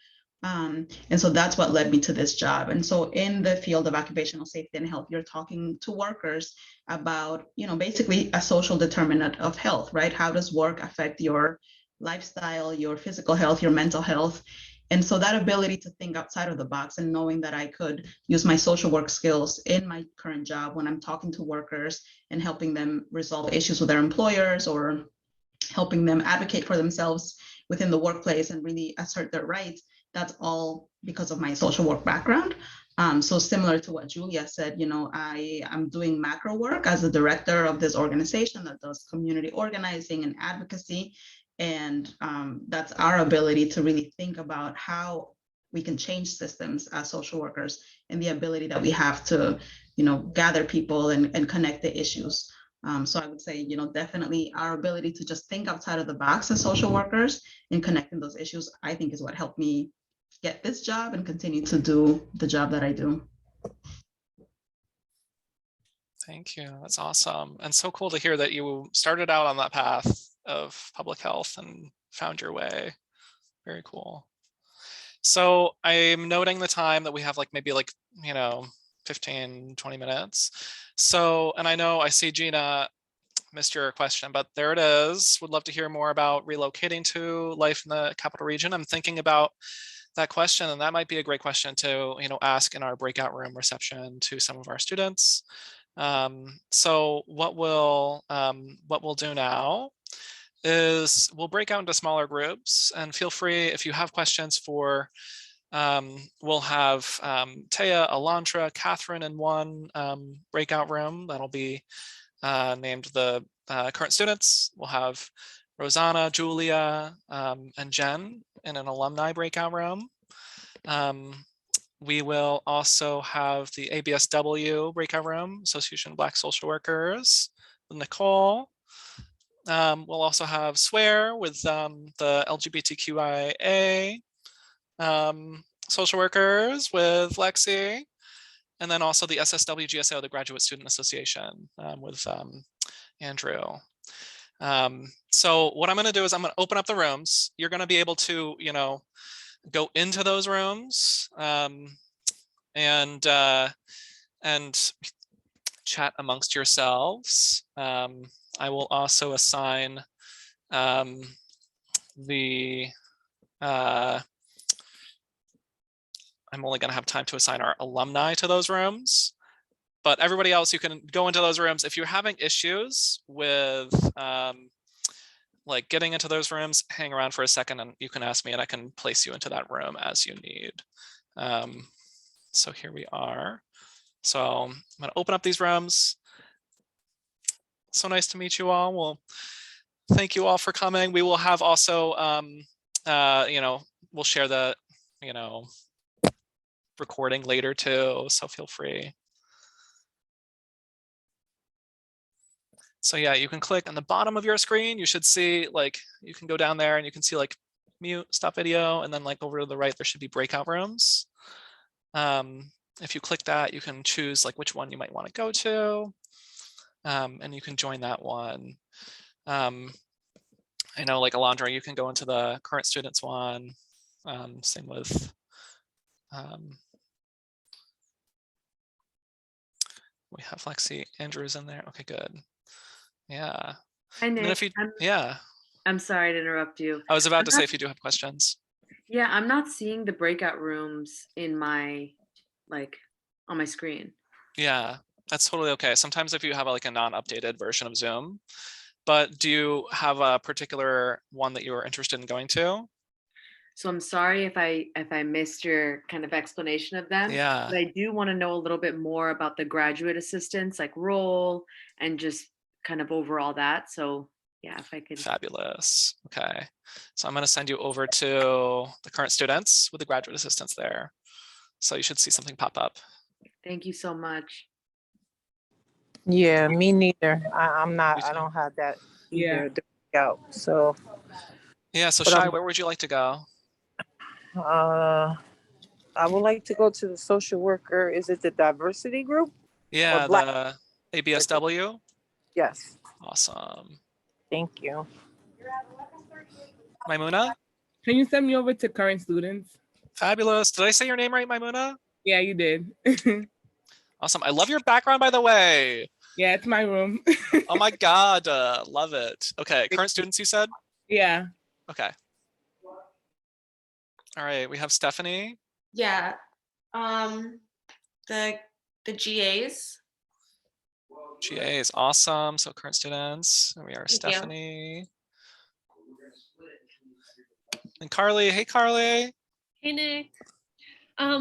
And so that's what led me to this job. And so in the field of occupational safety and health, you're talking to workers about, basically a social determinant of health, right? How does work affect your lifestyle, your physical health, your mental health? And so that ability to think outside of the box, and knowing that I could use my social work skills in my current job when I'm talking to workers and helping them resolve issues with their employers, or helping them advocate for themselves within the workplace and really assert their rights, that's all because of my social work background. So similar to what Julia said, I'm doing macro work as the director of this organization that does community organizing and advocacy. And that's our ability to really think about how we can change systems as social workers, and the ability that we have to, gather people and connect the issues. So I would say, definitely our ability to just think outside of the box as social workers and connecting those issues, I think, is what helped me get this job and continue to do the job that I do. Thank you. That's awesome. And so cool to hear that you started out on that path of public health and found your way. Very cool. So I'm noting the time that we have, maybe 15, 20 minutes. So, and I know I see Gina missed your question, but there it is. Would love to hear more about relocating to life in the capital region. I'm thinking about that question, and that might be a great question to ask in our breakout room reception to some of our students. So what we'll do now is we'll break out into smaller groups, and feel free if you have questions for, we'll have Taya, Alondra, Catherine in one breakout room that'll be named the current students. We'll have Rosanna, Julia, and Jen in an alumni breakout room. We will also have the ABSW breakout room, Association of Black Social Workers, with Nicole. We'll also have SWEAR with the LGBTQIA social workers with Lexi, and then also the SSW GSO, the Graduate Student Association, with Andrew. So what I'm going to do is I'm going to open up the rooms. You're going to be able to, go into those rooms and chat amongst yourselves. I will also assign the, I'm only going to have time to assign our alumni to those rooms, but everybody else, you can go into those rooms. If you're having issues with like getting into those rooms, hang around for a second and you can ask me and I can place you into that room as you need. So here we are. So I'm going to open up these rooms. So nice to meet you all. Well, thank you all for coming. We will have also, we'll share the, recording later too, so feel free. So yeah, you can click on the bottom of your screen. You should see like, you can go down there and you can see like mute, stop video, and then like over to the right, there should be breakout rooms. If you click that, you can choose like which one you might want to go to, and you can join that one. I know like Alondra, you can go into the current students one. Same with, we have Lexi, Andrew's in there. Okay, good. Yeah. Hi, And then Nick. if you, yeah, I'm sorry to interrupt you. I was about I'm to say not- if you do have questions. Yeah, I'm not seeing the breakout rooms in my, like, on my screen. Yeah, that's totally okay. Sometimes if you have like a non-updated version of Zoom, but do you have a particular one that you were interested in going to? So I'm sorry if I missed your kind of explanation of them. Yeah. But I do want to know a little bit more about the graduate assistants, like role and just kind of overall that. So yeah, if I could. Fabulous. Okay. So I'm going to send you over to the current students with the graduate assistants there. So you should see something pop up. Thank you so much. Yeah, me neither. I don't have that either. Out. So yeah, so but Shai, where would you like to go? I would like to go to the social worker. Is it the diversity group? Yeah, the ABSW. Yes. Awesome. Thank you. Maimuna? Can you send me over to current students? Fabulous. Did I say your name right, Maimuna? Yeah, you did. Awesome. I love your background, by the way. Yeah, it's my room. Oh my God. Love it. Okay. Current students, you said? Yeah. Okay. All right. We have Stephanie. Yeah. The GAs. GA is awesome. So current students. And we are Thank you. Stephanie. And Carly. Hey, Carly. Hey, Nick.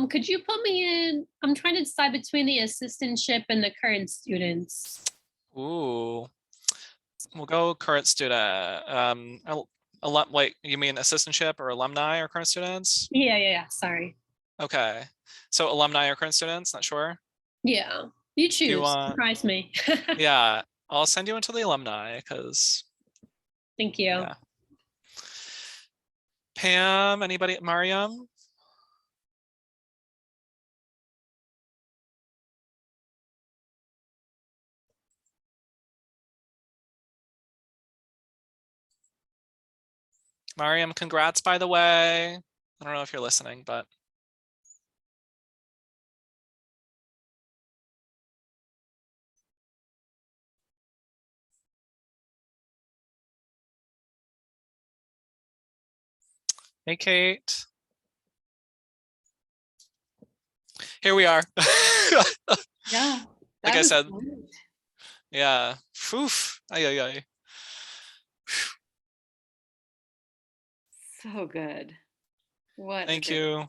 Could you put me in? I'm trying to decide between the assistantship and the current students. Ooh. We'll go current student. Wait, you mean assistantship or alumni or current students? Yeah. Sorry. Okay. So alumni or current students, not sure? Yeah. You choose. You want- Surprise me. Yeah, I'll send you into the alumni because. Thank you. Yeah. Pam, anybody? Mariam? Mariam, congrats, by the way. I don't know if you're listening, but. Hey, Kate. Here we are. Yeah. Like I was said, great. yeah. Oof. Ay. So good. What? Thank you.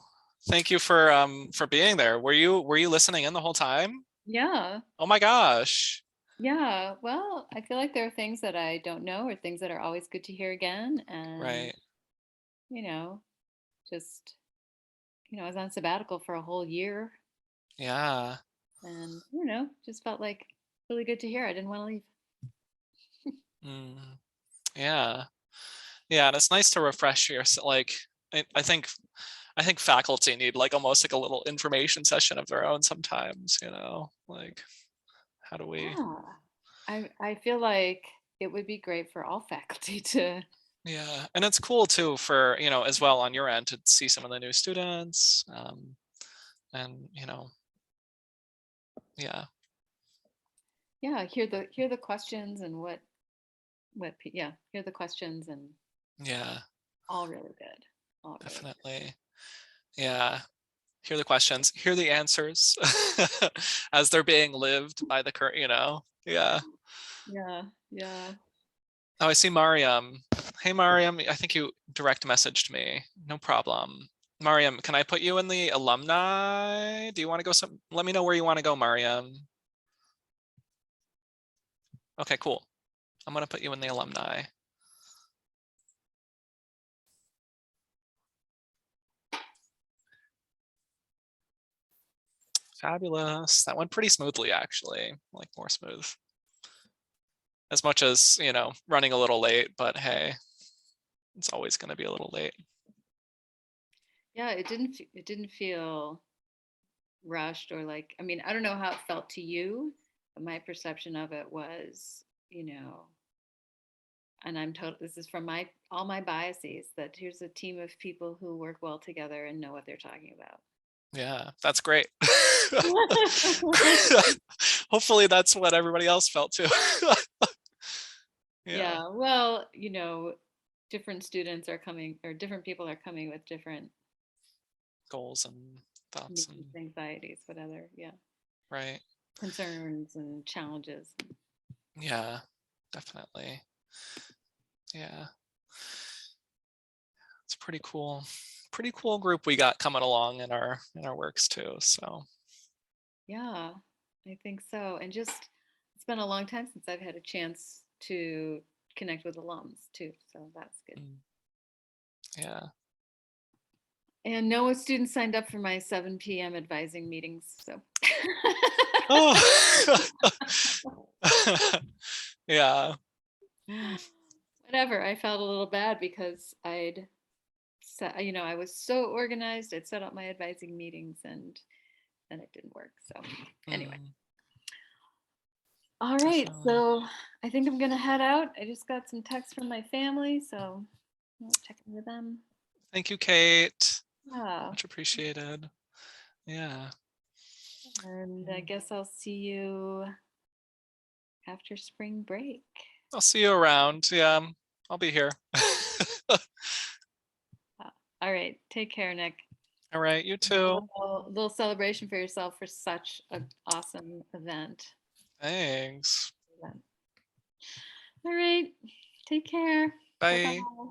Thank you for being there. Were you listening in the whole time? Yeah. Oh my gosh. Yeah. Well, I feel like there are things that I don't know or things that are always good to hear again. And, Right. Just, I was on sabbatical for a whole year Yeah. and, just felt like really good to hear. I didn't want to leave. Yeah. Yeah. And it's nice to refresh your, like, I think faculty need like almost like a little information session of their own sometimes, like how do we? Yeah. I feel like it would be great for all faculty to. Yeah. And it's cool too for, as well on your end to see some of the new students. And, yeah. Yeah. Hear the questions and hear the questions and. Yeah. All really good. All really Definitely. Yeah. Hear the questions, hear the answers as they're being lived by the current, Yeah. Yeah, yeah. Oh, I see Mariam. Hey, Mariam, I think you direct messaged me. No problem. Mariam, can I put you in the alumni? Do you want to go let me know where you want to go, Mariam. Okay, cool. I'm going to put you in the alumni. Fabulous. That went pretty smoothly, actually. Like more smooth. As much as, running a little late, but hey, it's always going to be a little late. Yeah, it didn't feel rushed or like, I mean, I don't know how it felt to you, but my perception of it was, and this is from all my biases, that here's a team of people who work well together and know what they're talking about. Yeah, that's great. Hopefully that's what everybody else felt too. Yeah, well, different students are coming, or different people are coming with different goals and thoughts and anxieties, whatever. Yeah. Right. Concerns and challenges. Yeah, definitely. Yeah. It's pretty cool. Pretty cool group we got coming along in our works too. So yeah, I think so. And just it's been a long time since I've had a chance to connect with alums too. So that's good. Yeah. And no students signed up for my 7 p.m. advising meetings. So oh. Yeah. Whatever. I felt a little bad because I was so organized. I'd set up my advising meetings and then it didn't work. So anyway. All right. Definitely. So I think I'm going to head out. I just got some texts from my family. So I'll check in with them. Thank you, Kate. Yeah. Much appreciated. Yeah. And I guess I'll see you after spring break. I'll see you around. Yeah, I'll be here. All right. Take care, Nick. All right. You too. A little celebration for yourself for such an awesome event. Thanks. All right. Take care. Bye. Bye-bye.